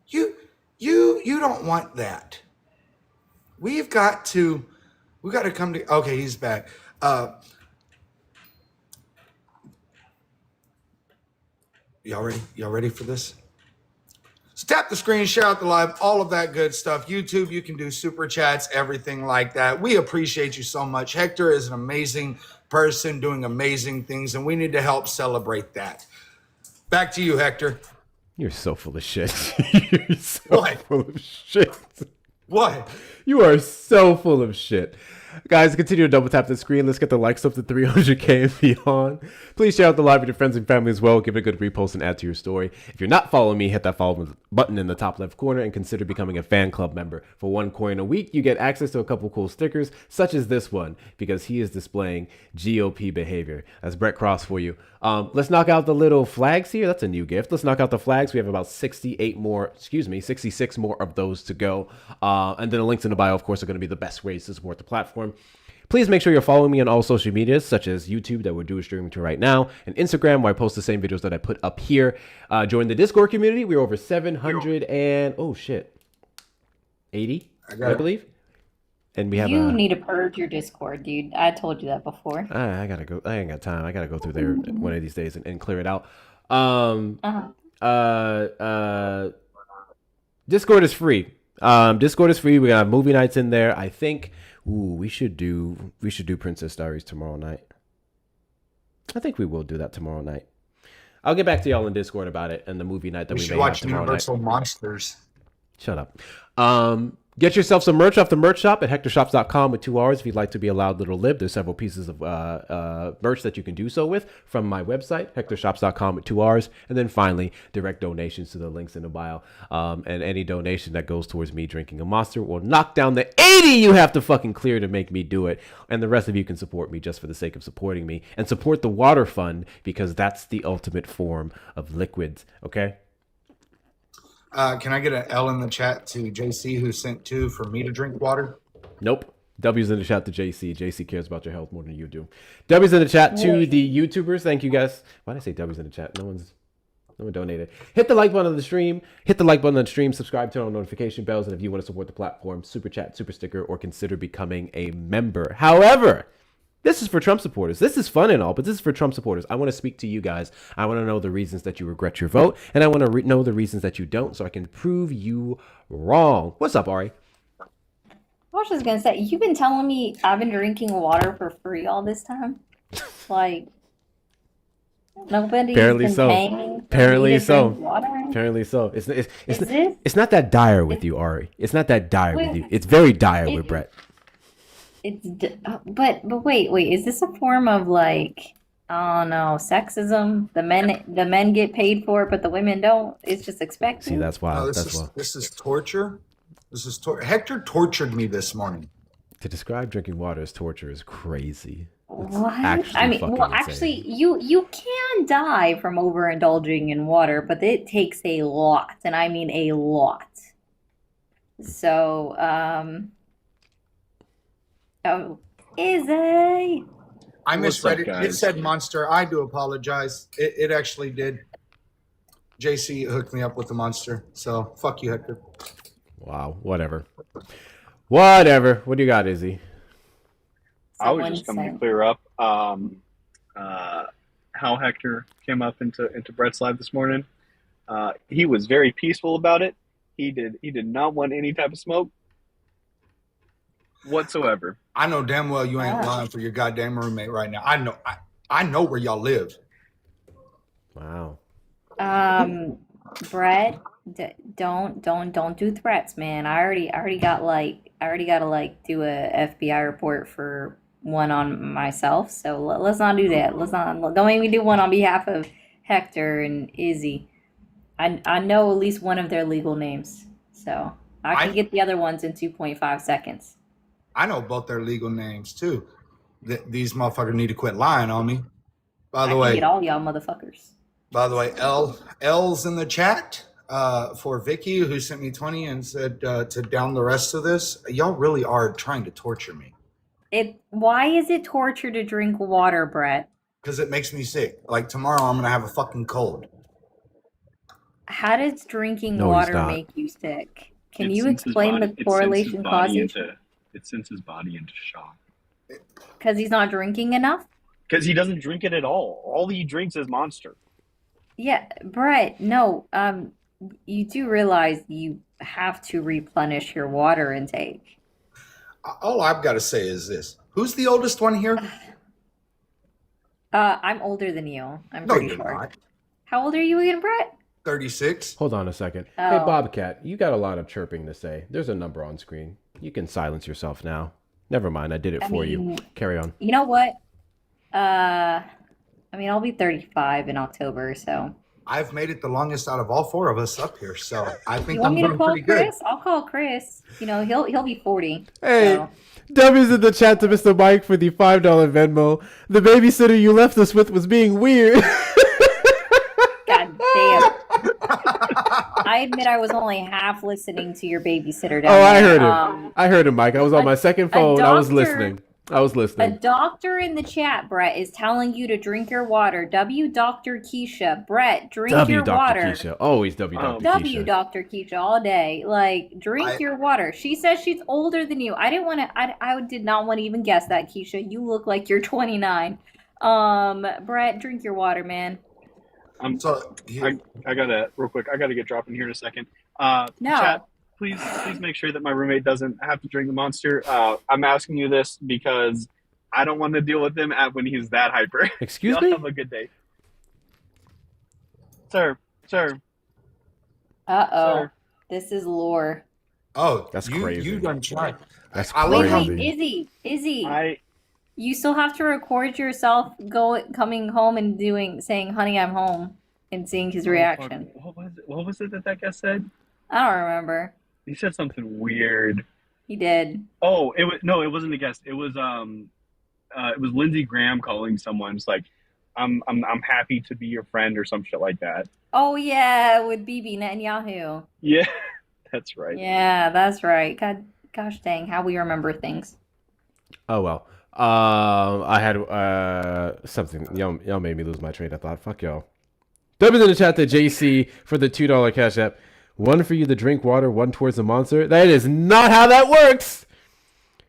You don't want that. We've got to come to, okay, he's back. Y'all ready for this? So tap the screen, share out the live, all of that good stuff. YouTube, you can do super chats, everything like that. We appreciate you so much. Hector is an amazing person doing amazing things, and we need to help celebrate that. Back to you, Hector. You're so full of shit. You're so full of shit. What? You are so full of shit. Guys, continue to double tap the screen. Let's get the likes up to 300K and beyond. Please share out the live with your friends and family as well. Give it a good repost and add to your story. If you're not following me, hit that follow button in the top left corner and consider becoming a fan club member. For $1 a week, you get access to a couple cool stickers, such as this one, because he is displaying GOP behavior. That's Brett Cross for you. Let's knock out the little flags here. That's a new gift. Let's knock out the flags. We have about 66 more of those to go. And then the links in the bio, of course, are going to be the best ways to support the platform. Please make sure you're following me on all social medias, such as YouTube, that we're doing streaming to right now, and Instagram, where I post the same videos that I put up here. Join the Discord community. We're over 700 and, 80, I believe. And we have You need to purge your Discord, dude. I told you that before. I gotta go. I ain't got time. I gotta go through there one of these days and clear it out. Discord is free. Discord is free. We got movie nights in there. I think. We should do Princess Diaries tomorrow night. I think we will do that tomorrow night. I'll get back to y'all in Discord about it and the movie night that we should may watch have tomorrow Universal night. Monsters. Shut up. Get yourself some merch off the merch shop at hectorshops.com with 2 R's if you'd like to be a loud little lib. There's several pieces of merch that you can do so with from my website, hectorshops.com with 2 R's. And then finally, direct donations to the links in the bio. And any donation that goes towards me drinking a monster will knock down the 80 you have to fucking clear to make me do it. And the rest of you can support me just for the sake of supporting me. And support the water fund because that's the ultimate form of liquids, okay? Can I get an L in the chat to JC who sent 2 for me to drink water? Nope. W's in the chat to JC. JC cares about your health more than you do. W's in the chat to the YouTubers. Thank you guys. Why did I say W's in the chat? No one donated. Hit the like button on the stream. Subscribe, turn on notification bells. And if you want to support the platform, super chat, super sticker, or consider becoming a member. However, this is for Trump supporters. This is fun and all, but this is for Trump supporters. I want to speak to you guys. I want to know the reasons that you regret your vote, and I want to know the reasons that you don't, so I can prove you wrong. What's up, Ari? I was just gonna say, you've been telling me I've been drinking water for free all this time. Like, nobody's Apparently been so. paying. Apparently so. Water. Apparently so. It's not that dire with you, Ari. It's not that dire with you. It's very dire with Brett. But wait, is this a form of like, oh no, sexism? The men get paid for it, but the women don't. It's just expected. See, that's why. No, this is torture. Hector tortured me this morning. To describe drinking water as torture is crazy. What? Actually, you can die from overindulging in water, but it takes a lot, and I mean a lot. So, Izzy. I misread it. It said monster. I do apologize. It actually did. JC hooked me up with the monster. So fuck you, Hector. Wow. Whatever. What do you got, Izzy? I was just coming to clear up how Hector came up into Brett's live this morning. He was very peaceful about it. He did not want any type of smoke whatsoever. I know damn well you ain't lying for your goddamn roommate right now. I know where y'all live. Wow. Brett, don't do threats, man. I already got to do a FBI report for one on myself. So let's not do that. Don't make me do one on behalf of Hector and Izzy. I know at least one of their legal names, so I can get the other ones in 2.5 seconds. I know both their legal names too. These motherfuckers need to quit lying on me. By the way, get all y'all motherfuckers. By the way, L's in the chat for Vicky, who sent me 20 and said to down the rest of this. Y'all really are trying to torture me. Why is it torture to drink water, Brett? Because it makes me sick. Like tomorrow, I'm gonna have a fucking cold. How does drinking water make you sick? Can you explain the correlation causation? It sends his body into shock. Because he's not drinking enough? Because he doesn't drink it at all. All he drinks is Monster. Yeah, Brett, no. you do realize you have to replenish your water intake. All I've got to say is this: who's the oldest one here? I'm older than you. I'm No, pretty you're sure. not. How old are you again, Brett? 36. Hold on a second. Hey, Oh. Bobcat, you got a lot of chirping to say. There's a number on screen. You can silence yourself now. Never mind, I did it for you. mean, Carry on. You know what? I mean, I'll be 35 in October, so. I've made it the longest out of all four of us up here, so I think You want I'm me to doing call pretty good. Chris? I'll call Chris. You know, he'll be 40. Hey, So. W's in the chat to Mr. Mike for the $5 Venmo. The babysitter you left us with was being weird. God damn. I admit I was only half listening to your babysitter down Oh, I there. heard him. I heard him, Mike. I was on my second phone. I was listening. I was A listening. doctor in the chat, Brett, is telling you to drink your water. W. Dr. Keisha. Brett, drink W. your Dr. water. Keisha. Always W. Dr. W. Keisha. Dr. Keisha all day. Like, drink your water. She says she's older than you. I didn't want to. I did not want to even guess that, Keisha. You look like you're 29. Brett, drink your water, man. I gotta real quick. I gotta get dropping here in a second. No. Chat, please make sure that my roommate doesn't have to drink the Monster. I'm asking you this because I don't want to deal with him when he's that hyper. Excuse Y'all me? have a good day, sir. Uh-oh. Sir. This is lore. Oh, that's crazy. You done tried. That's Wait, crazy. Izzy. You still have to record yourself coming home and saying, "Honey, I'm home," and seeing his reaction. What was it that guy said? I don't remember. He said something weird. He did. Oh, it wasn't a guest. It was Lindsey Graham calling someone. It's like, I'm happy to be your friend or some shit like that. Oh yeah, with Bibi Netanyahu. Yeah, that's right. Yeah, that's right. Gosh dang, how we remember things. Oh, well. I had something. Y'all made me lose my train of thought. Fuck y'all. W's in the chat to JC for the $2 cash app. One for you to drink water, one towards the monster. That is not how that works.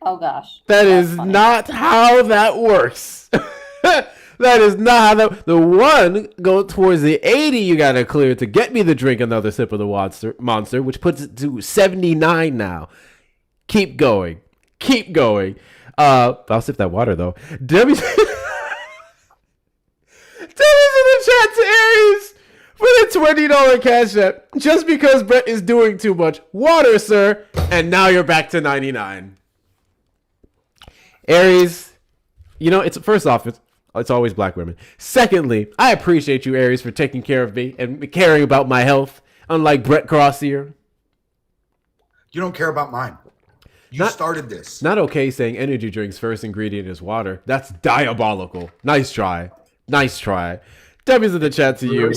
Oh gosh. That is not how that works. That is not how that. The one go towards the 80 you gotta clear to get me to drink another sip of the monster, which puts it to 79 now. Keep going. Keep going. I'll sip that water though. Debbie's in the chat to Aries for the $20 cash app. Just because Brett is doing too much water, sir. And now you're back to 99. Aries, you know, it's first off, it's always black women. Secondly, I appreciate you, Aries, for taking care of me and caring about my health, unlike Brett Crossier. You don't care about mine. You started this. Not okay saying energy drinks first ingredient is water. That's diabolical. Nice try. Nice try. W's in the chat to you.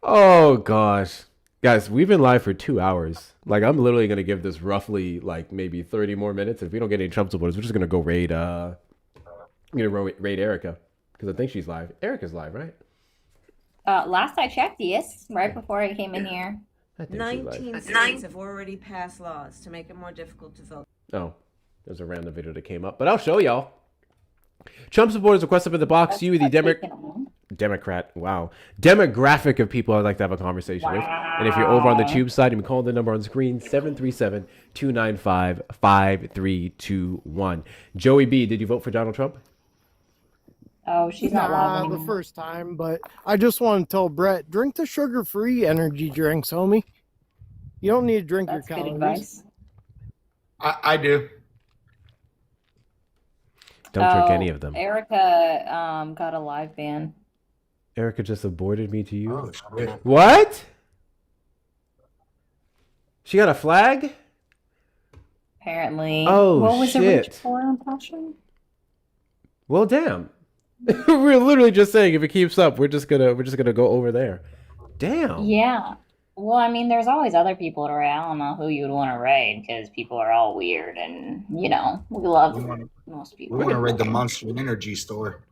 Oh, gosh. Guys, we've been live for 2 hours. Like, I'm literally going to give this roughly, like, maybe 30 more minutes. If we don't get any Trump supporters, we're just going to go raid, raid Erica. Because I think she's live. Erica's live, right? Last I checked, yes. Right before I came in here. 19 states have already passed laws to make it more difficult to vote. Oh, there's a random video that came up. But I'll show y'all. Trump supporters request up in the box. You, the Democrat, wow, demographic of people I'd like to have a conversation with. And if you're over on the tube side, you can call the number on screen, 737-295-5321. Joey B, did you vote for Donald Trump? Oh, she's not live the anymore. first time, but I just want to tell Brett, drink the sugar-free energy drinks, homie. You don't need to drink your calories. Advice. I do. Don't drink any of them. Erica got a live ban. Erica just aborted me to you. Oh, shit. What? She got a flag? Apparently. Oh, what was shit. the reach for impression? Well, damn. We're literally just saying if it keeps up, we're just gonna go over there. Damn. Yeah. Well, I mean, there's always other people to raid. I don't know who you would want to raid because people are all weird, and you know we love most people. We want to raid the Monster Energy store.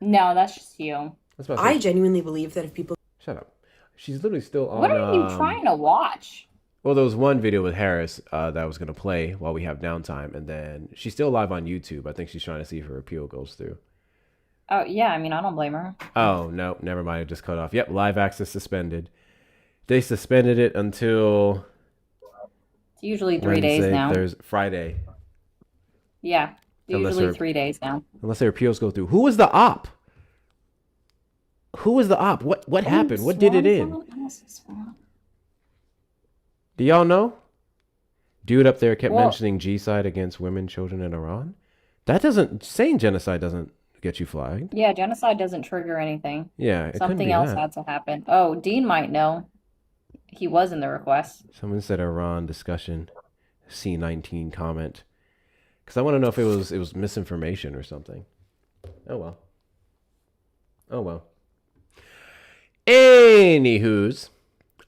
No, that's just you. I genuinely believe that if people Shut up. She's literally still on. What are you trying to watch? Well, there was one video with Harris that I was gonna play while we have downtime, and then she's still live on YouTube. I think she's trying to see if her appeal goes through. Oh, yeah, I mean, I don't blame her. Oh, no, never mind. It just cut off. Yep, live access suspended. They suspended it until It's usually 3 days now. Friday. Yeah, usually 3 days now. Unless their appeals go through. Who was the op? Who was the op? What happened? What did it in? Do y'all know? Dude up there kept mentioning G-side against women, children in Iran. That doesn't... Saying genocide doesn't get you flagged. Yeah, genocide doesn't trigger anything. Yeah, it couldn't be Something else that. had to happen. Oh, Dean might know. He was in the request. Someone said Iran discussion. C19 comment. Because I want to know if it was misinformation or something. Oh well. Oh well. Anywho's.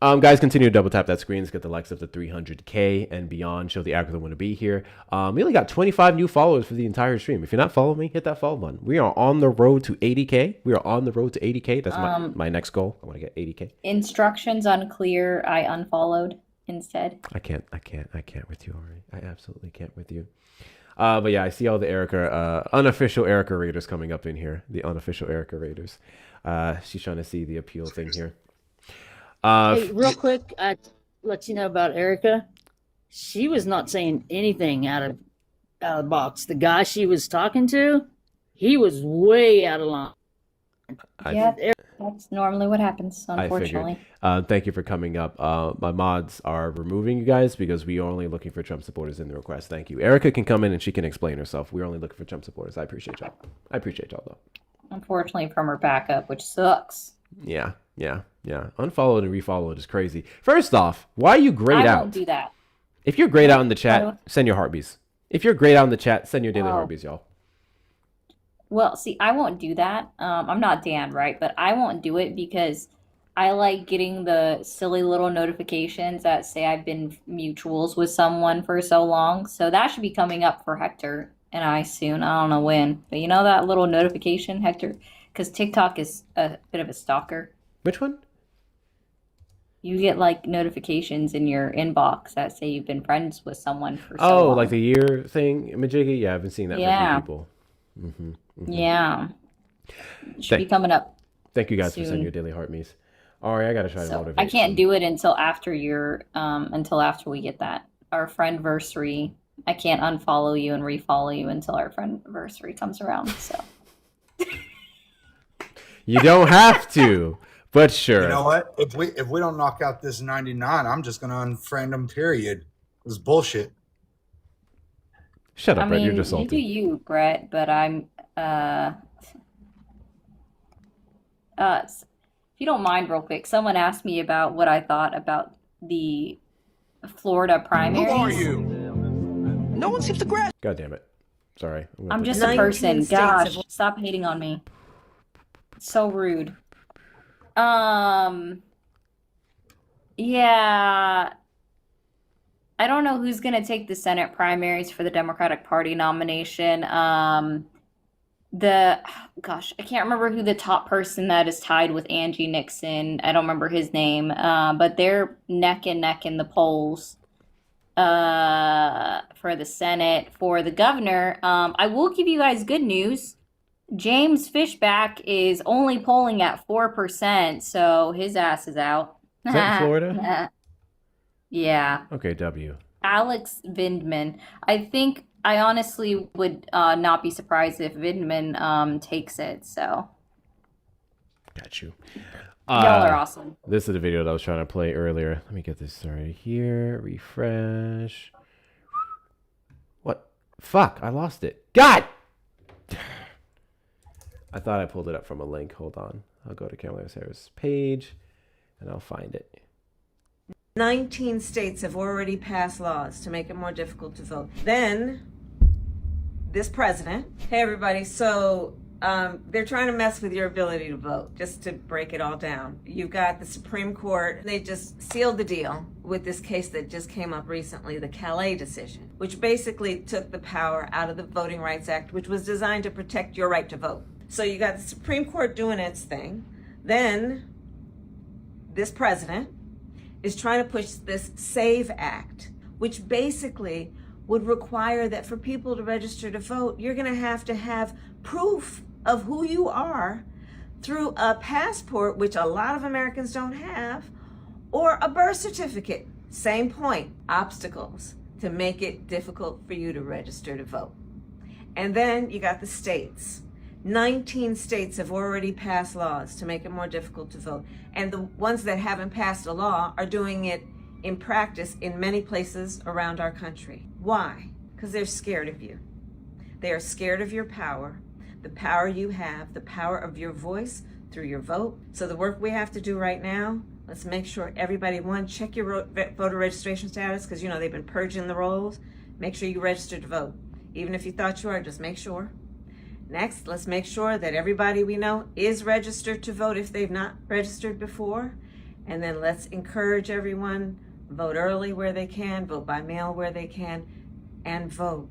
Guys, continue to double tap that screen. Let's get the likes up to 300K and beyond. Show the algorithm want to be here. We only got 25 new followers for the entire stream. If you're not following me, hit that follow button. We are on the road to 80K. We are on the road to 80K. That's my next goal. I want to get 80K. Instructions unclear. I unfollowed instead. I can't with you, Ari. I absolutely can't with you. But yeah, I see all the Erica, unofficial Erica Raiders coming up in here. The unofficial Erica Raiders. She's trying to see the appeal thing here. Hey, real quick, I let you know about Erica. She was not saying anything out of the box. The guy she was talking to, he was way out of line. That's normally what happens, unfortunately. Thank you for coming up. My mods are removing you guys because we are only looking for Trump supporters in the request. Thank you. Erica can come in and she can explain herself. We're only looking for Trump supporters. I appreciate y'all. Though. Unfortunately, from her backup, which sucks. Yeah. Unfollowed and refollowed is crazy. First off, why are you grayed out? I won't do that. If you're grayed out in the chat, send your heartbeats. If you're grayed out in the chat, send your daily heartbeats, y'all. Well, see, I won't do that. I'm not Dan, right? But I won't do it because I like getting the silly little notifications that say I've been mutuals with someone for so long. So that should be coming up for Hector and I soon. I don't know when. But you know that little notification, Hector? Because TikTok is a bit of a stalker. Which one? You get like notifications in your inbox that say you've been friends with someone for so long. Oh, like the year thing, Majiggy? Yeah, I've been seeing that from a few people. Yeah. Should be coming up. Thank you guys soon. for sending your daily heartbeats. Ari, I gotta try to motivate. I can't do it until after until after we get that. Our friendversary. I can't unfollow you and refollow you until our friendversary comes around. So you don't have to, but sure. You know what? If we don't knock out this 99, I'm just gonna unfriend them. Period. It was bullshit. Shut up, Brett. You're just salty. You do you, Brett, but I'm if you don't mind real quick, someone asked me about what I thought about the Florida primaries. Who are you? No one seems to grasp. God damn it. Sorry. I'm just a person. Gosh, stop hating on me. It's so rude. Yeah. I don't know who's going to take the Senate primaries for the Democratic Party nomination. Gosh, I can't remember who the top person that is tied with Angie Nixon. I don't remember his name. But they're neck and neck in the polls for the Senate. For the governor, I will give you guys good news. James Fishback is only polling at 4%, so his ass is out. Is that in Florida? Yeah. Okay, W. Alex Vindman. I honestly would not be surprised if Vindman takes it, so. Got you. Y'all are awesome. This is the video that I was trying to play earlier. Let me get this started here. Refresh. What? Fuck, I lost it. God! I thought I pulled it up from a link. Hold on. I'll go to Kamala Harris' page, and I'll find it. 19 states have already passed laws to make it more difficult to vote. Then, this president, hey everybody, so they're trying to mess with your ability to vote, just to break it all down. You've got the Supreme Court, they just sealed the deal with this case that just came up recently, the Calais decision, which basically took the power out of the Voting Rights Act, which was designed to protect your right to vote. So you got the Supreme Court doing its thing. Then, this president is trying to push this SAVE Act, which basically would require that for people to register to vote, you're going to have proof of who you are through a passport, which a lot of Americans don't have, or a birth certificate. Same point, obstacles to make it difficult for you to register to vote. And then you got the states. 19 states have already passed laws to make it more difficult to vote. And the ones that haven't passed a law are doing it in practice in many places around our country. Why? Because they're scared of you. They are scared of your power, the power you have, the power of your voice through your vote. So the work we have to do right now, let's make sure everybody, one, check your voter registration status, because they've been purging the rolls. Make sure you register to vote. Even if you thought you are, just make sure. Next, let's make sure that everybody we know is registered to vote if they've not registered before. And then let's encourage everyone, vote early where they can, vote by mail where they can, and vote.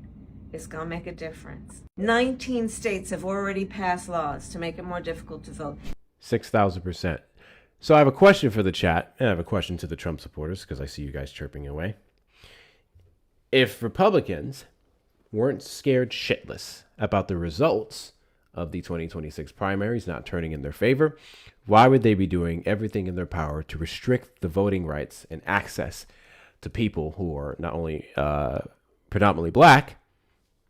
It's gonna make a difference. 19 states have already passed laws to make it more difficult to vote. 6,000%. So I have a question for the chat, and I have a question to the Trump supporters, because I see you guys chirping away. If Republicans weren't scared shitless about the results of the 2026 primaries not turning in their favor, why would they be doing everything in their power to restrict the voting rights and access to people who are not only predominantly black,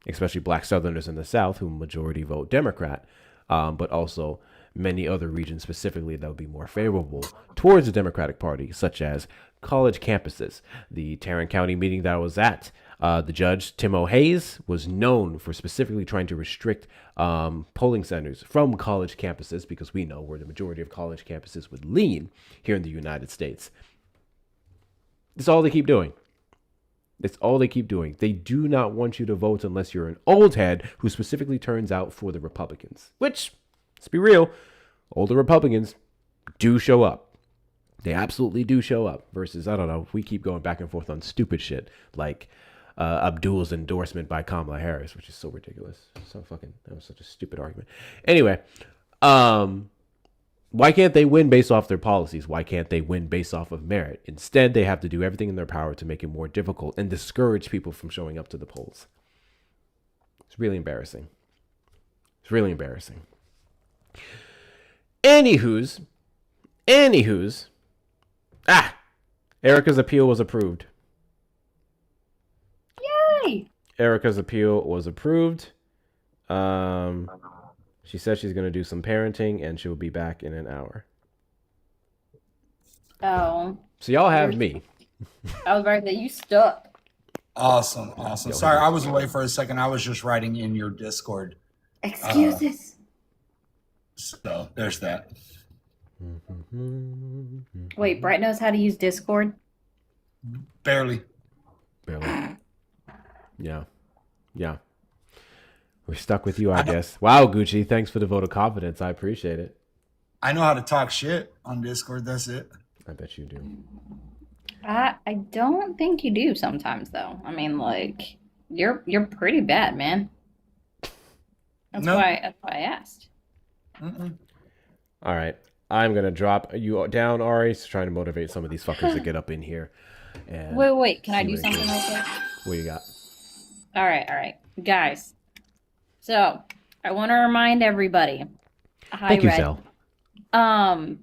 especially black Southerners in the South, who majority vote Democrat, but also many other regions specifically that would be more favorable towards the Democratic Party, such as college campuses. The Tarrant County meeting that I was at, the judge, Tim O'Hayes, was known for specifically trying to restrict polling centers from college campuses, because we know where the majority of college campuses would lean here in the United States. That's all they keep doing. That's all they keep doing. They do not want you to vote unless you're an old head who specifically turns out for the Republicans, which, let's be real, older Republicans do show up. They absolutely do show up versus, I don't know, we keep going back and forth on stupid shit like Abdul's endorsement by Kamala Harris, which is so ridiculous. That was such a stupid argument. Anyway, why can't they win based off their policies? Why can't they win based off of merit? Instead, they have to do everything in their power to make it more difficult and discourage people from showing up to the polls. It's really embarrassing. It's really embarrassing. Anywho's, Erica's appeal was approved. Yay! Erica's appeal was approved. She said she's going to do some parenting and she'll be back in an hour. Oh. So y'all have me. I was about to say, you stuck. Awesome. Sorry, I was away for a second. I was just writing in your Discord. Excuses. So there's that. Wait, Brett knows how to use Discord? Barely. Yeah. We're stuck with you, I guess. Wow, Gucci, thanks for the vote of confidence. I appreciate it. I know how to talk shit on Discord. That's it. I bet you do. I don't think you do sometimes, though. I mean, like, you're pretty bad, man. That's why I asked. Mm-mm. All right. I'm going to drop you down, Ari, trying to motivate some of these fuckers to get up in here. And Wait. Can I do something real quick? What you got? All right. Guys. So, I want to remind everybody. Hi, Thank you, Red. Sal.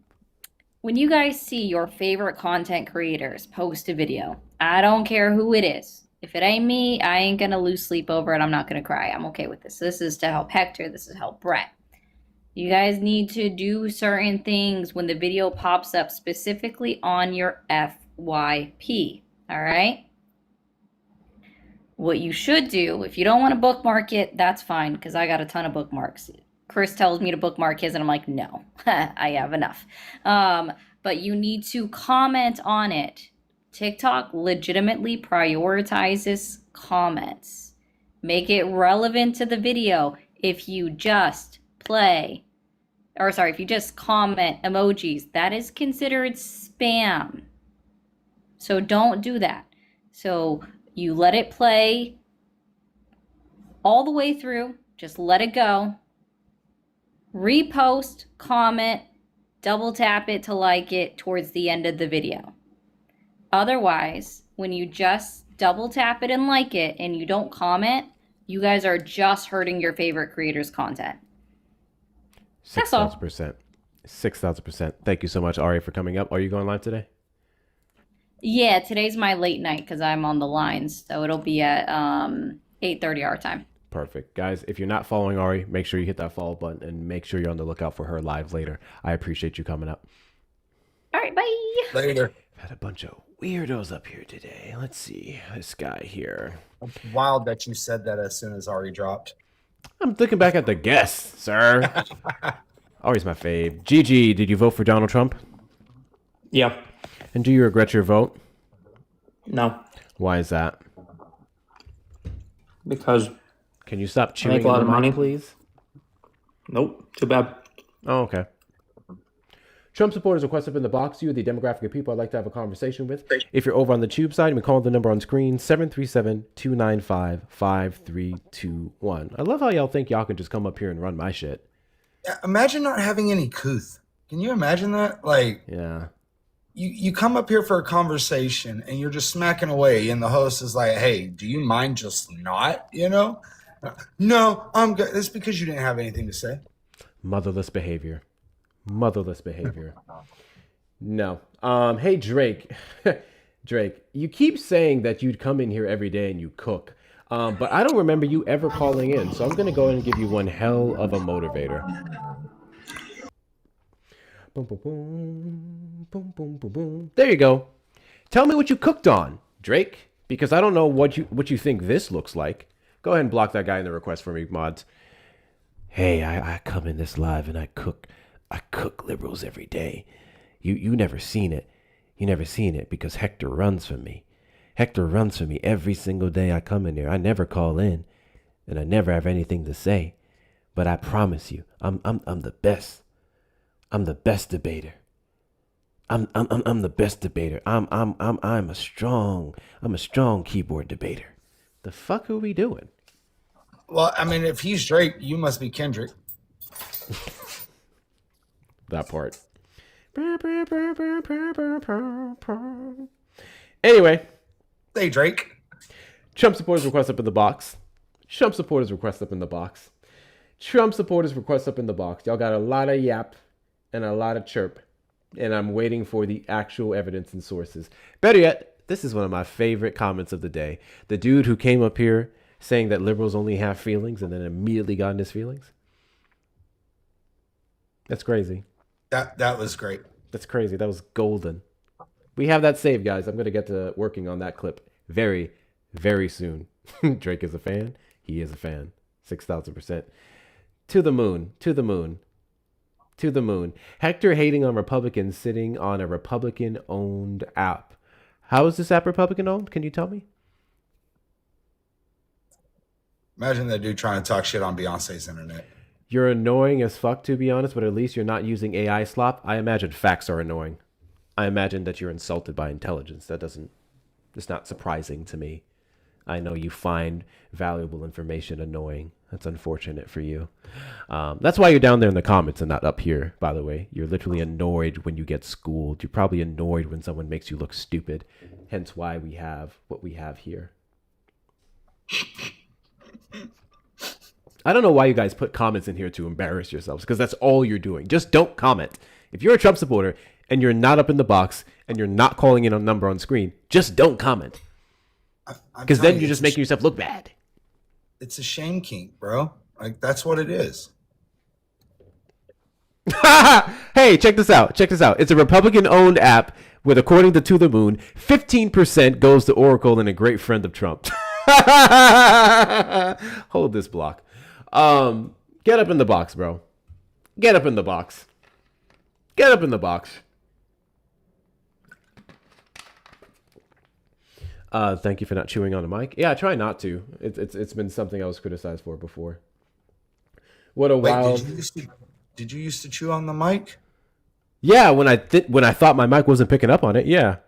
When you guys see your favorite content creators post a video, I don't care who it is. If it ain't me, I ain't going to lose sleep over it. I'm not going to cry. I'm okay with this. This is to help Hector. This is to help Brett. You guys need to do certain things when the video pops up, specifically on your FYP. All right? What you should do, if you don't want to bookmark it, that's fine, because I got a ton of bookmarks. Chris tells me to bookmark his, and I'm like, no, I have enough. But you need to comment on it. TikTok legitimately prioritizes comments. Make it relevant to the video. If you just if you just comment emojis, that is considered spam. So don't do that. So you let it play all the way through. Just let it go. Repost, comment, double tap it to like it towards the end of the video. Otherwise, when you just double tap it and like it and you don't comment, you guys are just hurting your favorite creator's content. That's all. 6,000%. 6,000%. Thank you so much, Ari, for coming up. Are you going live today? Yeah, today's my late night because I'm on the lines, so it'll be at 8:30 our time. Perfect. Guys, if you're not following Ari, make sure you hit that follow button and make sure you're on the lookout for her live later. I appreciate you coming up. All right, bye. Later. I've had a bunch of weirdos up here today. Let's see. This guy here. It's wild that you said that as soon as Ari dropped. I'm looking back at the guests, sir. Ari's my fave. Gigi, did you vote for Donald Trump? Yeah. And do you regret your vote? No. Why is that? Because can you stop I chewing make a lot in of the mic, money. please? Nope. Too bad. Oh, okay. Trump supporters request up in the box. You are the demographic of people I'd like to have a conversation with. If you're over on the tube side, you can call the number on screen, 737-295-5321. I love how y'all think y'all can just come up here and run my shit. Yeah, imagine not having any couth. Can you imagine that? Like, yeah. You come up here for a conversation and you're just smacking away, and the host is like, hey, do you mind just not, No, I'm good. It's because you didn't have anything to say. Motherless behavior. Motherless behavior. No. Hey, Drake. Drake, you keep saying that you'd come in here every day and you cook. But I don't remember you ever calling in. So I'm going to go ahead and give you one hell of a motivator. Boom, boom, boom. Boom, boom, boom, boom. There you go. Tell me what you cooked on, Drake. Because I don't know what you think this looks like. Go ahead and block that guy in the request for me, mods. Hey, I come in this live and I cook liberals every day. You never seen it. You never seen it because Hector runs for me. Hector runs for me every single day I come in here. I never call in, and I never have anything to say. But I promise you, I'm the best. I'm the best debater. I'm the best debater. I'm a strong keyboard debater. The fuck are we doing? Well, I mean, if he's Drake, you must be Kendrick. That part. Anyway. Hey, Drake. Trump supporters request up in the box. Trump supporters request up in the box. Trump supporters request up in the box. Y'all got a lot of yap and a lot of chirp. And I'm waiting for the actual evidence and sources. Better yet, this is one of my favorite comments of the day. The dude who came up here saying that liberals only have feelings and then immediately got in his feelings. That's crazy. That was great. That's crazy. That was golden. We have that saved, guys. I'm going to get to working on that clip very, very soon. Drake is a fan. He is a fan. 6,000%. To the moon. To the moon. To the moon. Hector hating on Republicans sitting on a Republican-owned app. How is this app Republican-owned? Can you tell me? Imagine that dude trying to talk shit on Beyonce's internet. You're annoying as fuck, to be honest, but at least you're not using AI slop. I imagine facts are annoying. I imagine that you're insulted by intelligence. It's not surprising to me. I know you find valuable information annoying. That's unfortunate for you. That's why you're down there in the comments and not up here, by the way. You're literally annoyed when you get schooled. You're probably annoyed when someone makes you look stupid. Hence why we have what we have here. I don't know why you guys put comments in here to embarrass yourselves, because that's all you're doing. Just don't comment. If you're a Trump supporter and you're not up in the box and you're not calling in a number on screen, just don't comment. Because then you're just making yourself look bad. It's a shame kink, bro. Like, that's what it is. Hey, check this out. Check this out. It's a Republican-owned app with, according to the Moon, 15% goes to Oracle and a great friend of Trump. Hold this block. Get up in the box, bro. Get up in the box. Get up in the box. Thank you for not chewing on the mic. Yeah, I try not to. It's been something I was criticized for before. What a wild. Did you used to chew on the mic? Yeah, when I thought my mic wasn't picking up on it, yeah.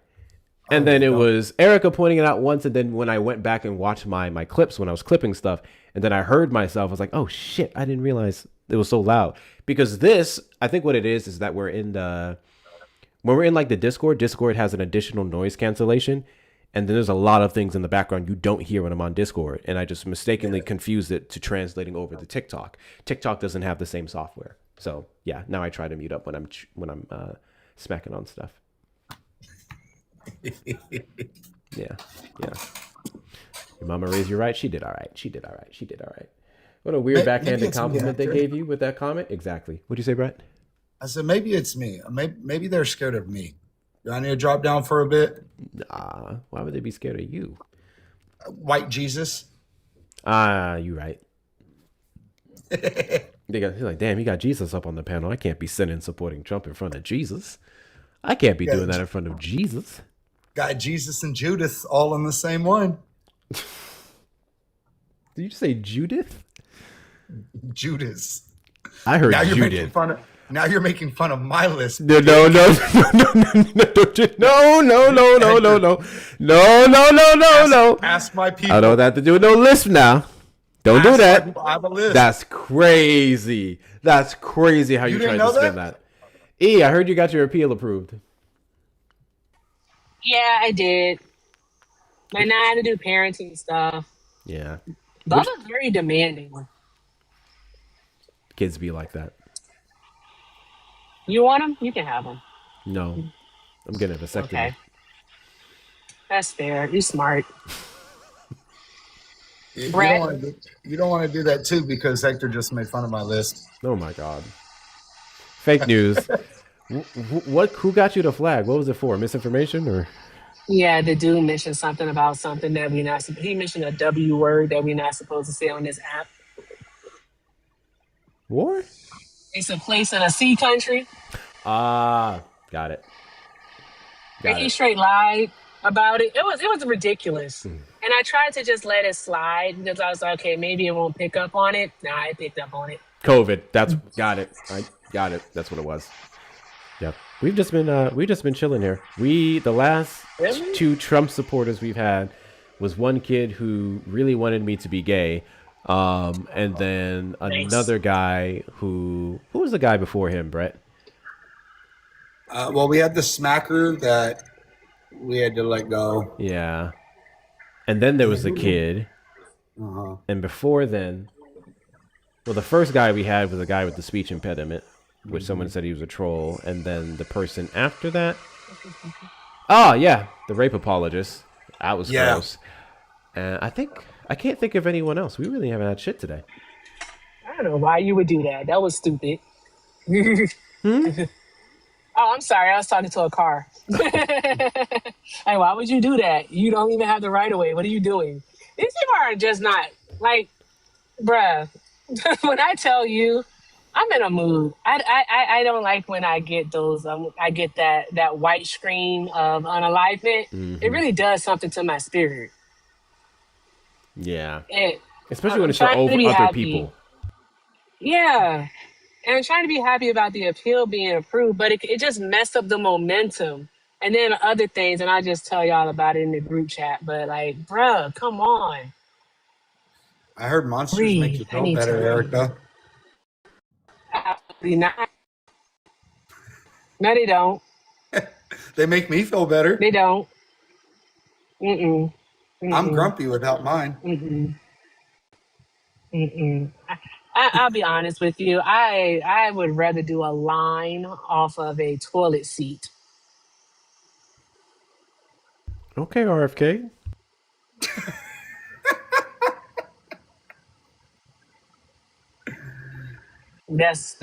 And then it was Erica pointing it out once, and then when I went back and watched my clips when I was clipping stuff, and then I heard myself, I was like, oh shit, I didn't realize it was so loud. Because this, I think what it is that when we're in like the Discord has an additional noise cancellation, and then there's a lot of things in the background you don't hear when I'm on Discord, and I just mistakenly confused it to translating over to TikTok. TikTok doesn't have the same software. So yeah, now I try to mute up when I'm smacking on stuff. Yeah. Your mama raised you right. She did all right. She did all right. She did all right. What a weird backhanded compliment they gave you with that comment. Exactly. What'd you say, Brett? I said, maybe it's me. Maybe they're scared of me. Do I need to drop down for a bit? Nah. Why would they be scared of you? White Jesus. You're right. He's like, damn, you got Jesus up on the panel. I can't be sitting supporting Trump in front of Jesus. I can't be doing that in front of Jesus. Got Jesus and Judith all in the same one. Did you say Judith? Judas. I heard now you're Judith. Making fun of, now you're making fun of my list. No. Ask my people. I don't have to do no list now. Don't do that. I have a list. That's crazy. That's crazy how you tried to spin that. I heard you got your appeal approved. Yeah, I did. But now I had to do parenting stuff. Yeah. Bubba's very demanding. Kids be like that. You want them? You can have them. No. I'm getting a vasectomy. Okay. That's fair. You're smart. You don't want to do that too because Hector just made fun of my list. Oh my God. Fake news. Who got you the flag? What was it for? Misinformation or? Yeah, the dude mentioned something about something that we not. He mentioned a W word that we're not supposed to say on this app. War? It's a place in a sea country. Got it. And he straight lied about it. It was ridiculous. And I tried to just let it slide because I was like, okay, maybe it won't pick up on it. Nah, it picked up on it. COVID. That's got it. I got it. That's what it was. Yep. We've just been chilling here. The last two Trump supporters we've had was one kid who really wanted me to be gay. And then another guy who was the guy before him, Brett? Well, we had the smacker that we had to let go. Yeah. And then there was the kid. Uh-huh. And before then, well, the first guy we had was a guy with the speech impediment, which someone said he was a troll. And then the person after that, the rape apologist. That was gross. And I can't think of anyone else. We really haven't had shit today. I don't know why you would do that. That was stupid. Oh, I'm sorry. I was talking to a car. Hey, why would you do that? You don't even have the right of way. What are you doing? These people are just not like, bruh. When I tell you, I'm in a mood. I don't like when I get those. I get that white screen of unalivement. Mm-hmm. It really does something to my spirit. Yeah. Especially when it's for other people. Yeah. And I'm trying to be happy about the appeal being approved, but it just messed up the momentum. And then other things, and I just tell y'all about it in the group chat. But like, bruh, come on. I heard monsters make you feel better, Erica. Absolutely not. No, they don't. They make me feel better. They don't. Mm-mm. I'm grumpy without mine. I'll be honest with you. I would rather do a line off of a toilet seat. Okay, RFK. That's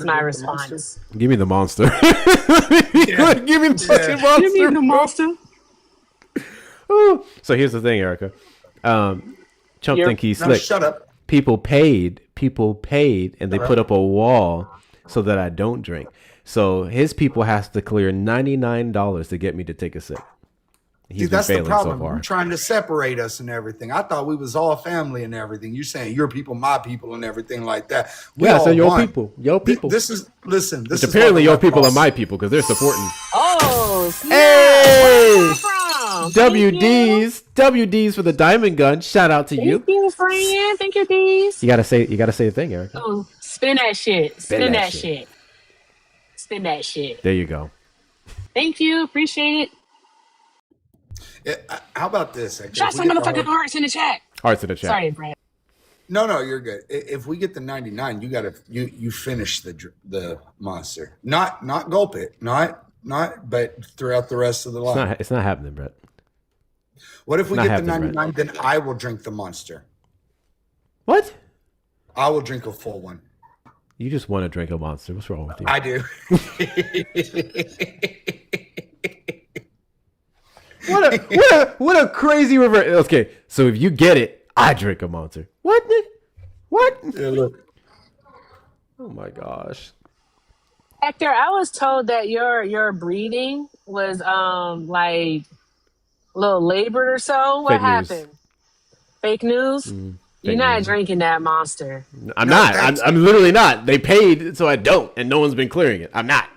my response. Give me the monster. Give me the fucking monster. Give me the monster. Ooh. So here's the thing, Erica. Trump think he's slick. Shut up. People paid, and they put up a wall so that I don't drink. So his people has to clear $99 to get me to take a sip. He's Dude, that's the problem. So far. You're trying to separate us and everything. I thought we was all family and everything. You're saying your people, my people, and everything like that. So your people. This is apparently your people are my people because they're supporting. Oh, hey! WDs for the diamond gun. Shout out to you. Thank you, friend. Thank you, D's. You gotta say a thing, Erica. Oh, spin that shit. Spin that shit. Spin that shit. There you go. Thank you. Appreciate it. How about this? Drop some motherfucking hearts in the chat. Hearts in the chat. Sorry, Brad. No, you're good. If we get the 99, you finish the monster. Not gulp it. But throughout the rest of the line. It's not happening, Brett. What if we Not get the happening, 99? Then I will drink the monster. What? I will drink a full one. You just want to drink a monster. What's wrong with you? I do. What a crazy reverse. Okay, so if you get it, I drink a monster. What? Yeah, look. Oh my gosh. Hector, I was told that your breathing was like a little labored or so. What Fake news. happened? Fake news? You're not drinking that monster. I'm not. I'm literally not. They paid, so I don't, and no one's been clearing it. I'm not.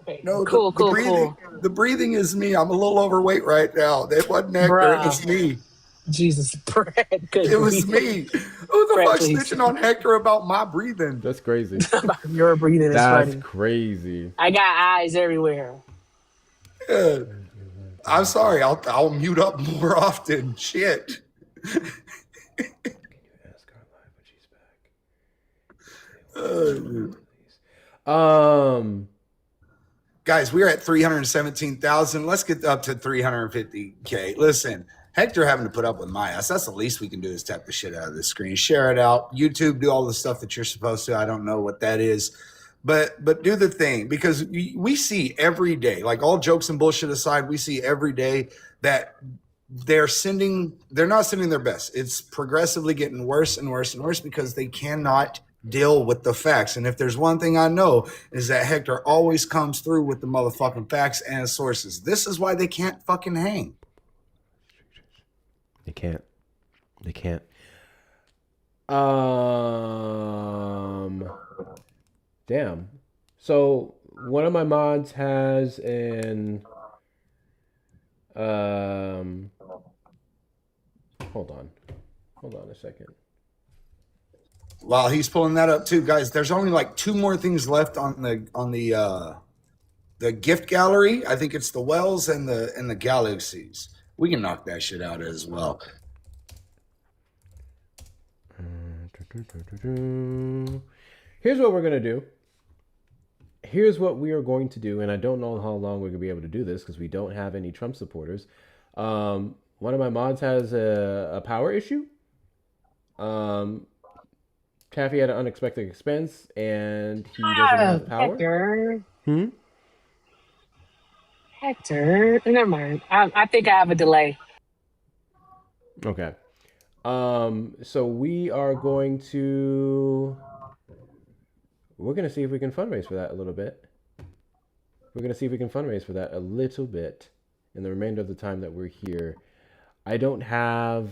Okay. No, cool. The breathing is me. I'm a little overweight right now. It wasn't Hector. It was me. Jesus, Brett. It was me. Who the fuck's snitching on Hector about my breathing? That's crazy. Your breathing is That's funny. crazy. I got eyes everywhere. Yeah. I'm sorry. I'll mute up more often. Shit. Guys, we're at 317,000. Let's get up to 350K. Listen, Hector having to put up with my ass. That's the least we can do is tap the shit out of the screen. Share it out. YouTube, do all the stuff that you're supposed to. I don't know what that is. But do the thing, because we see every day, like all jokes and bullshit aside, we see every day that they're not sending their best. It's progressively getting worse and worse and worse because they cannot deal with the facts. And if there's one thing I know is that Hector always comes through with the motherfucking facts and sources. This is why they can't fucking hang. They can't. Damn. So one of my mods has an hold on a second. While he's pulling that up too, guys, there's only like 2 more things left on the gift gallery. I think it's the wells and the galaxies. We can knock that shit out as well. Here's what we're gonna do. Here's what we are going to do, and I don't know how long we're gonna be able to do this because we don't have any Trump supporters. One of my mods has a power issue. Taffy had an unexpected expense, and he doesn't have power. Hector, never mind. I think I have a delay. Okay. So we're going to see if we can fundraise for that a little bit. We're going to see if we can fundraise for that a little bit in the remainder of the time that we're here. I don't have,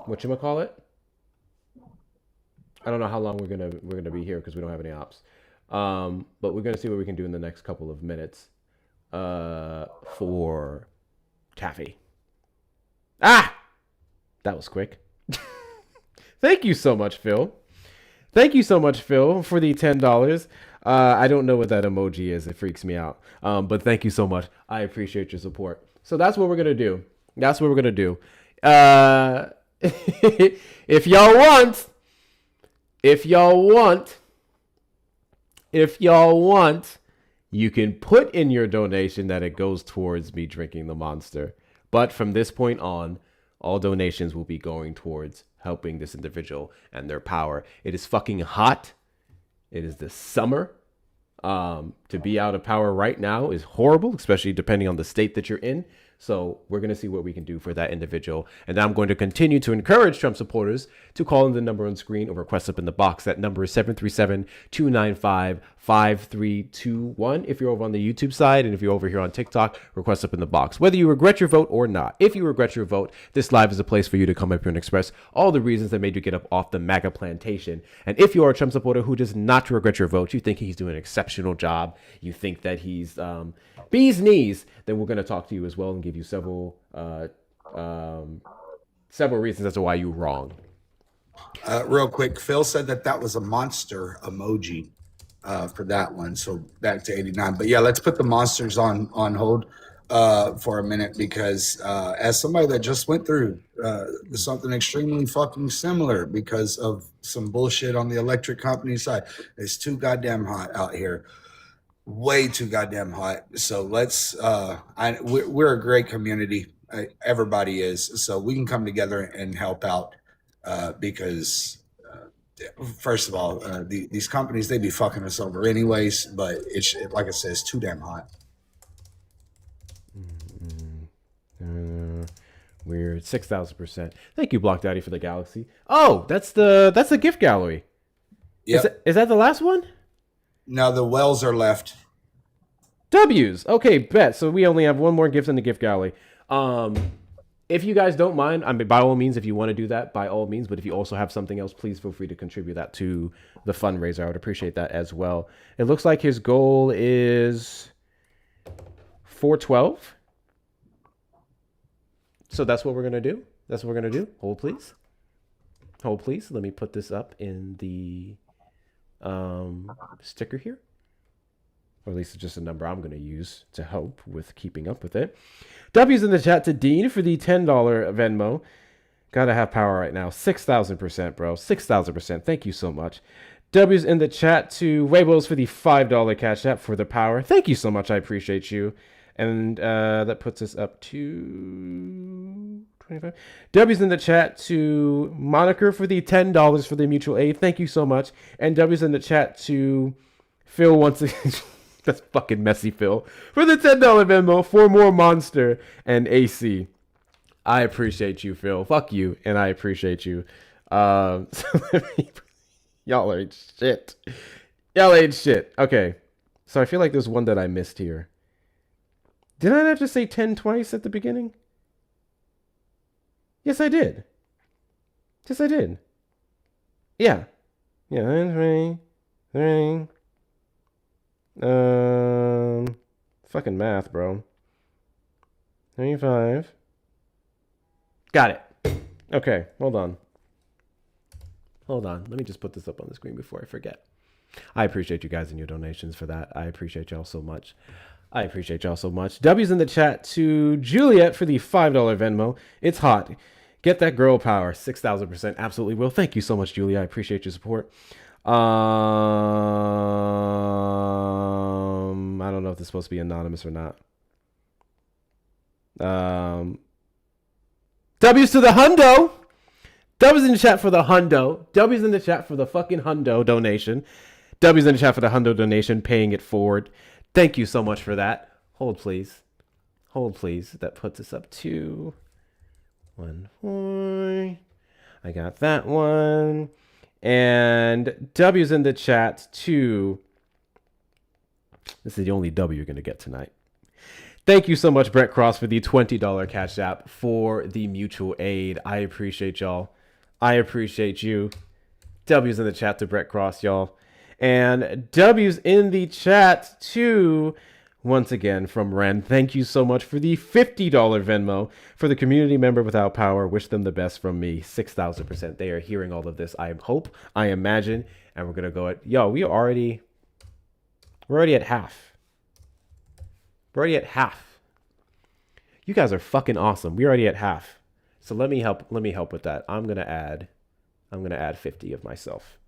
whatchamacallit? I don't know how long we're gonna be here because we don't have any ops. But we're gonna see what we can do in the next couple of minutes for Taffy. That was quick. Thank you so much, Phil. Thank you so much, Phil, for the $10. I don't know what that emoji is. It freaks me out. But thank you so much. I appreciate your support. So that's what we're gonna do. If y'all want, you can put in your donation that it goes towards me drinking the monster. But from this point on, all donations will be going towards helping this individual and their power. It is fucking hot. It is the summer. To be out of power right now is horrible, especially depending on the state that you're in. So we're going to see what we can do for that individual. And I'm going to continue to encourage Trump supporters to call in the number on screen or request up in the box. That number is 737-295-5321. If you're over on the YouTube side, and if you're over here on TikTok, request up in the box. Whether you regret your vote or not. If you regret your vote, this live is a place for you to come up here and express all the reasons that made you get up off the MAGA plantation. And if you are a Trump supporter who does not regret your vote, you think he's doing an exceptional job, you think that he's bee's knees, then we're going to talk to you as well and give you several reasons as to why you're wrong. Real quick, Phil said that was a monster emoji for that one. So back to 89. But yeah, let's put the monsters on hold. for a minute because as somebody that just went through something extremely fucking similar because of some bullshit on the electric company side, it's too goddamn hot out here. Way too goddamn hot. So let's we're a great community. Everybody is. So we can come together and help out because first of all, these companies, they be fucking us over anyways, but it's like I said, it's too damn hot. We're at 6,000%. Thank you, Block Daddy, for the galaxy. Oh, that's the gift gallery. Yep. Is that the last one? No, the wells are left. W's. Okay, bet. So we only have one more gift in the gift gallery. If you guys don't mind, I mean, by all means, if you want to do that, by all means. But if you also have something else, please feel free to contribute that to the fundraiser. I would appreciate that as well. It looks like his goal is 412. So that's what we're going to do. That's what we're going to do. Hold, please. Hold, please. Let me put this up in the sticker here. Or at least it's just a number I'm going to use to help with keeping up with it. W's in the chat to Dean for the $10 Venmo. Gotta have power right now. 6,000%, bro. 6,000%. Thank you so much. W's in the chat to Weibos for the $5 Cash App for the power. Thank you so much. I appreciate you. And that puts us up to 25. W's in the chat to Moniker for the $10 for the mutual aid. Thank you so much. And W's in the chat to Phil once again. That's fucking messy, Phil. For the $10 Venmo for more Monster and AC. I appreciate you, Phil. Fuck you, and I appreciate you. So y'all ain't shit. Y'all ain't shit. Okay. So I feel like there's one that I missed here. Did I not just say 10 twice at the beginning? Yes, I did. Yes, I did. Yeah. Yeah, three. Fucking math, bro. 35. Got it. Okay, hold on. Let me just put this up on the screen before I forget. I appreciate you guys and your donations for that. I appreciate y'all so much. W's in the chat to Juliet for the $5 Venmo. It's hot. Get that girl power. 6,000%. Absolutely will. Thank you so much, Julia. I appreciate your support. I don't know if this is supposed to be anonymous or not. W's to the hundo. W's in the chat for the hundo. W's in the chat for the fucking hundo donation. W's in the chat for the hundo donation, paying it forward. Thank you so much for that. Hold, please. That puts us up to 1-4. I got that one. And W's in the chat too. This is the only W you're going to get tonight. Thank you so much, Brett Cross, for the $20 Cash App for the mutual aid. I appreciate y'all. I appreciate you. W's in the chat to Brett Cross, y'all. And W's in the chat too, once again, from Ren. Thank you so much for the $50 Venmo for the community member without power. Wish them the best from me. 6,000%. They are hearing all of this, I hope, I imagine. And we're going to go at, we're already at half. We're already at half. You guys are fucking awesome. We're already at half. So let me help with that. I'm going to add 50 of myself.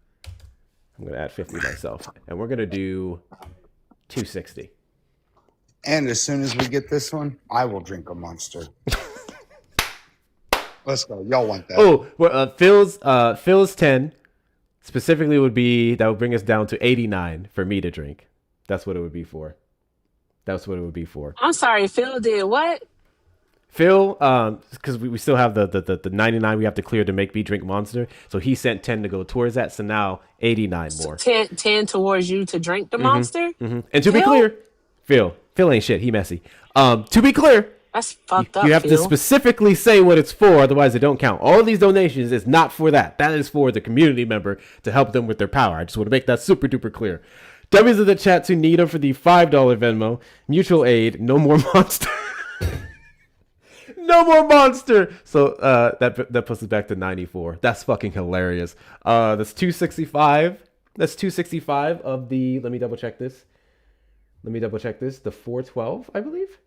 I'm going to add 50 myself. And we're going to do 260. And as soon as we get this one, I will drink a Monster. Let's go. Y'all want that? Oh, well, Phil's 10 specifically would bring us down to 89 for me to drink. That's what it would be for. I'm sorry, Phil did what? Phil, because we still have the 99 we have to clear to make me drink Monster. So he sent 10 to go towards that. So now 89 more. 10 towards you to drink the Monster? Mm-hmm. And to be clear, Phil ain't shit. He messy. To be clear, that's fucked up. You have Phil. to specifically say what it's for, otherwise it don't count. All of these donations is not for that. That is for the community member to help them with their power. I just want to make that super duper clear. W's in the chat to Nita for the $5 Venmo. Mutual aid. No more Monster. No more Monster. So that puts us back to 94. That's fucking hilarious. That's 265. That's 265 of the. Let me double check this. The 412, I believe.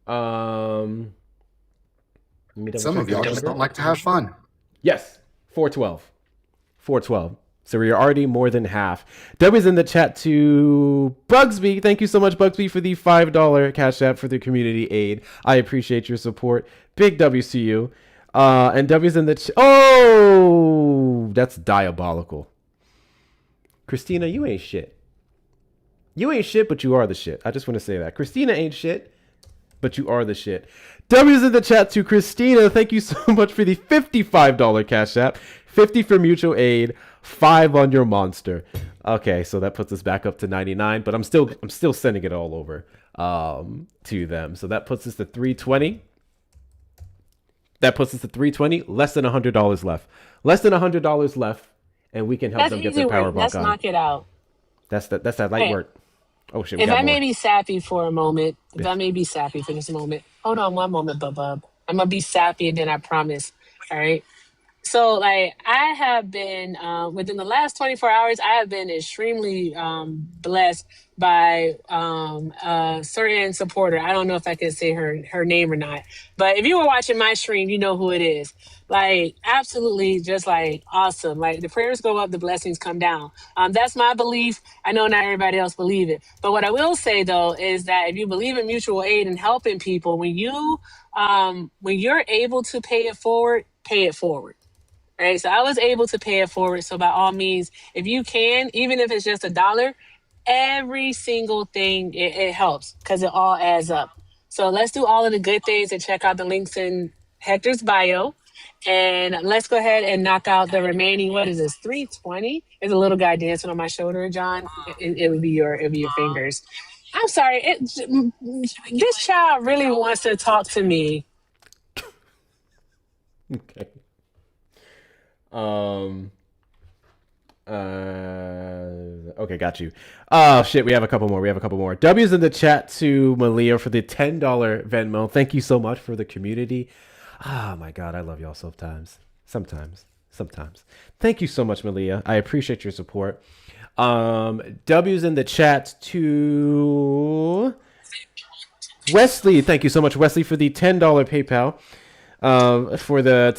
Let me double Some check of the y'all just number. don't like to have fun. Yes, 412. 412. So we are already more than half. W's in the chat to Bugsby. Thank you so much, Bugsby, for the $5 Cash App for the community aid. I appreciate your support. Big W's to you. And W's in the oh, that's diabolical. Christina, you ain't shit. You ain't shit, but you are the shit. I just want to say that. Christina ain't shit, but you are the shit. W's in the chat to Christina. Thank you so much for the $55 Cash App. 50 for mutual aid, 5 on your monster. Okay, so that puts us back up to 99, but I'm still sending it all over to them. So that puts us to 320. That puts us to 320. Less than $100 left. Less than $100 left, and we can help That's them get easy their power work. block Let's on. knock it out. That's that light Hey, work. Oh shit, we if got I more. may be sappy for a moment, if Yes. I may be sappy for this moment, hold on one moment, Bub. I'm gonna be sappy and then I promise. All right. So, like, I have been within the last 24 hours, I have been extremely blessed by a certain supporter. I don't know if I can say her name or not, but if you were watching my stream, you know who it is. Like, absolutely, just like awesome. Like, the prayers go up, the blessings come down. That's my belief. I know not everybody else believe it, but what I will say though is that if you believe in mutual aid and helping people, when you're able to pay it forward, pay it forward. Right. So I was able to pay it forward. So by all means, if you can, even if it's just $1, every single thing, it helps because it all adds up. So let's do all of the good things and check out the links in Hector's bio. And let's go ahead and knock out the remaining, what is this, 320? There's a little guy dancing on my shoulder, John. It would be your fingers. I'm sorry. This child really wants to talk to me. Okay. Okay, got you. Oh shit, we have a couple more. W's in the chat to Malia for the $10 Venmo. Thank you so much for the community. Oh my god, I love y'all sometimes. Thank you so much, Malia. I appreciate your support. W's in the chat to Wesley. Thank you so much, Wesley, for the $10 PayPal. For the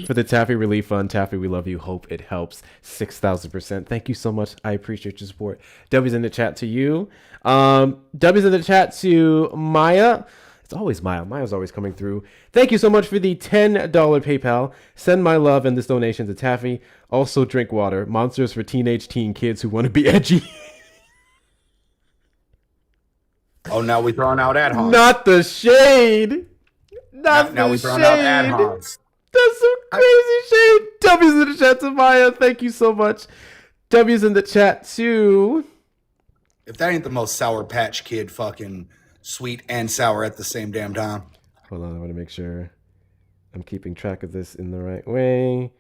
for the Taffy Relief Fund. Taffy, we love you. Hope it helps. 6,000%. Thank you so much. I appreciate your support. W's in the chat to you. W's in the chat to Maya. It's always Maya. Maya's always coming through. Thank you so much for the $10 PayPal. Send my love and this donation to Taffy. Also drink water. Monsters for teenage teen kids who want to be edgy. Oh, now we throwing out ad hocs. Not the shade. Now we throwing out ad hocs. That's some crazy shade. W's in the chat to Maya. Thank you so much. W's in the chat to... If that ain't the most Sour Patch Kid fucking sweet and sour at the same damn time. Hold on, I want to make sure I'm keeping track of this in the right way.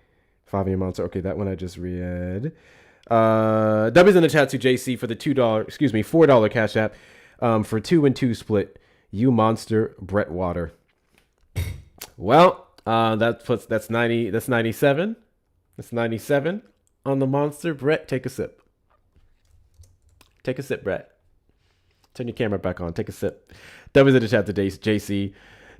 5-year monster. Okay, that one I just read. W's in the chat to JC for the $4 Cash App for 2 and 2 split. You monster, Brett Water. Well, that's 90. That's 97. That's 97 on the monster. Brett, take a sip. Take a sip, Brett. Turn your camera back on. Take a sip. W's in the chat to JC.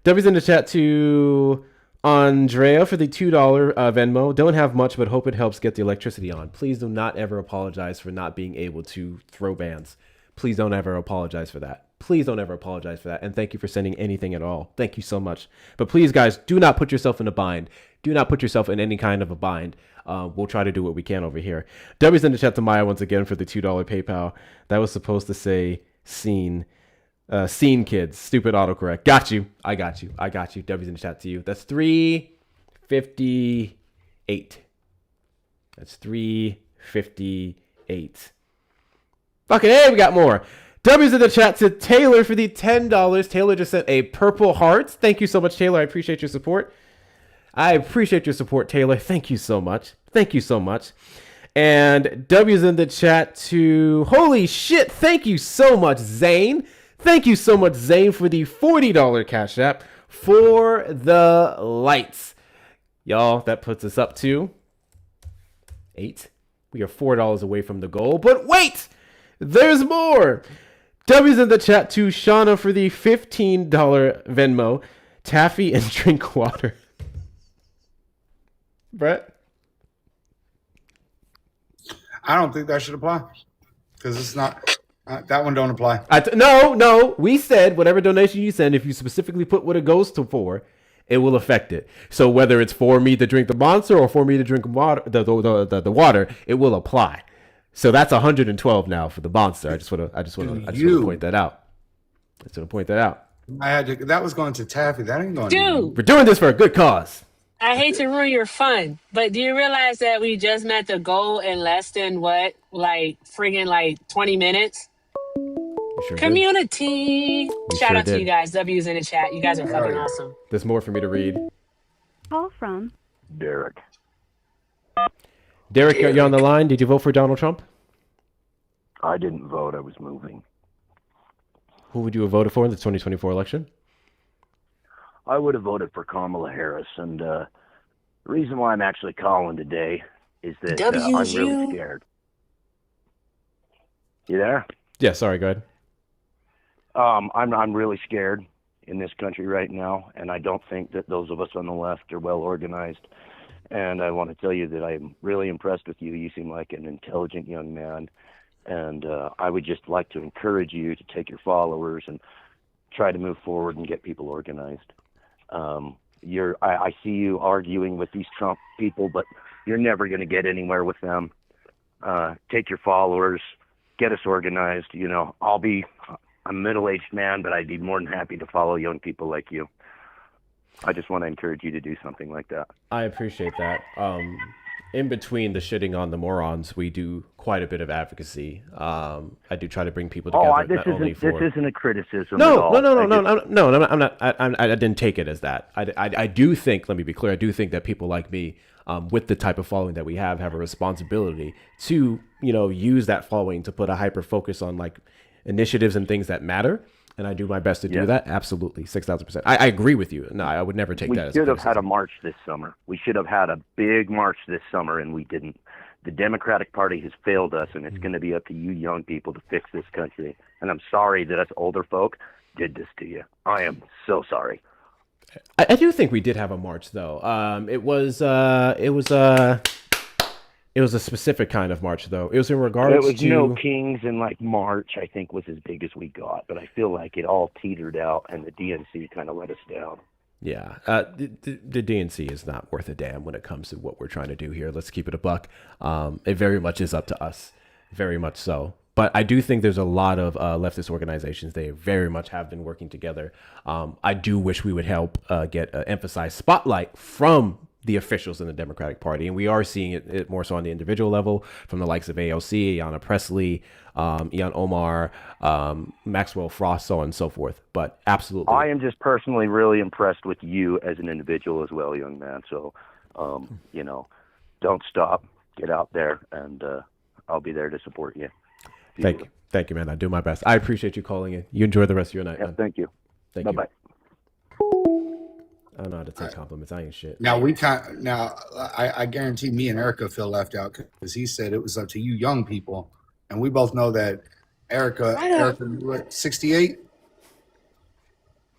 W's in the chat to Andrea for the $2 Venmo. Don't have much, but hope it helps get the electricity on. Please do not ever apologize for not being able to throw bands. Please don't ever apologize for that. Please don't ever apologize for that. And thank you for sending anything at all. Thank you so much. But please, guys, do not put yourself in a bind. Do not put yourself in any kind of a bind. We'll try to do what we can over here. W's in the chat to Maya once again for the $2 PayPal. That was supposed to say scene. Scene kids. Stupid autocorrect. Got you. I got you. W's in the chat to you. That's 358. That's 358. Fucking hey, we got more. W's in the chat to Taylor for the $10. Taylor just sent a purple heart. Thank you so much, Taylor. I appreciate your support. Taylor. Thank you so much. And W's in the chat to holy shit. Thank you so much, Zane. Thank you so much, Zane, for the $40 Cash App for the lights. Y'all, that puts us up to 8. We are $4 away from the goal. But wait! There's more! W's in the chat to Shauna for the $15 Venmo. Taffy and drink water. Brett? I don't think that should apply because it's not. That one don't apply. No. We said whatever donation you send, if you specifically put what it goes to for, it will affect it. So whether it's for me to drink the Monster or for me to drink water, the water, it will apply. So that's 112 now for the Monster. I just want to point that out. I had to. That was going to Taffy. That ain't going. Dude, We're doing this for a good cause. I hate to ruin your fun, but do you realize that we just met the goal in less than what? Like friggin' like 20 minutes? Sure Community. Shout sure out to did. you guys. W's in the chat. You guys are fucking awesome. There's more for me to read. Call from Derek. Derek, you're on the line. Did you vote for Donald Trump? I didn't vote. I was moving. Who would you have voted for in the 2024 election? I would have voted for Kamala Harris. And the reason why I'm actually calling today is that I'm really scared. You there? Yeah, sorry, go ahead. I'm really scared in this country right now, and I don't think that those of us on the left are well organized. And I want to tell you that I'm really impressed with you. You seem like an intelligent young man, and I would just like to encourage you to take your followers and try to move forward and get people organized. I see you arguing with these Trump people, but you're never going to get anywhere with them. Take your followers, get us organized. You know, I'm a middle-aged man, but I'd be more than happy to follow young people like you. I just want to encourage you to do something like that. I appreciate that. In between the shitting on the morons, we do quite a bit of advocacy. I do try to bring people together. This isn't a criticism. No. I'm not. I didn't take it as that. I do think. Let me be clear. I do think that people like me, with the type of following that we have a responsibility to, use that following to put a hyper focus on like initiatives and things that matter. And I do my best to do that. Absolutely. 6,000%. I agree with you. No, I would never take that as a criticism. We should have had a criticism. march this summer. We should have had a big march this summer, and we didn't. The Democratic Party has failed us, and it's going to be up to you young people to fix this country. And I'm sorry that us older folk did this to you. I am so sorry. I do think we did have a march, though. It was a specific kind of march, though. It was in regards It was to no Kings and like March, I think, was as big as we got. But I feel like it all teetered out, and the DNC kind of let us down. Yeah, the DNC is not worth a damn when it comes to what we're trying to do here. Let's keep it a buck. It very much is up to us, very much so. But I do think there's a lot of leftist organizations. They very much have been working together. I do wish we would help get an emphasized spotlight from the officials in the Democratic Party. And we are seeing it more so on the individual level from the likes of AOC, Ayanna Pressley, Ian Omar, Maxwell Frost, so on and so forth. But absolutely. I am just personally really impressed with you as an individual as well, young man. So, don't stop. Get out there, and I'll be there to support you. Thank you, man. I do my best. I appreciate you calling in. You enjoy the rest of your night, man. Thank you. Thank you. Bye-bye. I don't know how to take compliments. I ain't shit. Now I guarantee me and Erica feel left out because he said it was up to you young people, and we both know that Erica, what, 68?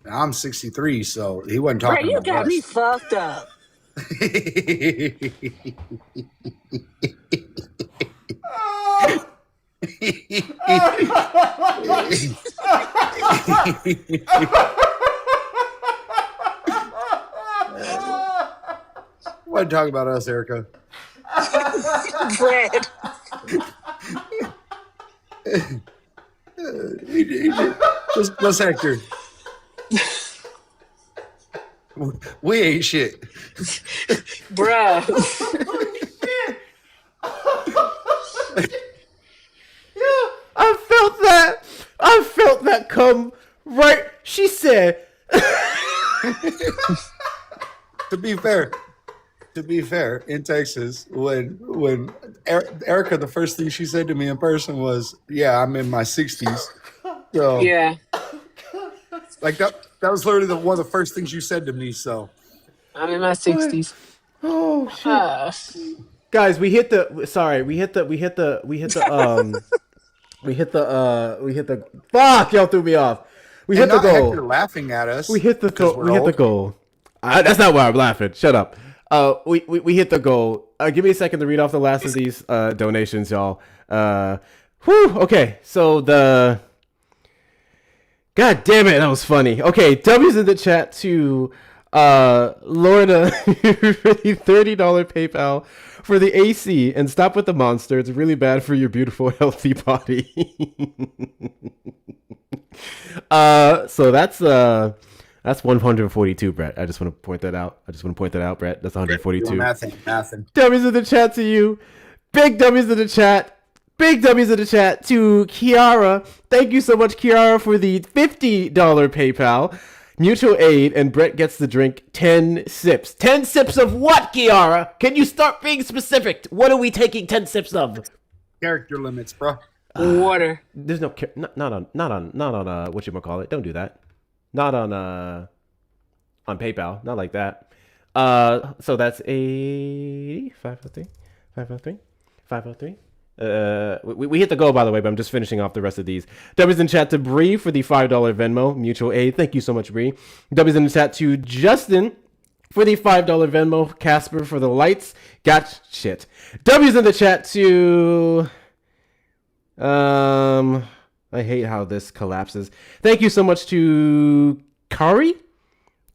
Now I'm 63, so he wasn't talking Bro, you about got us. me fucked up. Wasn't talking about us, Erica. Bread. What's Hector? We ain't shit. Bruh. I felt that come right. She said. To be fair, in Texas, when Erica, the first thing she said to me in person was, "Yeah, I'm in my 60s." So Yeah. like that was literally one of the first things you said to me. So I'm in my 60s. Oh shit. Guys, we hit the We hit the fuck, y'all threw me off. We hit the goal. Hector laughing at us. We hit the goal. That's not why I'm laughing. Shut up. We hit the goal. Give me a second to read off the last of these donations, y'all. Okay, so God damn it, that was funny. Okay, W's in the chat to Lorna for the $30 PayPal for the AC, and stop with the monster. It's really bad for your beautiful, healthy body. So that's 142, Brett. I just want to point that out. Brett. That's 142. Nothing. W's in the chat to you. Big W's in the chat. Big W's in the chat to Kiara. Thank you so much, Kiara, for the $50 PayPal. Mutual aid, and Brett gets to drink 10 sips. 10 sips of what, Kiara? Can you start being specific? What are we taking 10 sips of? Character limits, bro. Water. There's no not on whatchamacallit. Don't do that. Not on PayPal. Not like that. So that's a 503. We hit the goal, by the way, but I'm just finishing off the rest of these. W's in chat to Bree for the $5 Venmo mutual aid. Thank you so much, Bree. W's in the chat to Justin for the $5 Venmo. Casper for the lights. Got shit. W's in the chat to I hate how this collapses. Thank you so much to Kari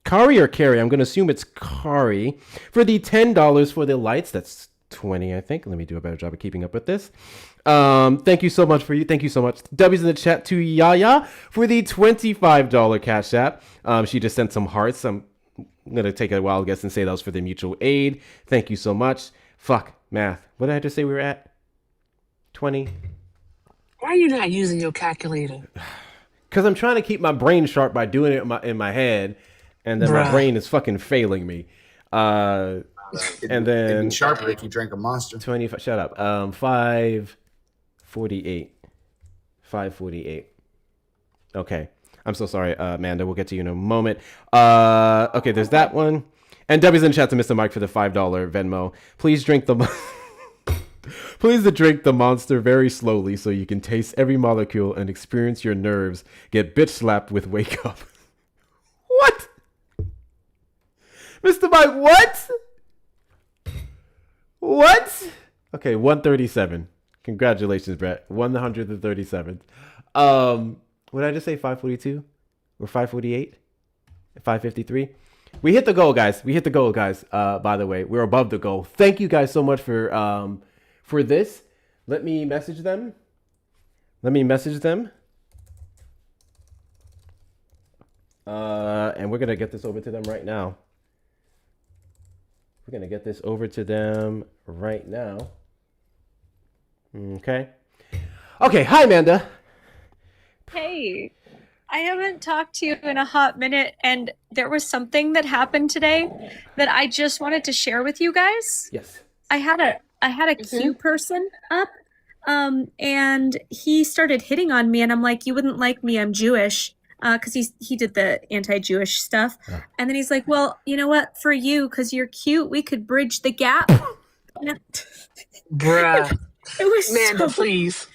or Carrie. I'm gonna assume it's Kari for the $10 for the lights. That's 20, I think. Let me do a better job of keeping up with this. Thank you so much. W's in the chat to Yaya for the $25 Cash App. She just sent some hearts. I'm gonna take a wild guess and say that was for the mutual aid. Thank you so much. Fuck math. What did I just say we were at? 20. Why are you not using your calculator? Because I'm trying to keep my brain sharp by doing it in my head, and then my brain is fucking failing me. And then it'd be sharper if you drank a monster. 25. Shut up. 548. 548. Okay. I'm so sorry, Amanda. We'll get to you in a moment. Okay, there's that one. And W's in chat to Mr. Mike for the $5 Venmo. Please drink the monster very slowly so you can taste every molecule and experience your nerves get bitch slapped with wake up. What? Mr. Mike, what? What? Okay, 137. Congratulations, Brett. 137th. What did I just say? 542 or 548? 553? We hit the goal, guys. By the way, we're above the goal. Thank you guys so much for this. Let me message them. And we're gonna get this over to them right now. Okay. Hi, Amanda. Hey, I haven't talked to you in a hot minute, and there was something that happened today that I just wanted to share with you guys. Yes. I had a Q person up, and he started hitting on me, and I'm like, you wouldn't like me, I'm Jewish. Because he did the anti-Jewish stuff. Yeah. And then he's like, well, you know what? For you, because you're cute, we could bridge the gap. Bruh. It was Amanda, please.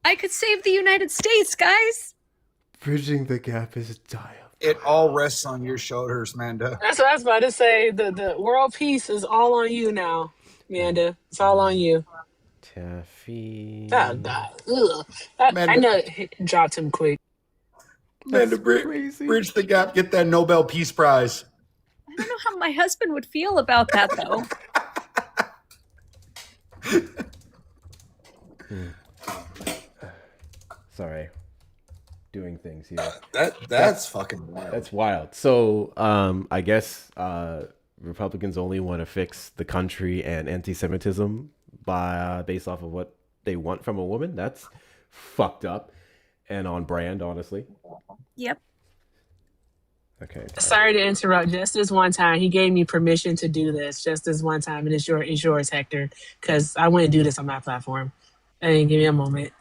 I could save the United States, guys. Bridging the gap is dire. It all rests on your shoulders, Amanda. That's what I was about to say. The world peace is all on you now, Amanda. It's all on you. Taffy. Oh, God. Ugh. I know it dropped him quick. Amanda, bridge the gap. Get that Nobel Peace Prize. I don't know how my husband would feel about that, though. Sorry. Doing things here. That's fucking wild. That's wild. So, I guess Republicans only want to fix the country and anti-Semitism based off of what they want from a woman. That's fucked up and on brand, honestly. Yep. Okay. Sorry to interrupt. Just this one time, he gave me permission to do this. Just this one time, and it's yours, Hector. Because I wouldn't do this on my platform. Hey, give me a moment.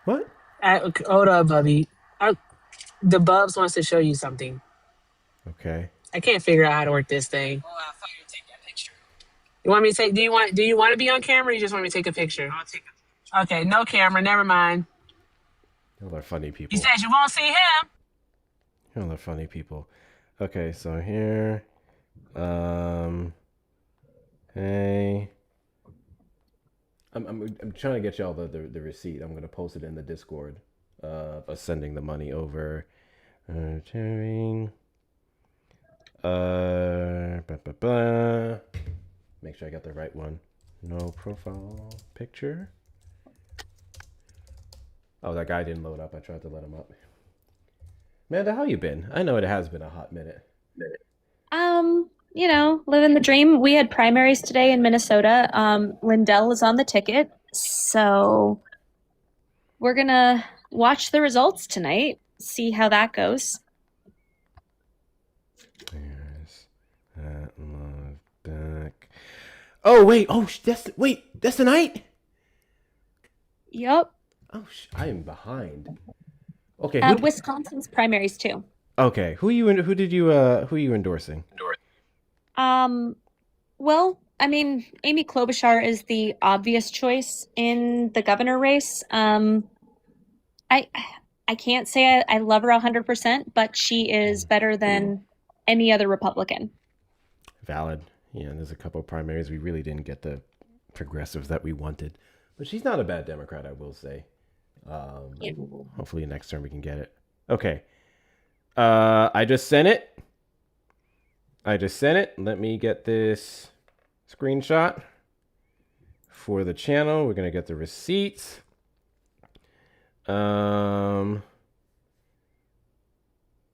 What? Hold up, Bubby. The Bubs wants to show you something. Okay. I can't figure out how to work this thing. You want me to take? Do you want to be on camera? Or you just want me to take a picture? I'll take it. Okay, no camera. Never mind. Y'all are funny people. You said you won't see him. Y'all are funny people. Okay, so here, hey, I'm trying to get y'all the receipt. I'm gonna post it in the Discord of us sending the money over. Sharing. Make sure I got the right one. No profile picture. Oh, that guy didn't load up. I tried to let him up. Amanda, how you been? I know it has been a hot minute. Living the dream. We had primaries today in Minnesota. Lindell is on the ticket, so we're gonna watch the results tonight, see how that goes. There's that love back. Oh wait, that's tonight. Yep. Oh, I am behind. Okay. Wisconsin's primaries too. Okay, who you endorsing? Well, I mean, Amy Klobuchar is the obvious choice in the governor race. I can't say I love her 100%, but she is better than any other Republican. Valid. Yeah, there's a couple of primaries we really didn't get the progressives that we wanted, but she's not a bad Democrat, I will say. Hopefully next term we can get it. Okay. I just sent it. Let me get this screenshot for the channel. We're gonna get the receipts. Da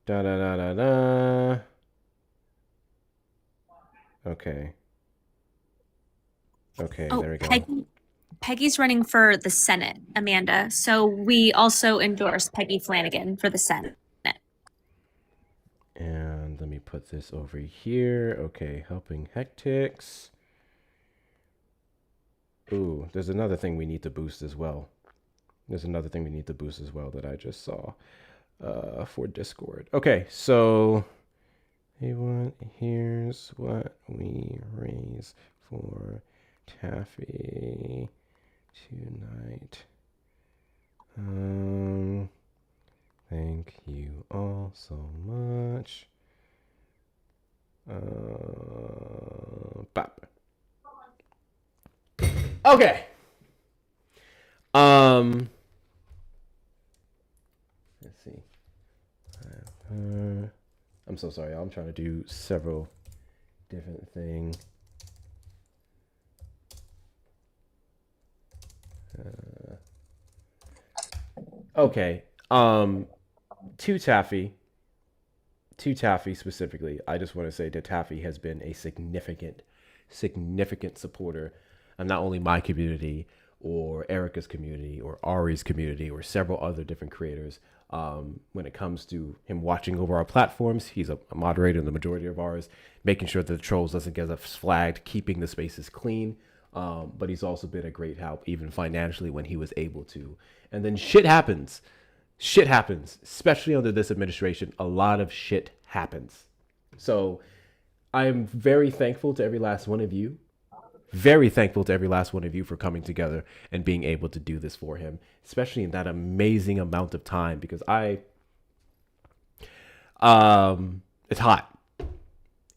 da da da da. Okay. Okay, there we go. Peggy's running for the Senate, Amanda. So we also endorse Peggy Flanagan for the Senate. And let me put this over here. Okay, helping hectics. Ooh, there's another thing we need to boost as well. That I just saw for Discord. Okay, so here's what we raise for Taffy tonight. Thank you all so much. Bop. Okay. Let's see. I'm so sorry. I'm trying to do several different things. Okay. To Taffy specifically, I just want to say that Taffy has been a significant supporter of not only my community or Erica's community or Ari's community or several other different creators. When it comes to him watching over our platforms, he's a moderator in the majority of ours, making sure that the trolls doesn't get us flagged, keeping the spaces clean. But he's also been a great help, even financially, when he was able to. And then shit happens, especially under this administration. A lot of shit happens. So I'm very thankful to every last one of you. For coming together and being able to do this for him, especially in that amazing amount of time, because it's hot.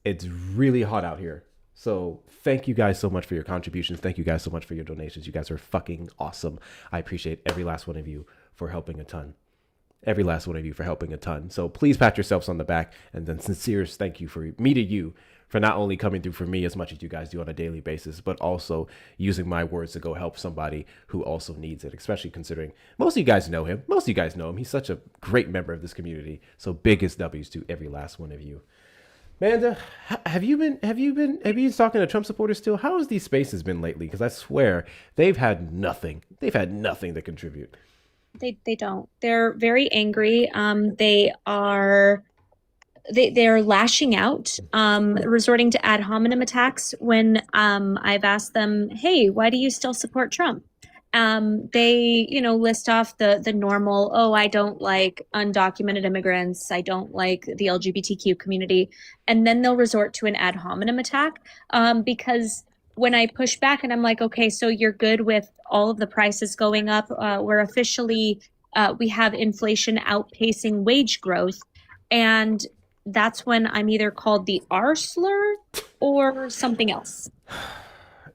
It's really hot out here. So thank you guys so much for your contributions. Thank you guys so much for your donations. You guys are fucking awesome. I appreciate every last one of you for helping a ton. So please pat yourselves on the back, and then sincere thank you for me to you for not only coming through for me as much as you guys do on a daily basis, but also using my words to go help somebody who also needs it, especially considering most of you guys know him. He's such a great member of this community. So biggest W's to every last one of you. Amanda, have you been talking to Trump supporters still? How has these spaces been lately? Because I swear they've had nothing to contribute. They don't. They're very angry. They're lashing out, resorting to ad hominem attacks when I've asked them, hey, why do you still support Trump? They, list off the normal, oh, I don't like undocumented immigrants. I don't like the LGBTQ community. And then they'll resort to an ad hominem attack because when I push back and I'm like, okay, so you're good with all of the prices going up. We're officially, we have inflation outpacing wage growth. And that's when I'm either called the R slur or something else.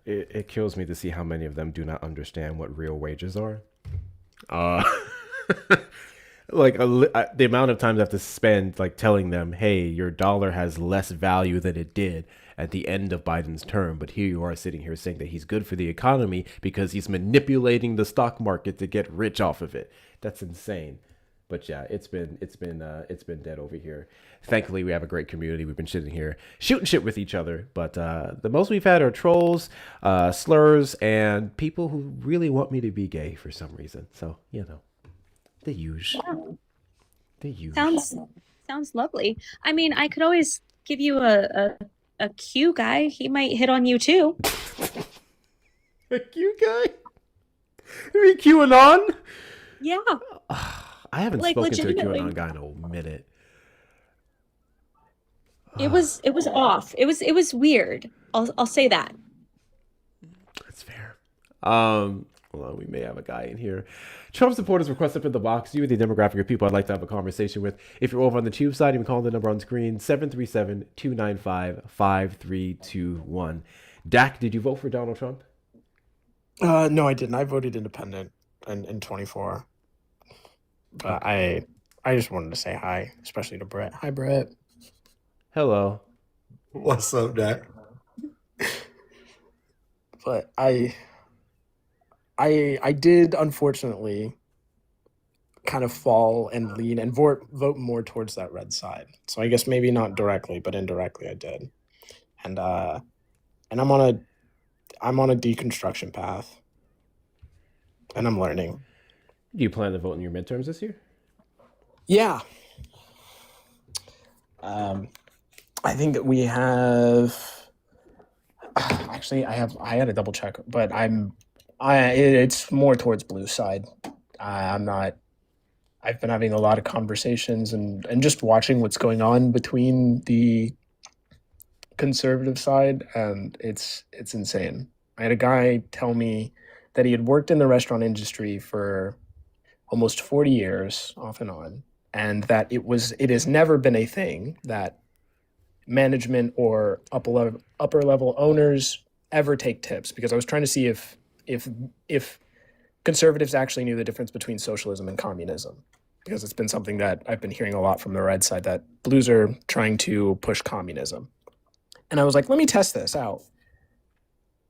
It kills me to see how many of them do not understand what real wages are. Uh, the amount of times I have to spend like telling them, hey, your dollar has less value than it did at the end of Biden's term, but here you are sitting here saying that he's good for the economy because he's manipulating the stock market to get rich off of it. That's insane. But yeah, it's been dead over here. Thankfully, we have a great community. We've been sitting here shooting shit with each other. But the most we've had are trolls, slurs, and people who really want me to be gay for some reason. So the usual. Wow. The usual. Sounds lovely. I mean, I could always give you a Q guy. He might hit on you too. A Q guy? You mean QAnon? Yeah. I haven't spoken to a QAnon guy in a minute. It was off. It was weird. I'll say that. That's fair. Hold on, we may have a guy in here. Trump supporters request up in the box. You are the demographic of people I'd like to have a conversation with. If you're over on the tube side, you can call the number on screen, 737-295-5321. Dak, did you vote for Donald Trump? No, I didn't. I voted independent in 24. But I just wanted to say hi, especially to Brett. Hi, Brett. Hello. What's up, Dak? But I did unfortunately kind of fall and lean and vote more towards that red side. So I guess maybe not directly, but indirectly I did. And I'm on a deconstruction path. And I'm learning. Do you plan to vote in your midterms this year? Yeah. I think that we have. Actually, I had to double check, but it's more towards blue side. I'm not. I've been having a lot of conversations and just watching what's going on between the conservative side, and it's insane. I had a guy tell me that he had worked in the restaurant industry for almost 40 years off and on, and that it has never been a thing that management or upper level owners ever take tips, because I was trying to see if conservatives actually knew the difference between socialism and communism, because it's been something that I've been hearing a lot from the red side, that blues are trying to push communism. And I was like, let me test this out.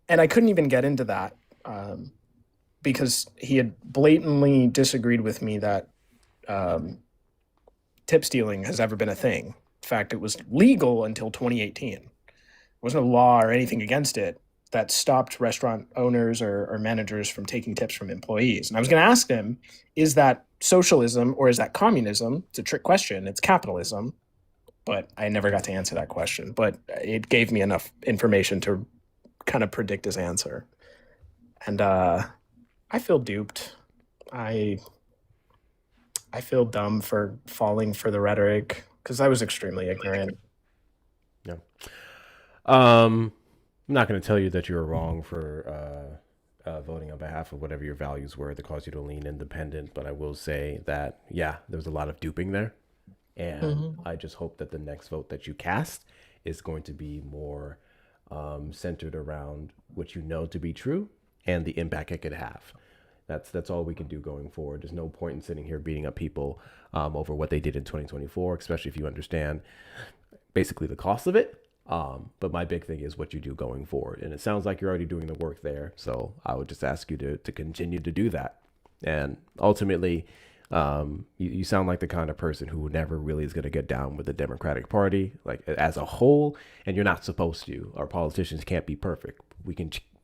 And I couldn't even get into that because he had blatantly disagreed with me that tip stealing has ever been a thing. In fact, it was legal until 2018. There wasn't a law or anything against it that stopped restaurant owners or managers from taking tips from employees. And I was going to ask him, is that socialism or is that communism? It's a trick question. It's capitalism. But I never got to answer that question. But it gave me enough information to kind of predict his answer. And I feel duped. I feel dumb for falling for the rhetoric because I was extremely ignorant. Yeah. I'm not going to tell you that you're wrong for voting on behalf of whatever your values were that caused you to lean independent, but I will say that, yeah, there was a lot of duping there. And I just hope that the next vote that you cast is going to be more centered around what you know to be true and the impact it could have. That's all we can do going forward. There's no point in sitting here beating up people over what they did in 2024, especially if you understand basically the cost of it. But my big thing is what you do going forward. And it sounds like you're already doing the work there. So I would just ask you to continue to do that. And ultimately, you sound like the kind of person who never really is going to get down with the Democratic Party, like as a whole, and you're not supposed to. Our politicians can't be perfect.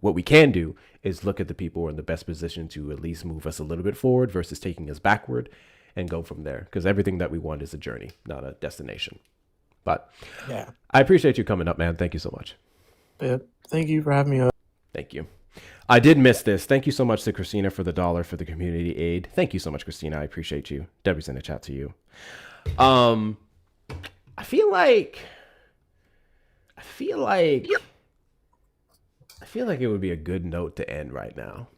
What we can do is look at the people who are in the best position to at least move us a little bit forward versus taking us backward and go from there. Because everything that we want is a journey, not a destination. But yeah, I appreciate you coming up, man. Thank you so much. Yeah, thank you for having me up. Thank you. I did miss this. Thank you so much to Christina for the $1 for the community aid. Thank you so much, Christina. I appreciate you. Debbie's in the chat to you. I feel like I feel like it would be a good note to end right now.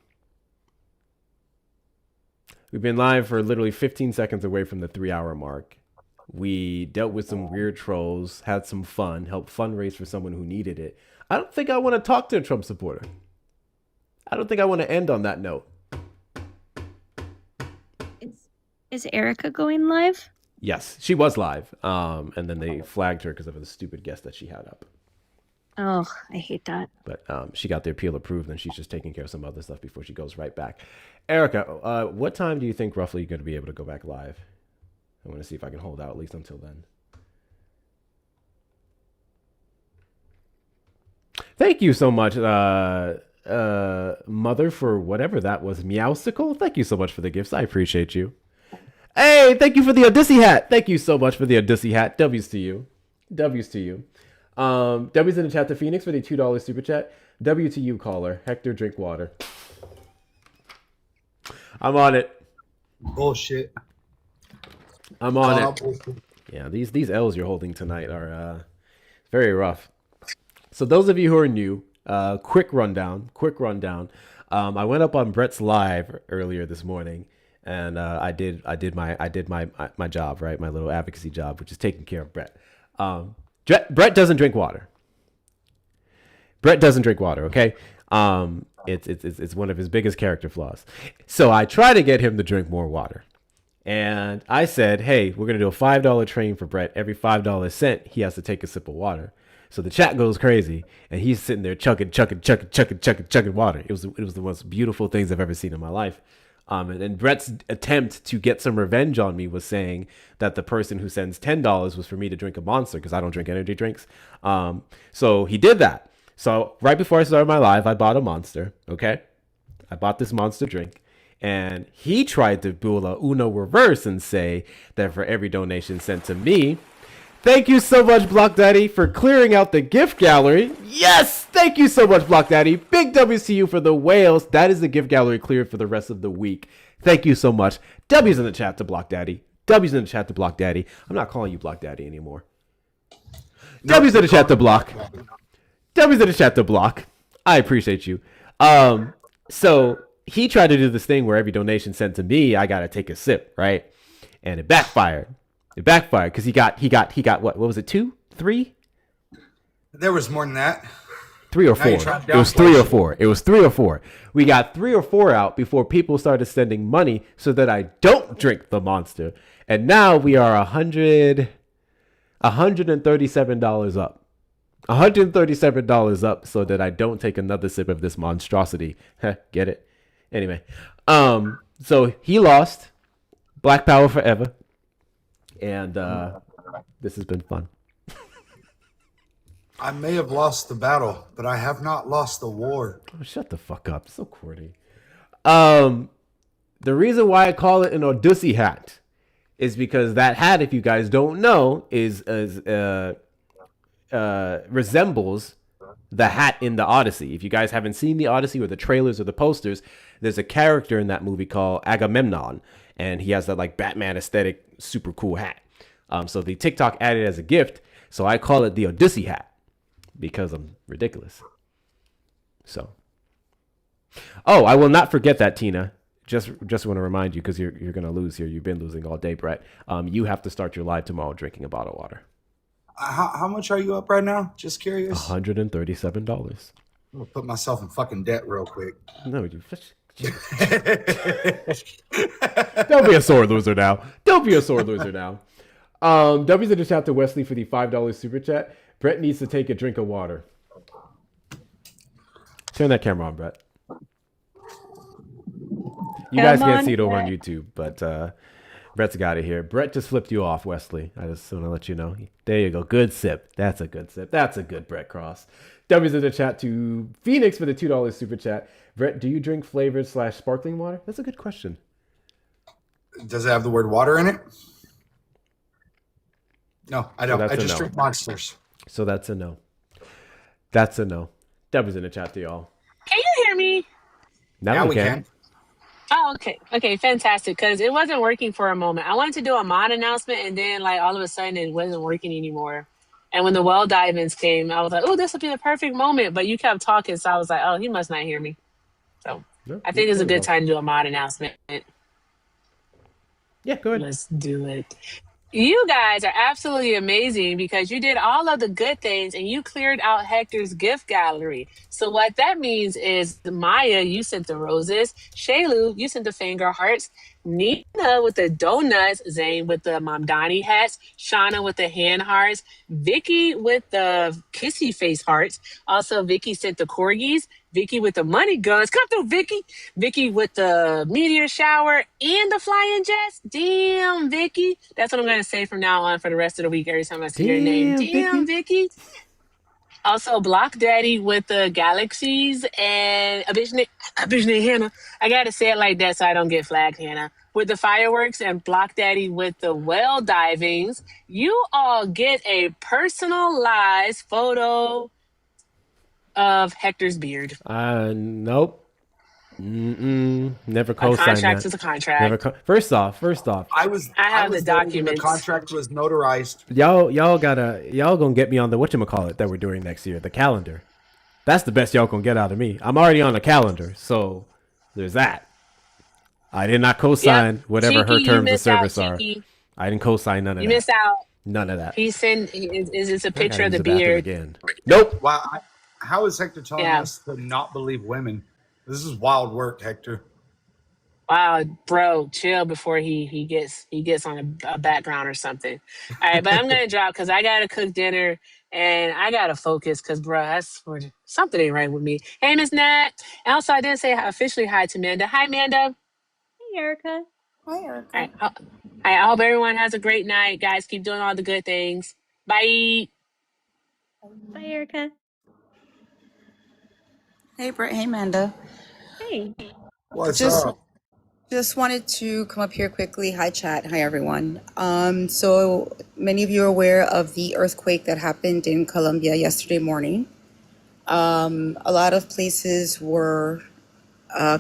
We've been live for literally 15 seconds away from the 3-hour mark. We dealt with some weird trolls, had some fun, helped fundraise for someone who needed it. I don't think I want to talk to a Trump supporter. I don't think I want to end on that note. Is Erica going live? Yes, she was live. And then they flagged her because of the stupid guest that she had up. Oh, I hate that. But she got the appeal approved, and she's just taking care of some other stuff before she goes right back. Erica, what time do you think roughly you're going to be able to go back live? I want to see if I can hold out at least until then. Thank you so much, Mother, for whatever that was. Meowsicle, thank you so much for the gifts. I appreciate you. Hey, thank you for the Odyssey hat. Thank you so much for the Odyssey hat. W's to you. W's to you. W's in the chat to Phoenix for the $2 super chat. W to you, caller. Hector, drink water. I'm on it. Bullshit. I'm on it. Yeah, these L's you're holding tonight are very rough. So those of you who are new, quick rundown. I went up on Brett's live earlier this morning, and I did my job, right? My little advocacy job, which is taking care of Brett. Brett doesn't drink water. Okay. It's one of his biggest character flaws. So I try to get him to drink more water. And I said, hey, we're going to do a $5 train for Brett. Every $5 cent, he has to take a sip of water. So the chat goes crazy, and he's sitting there chugging water. It was the most beautiful things I've ever seen in my life. And Brett's attempt to get some revenge on me was saying that the person who sends $10 was for me to drink a Monster because I don't drink energy drinks. So he did that. So right before I started my live, I bought a Monster. Okay, I bought this Monster drink. And he tried to pull a Uno reverse and say that for every donation sent to me, thank you so much, Block Daddy, for clearing out the gift gallery. Yes, thank you so much, Block Daddy. Big W's to you for the whales. That is the gift gallery cleared for the rest of the week. Thank you so much. W's in the chat to Block Daddy. W's in the chat to Block Daddy. I'm not calling you Block Daddy anymore. W's in the chat to Block. W's in the chat to Block. I appreciate you. So he tried to do this thing where every donation sent to me, I got to take a sip, right? And it backfired. Because he got what was it, 2, 3? There was more than that. 3 or 4. It was 3 or 4. We got 3 or 4 out before people started sending money so that I don't drink the Monster. And now we are $137 up. $137 up so that I don't take another sip of this monstrosity. Get it? Anyway, so he lost. Black Power forever. And this has been fun. I may have lost the battle, but I have not lost the war. Oh, shut the fuck up. So corny. The reason why I call it an Odyssey hat is because that hat, if you guys don't know, resembles the hat in the Odyssey. If you guys haven't seen the Odyssey or the trailers or the posters, there's a character in that movie called Agamemnon, and he has that like Batman aesthetic, super cool hat. So the TikTok added it as a gift, so I call it the Odyssey hat because I'm ridiculous. So, oh, I will not forget that, Tina. Just want to remind you because you're gonna lose here. You've been losing all day, Brett. You have to start your live tomorrow drinking a bottle of water. How much are you up right now? Just curious. $137. I'm gonna put myself in fucking debt real quick. No, you. Don't be a sore loser now. W's in the chat to Wesley for the $5 super chat. Brett needs to take a drink of water. Turn that camera on, Brett. You guys can't see it over on YouTube, but Brett's got it here. Brett just flipped you off, Wesley. I just want to let you know. There you go. Good sip. That's a good sip. That's a good Brett Cross. W's in the chat to Phoenix for the $2 super chat. Brett, do you drink flavored / sparkling water? That's a good question. Does it have the word water in it? No, I don't. So I just drink Monsters. So that's a no. That's a no. W's in the chat to y'all. Can you hear me? Now we can. Oh, okay. Okay, fantastic. Because it wasn't working for a moment. I wanted to do a mod announcement, and then, like, all of a sudden, it wasn't working anymore. And when the well dive-ins came, I was like, oh, this would be the perfect moment. But you kept talking, so I was like, oh, he must not hear me. So I think it's a there we good go. time to do a mod announcement. Yeah, go ahead. Let's do it. You guys are absolutely amazing because you did all of the good things and you cleared out Hector's gift gallery. So what that means is Maya, you sent the roses. Shaylu, you sent the finger hearts. Nina with the donuts. Zane with the Mamdani hats. Shauna with the hand hearts. Vicky with the kissy face hearts. Also, Vicky sent the corgis. Vicky with the money guns. Come through, Vicky. Vicky with the meteor shower and the flying jets. Damn, Vicky. That's what I'm going to say from now on for the rest of the week every time I see your name. Damn, Vicky. Also, Block Daddy with the galaxies and a bitch named Hannah. I got to say it like that so I don't get flagged, Hannah. With the fireworks and Block Daddy with the well divings. You all get a personalized photo of Hector's beard. Nope. Never A co-signed contract that. is a contract. Never. First off, I have the there when documents. The contract was notarized. y'all gonna get me on the whatchamacallit that we're doing next year, the calendar. That's the best y'all gonna get out of me. I'm already on the calendar, so there's that. I did not co-sign whatever Cheeky, her you terms of missed out, service are. Cheeky. I didn't co-sign none of You that. missed out. None of that. He sent. Is it's a I picture gotta of use the bathroom beard? again. Nope. Wow. How is Hector telling Yeah. us to not believe women? This is wild work, Hector. Wow, bro, chill before he gets on a background or something. All right, but I'm gonna drop because I gotta cook dinner and I gotta focus because, bro, something ain't right with me. Hey, Miss Nat. And also, I didn't say officially hi to Manda. Hi, Manda. Hey, Erica. Hi, Erica. All right, I hope everyone has a great night, guys. Keep doing all the good things. Bye. Bye, Erica. Hey, Britt. Hey, Amanda. Hey. What's just, up? Just wanted to come up here quickly. Hi, chat. Hi, everyone. So many of you are aware of the earthquake that happened in Colombia yesterday morning. A lot of places were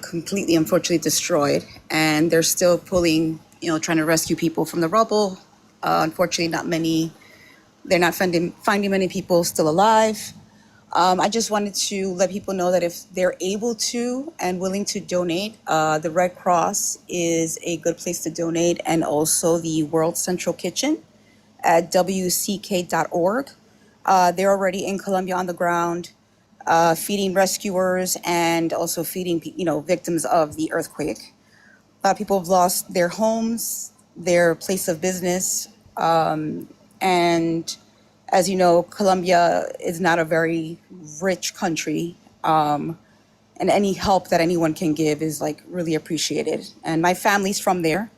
completely, unfortunately, destroyed, and they're still pulling, trying to rescue people from the rubble. Unfortunately, they're not finding many people still alive. I just wanted to let people know that if they're able to and willing to donate, the Red Cross is a good place to donate, and also the World Central Kitchen at wck.org. They're already in Colombia on the ground, feeding rescuers and also feeding, victims of the earthquake. A lot of people have lost their homes, their place of business, and as you know, Colombia is not a very rich country, and any help that anyone can give is like really appreciated. And my family's from there,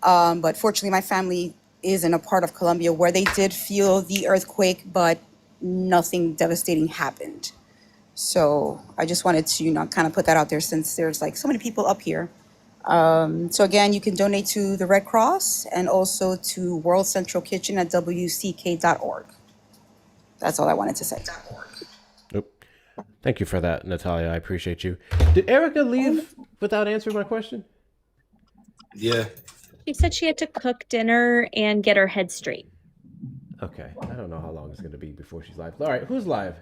but fortunately, my family is in a part of Colombia where they did feel the earthquake, but nothing devastating happened. So I just wanted to, kind of put that out there since there's like so many people up here. So again, you can donate to the Red Cross and also to World Central Kitchen at wck.org. That's all I wanted to say. Nope. Thank you for that, Natalia. I appreciate you. Did Erica leave without answering my question? Yeah. She said she had to cook dinner and get her head straight. Okay. I don't know how long it's going to be before she's live. All right. Who's live?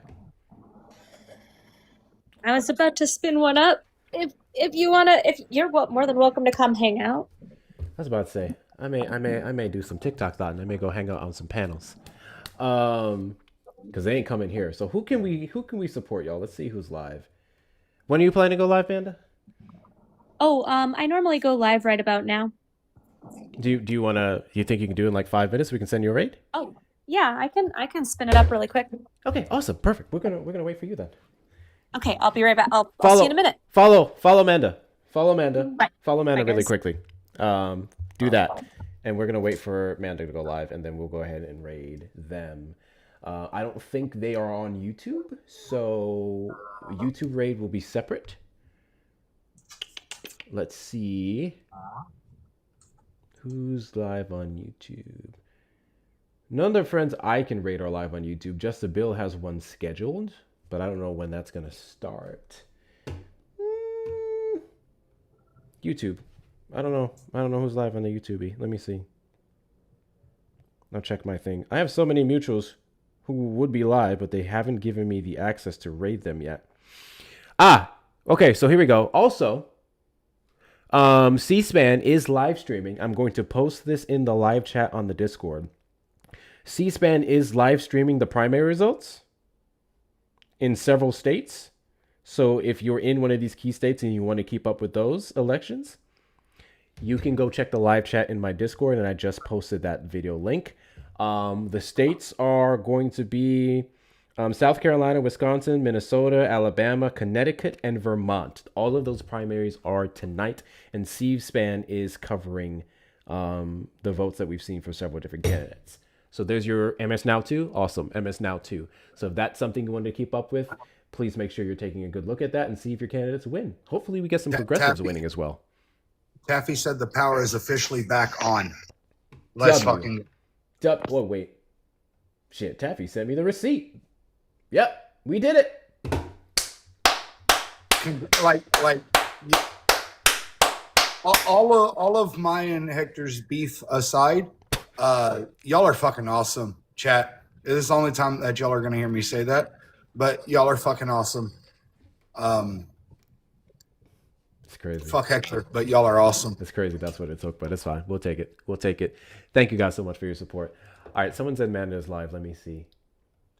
I was about to spin one up. If you're more than welcome to come hang out. I was about to say I may do some TikTok thought and I may go hang out on some panels. Because they ain't coming here. So who can we support, y'all? Let's see who's live. When are you planning to go live, Manda? Oh, I normally go live right about now. Do you think you can do it in like 5 minutes? We can send you a raid? Oh, yeah, I can spin it up really quick. Okay, awesome. Perfect. We're gonna wait for you then. Okay, I'll be right back. I'll see you in a minute. Follow Amanda. Follow Amanda. Bye. Follow Amanda Bye, really guys. quickly. Do that. And we're gonna wait for Amanda to go live and then we'll go ahead and raid them. I don't think they are on YouTube, so YouTube raid will be separate. Let's see. Who's live on YouTube? None of their friends I can raid are live on YouTube. Just the Bill has one scheduled, but I don't know when that's gonna start. YouTube. I don't know who's live on the YouTube. Let me see. I'll check my thing. I have so many mutuals who would be live, but they haven't given me the access to raid them yet. Okay, so here we go. Also, C-SPAN is live streaming. I'm going to post this in the live chat on the Discord. C-SPAN is live streaming the primary results in several states. So if you're in one of these key states and you want to keep up with those elections, you can go check the live chat in my Discord, and I just posted that video link. The states are going to be South Carolina, Wisconsin, Minnesota, Alabama, Connecticut, and Vermont. All of those primaries are tonight, and C-SPAN is covering the votes that we've seen for several different candidates. So there's your MS Now 2. Awesome. MS Now 2. So if that's something you want to keep up with, please make sure you're taking a good look at that and see if your candidates win. Hopefully we get some progressives winning as well. Taffy said the power is officially back on. Let's fucking... Whoa, wait. Shit, Taffy sent me the receipt. Yep, we did it. All of my and Hector's beef aside, y'all are fucking awesome, chat. This is the only time that y'all are gonna hear me say that, but y'all are fucking awesome. It's crazy. Fuck Hector, but y'all are awesome. It's crazy. That's what it took, but it's fine. We'll take it. We'll take it. Thank you guys so much for your support. All right, someone said Manda is live. Let me see.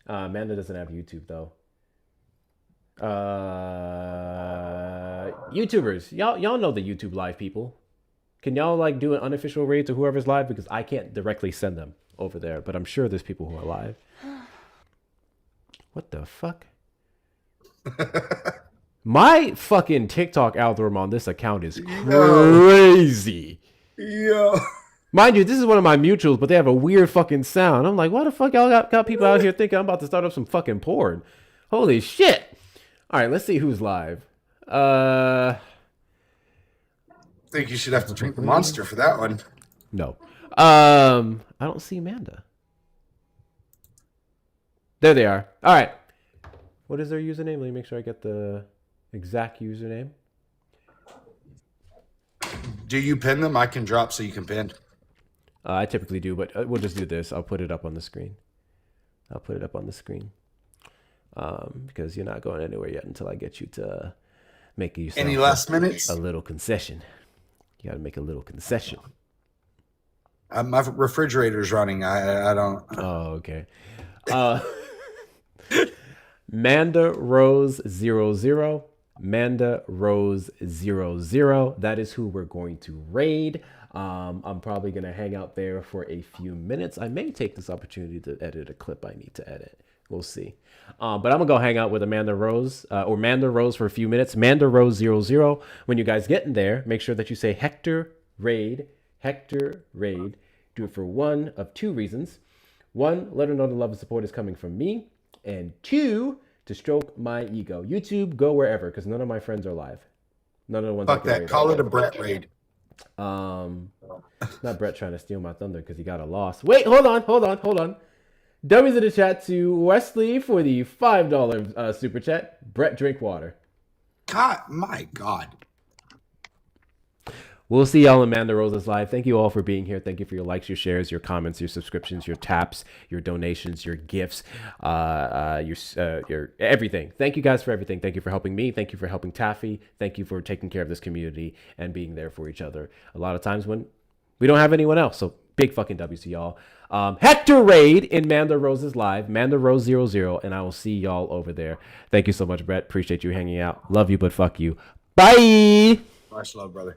Manda doesn't have YouTube though. YouTubers, y'all know the YouTube live people. Can y'all like do an unofficial raid to whoever's live, because I can't directly send them over there, but I'm sure there's people who are live. What the fuck? My fucking TikTok algorithm on this account is crazy. Yeah. Mind you, this is one of my mutuals, but they have a weird fucking sound. I'm like, why the fuck y'all got people out here thinking I'm about to start up some fucking porn? Holy shit. All right, let's see who's live. I think you should have to drink the monster for that one. No. I don't see Amanda. There they are. All right. What is their username? Let me make sure I get the exact username. Do you pin them? I can drop so you can pin. I typically do, but we'll just do this. I'll put it up on the screen. Because you're not going anywhere yet until I get you to make yourself any last minutes. A little concession. You got to make a little concession. My refrigerator's running. I don't. Oh, okay. Manda Rose 00. Manda Rose 00. That is who we're going to raid. I'm probably going to hang out there for a few minutes. I may take this opportunity to edit a clip I need to edit. We'll see. But I'm going to go hang out with Amanda Rose or Manda Rose for a few minutes. Manda Rose 00. When you guys get in there, make sure that you say Hector Raid. Hector Raid. Do it for one of two reasons. One, let her know the love and support is coming from me. And two, to stroke my ego. YouTube, go wherever, because none of my friends are live. None of the ones. Fuck that. Call it a Brett raid. Not Brett trying to steal my thunder because he got a loss. Wait, hold on. Dummies in the chat to Wesley for the $5 super chat. Brett, drink water. God, my God. We'll see y'all in Amanda Rose's live. Thank you all for being here. Thank you for your likes, your shares, your comments, your subscriptions, your taps, your donations, your gifts, your everything. Thank you guys for everything. Thank you for helping me. Thank you for helping Taffy. Thank you for taking care of this community and being there for each other. A lot of times when we don't have anyone else. So big fucking W to y'all. Hector Raid in Manda Rose's live, Manda Rose 00, and I will see y'all over there. Thank you so much, Brett. Appreciate you hanging out. Love you, but fuck you. Bye. Much love, brother.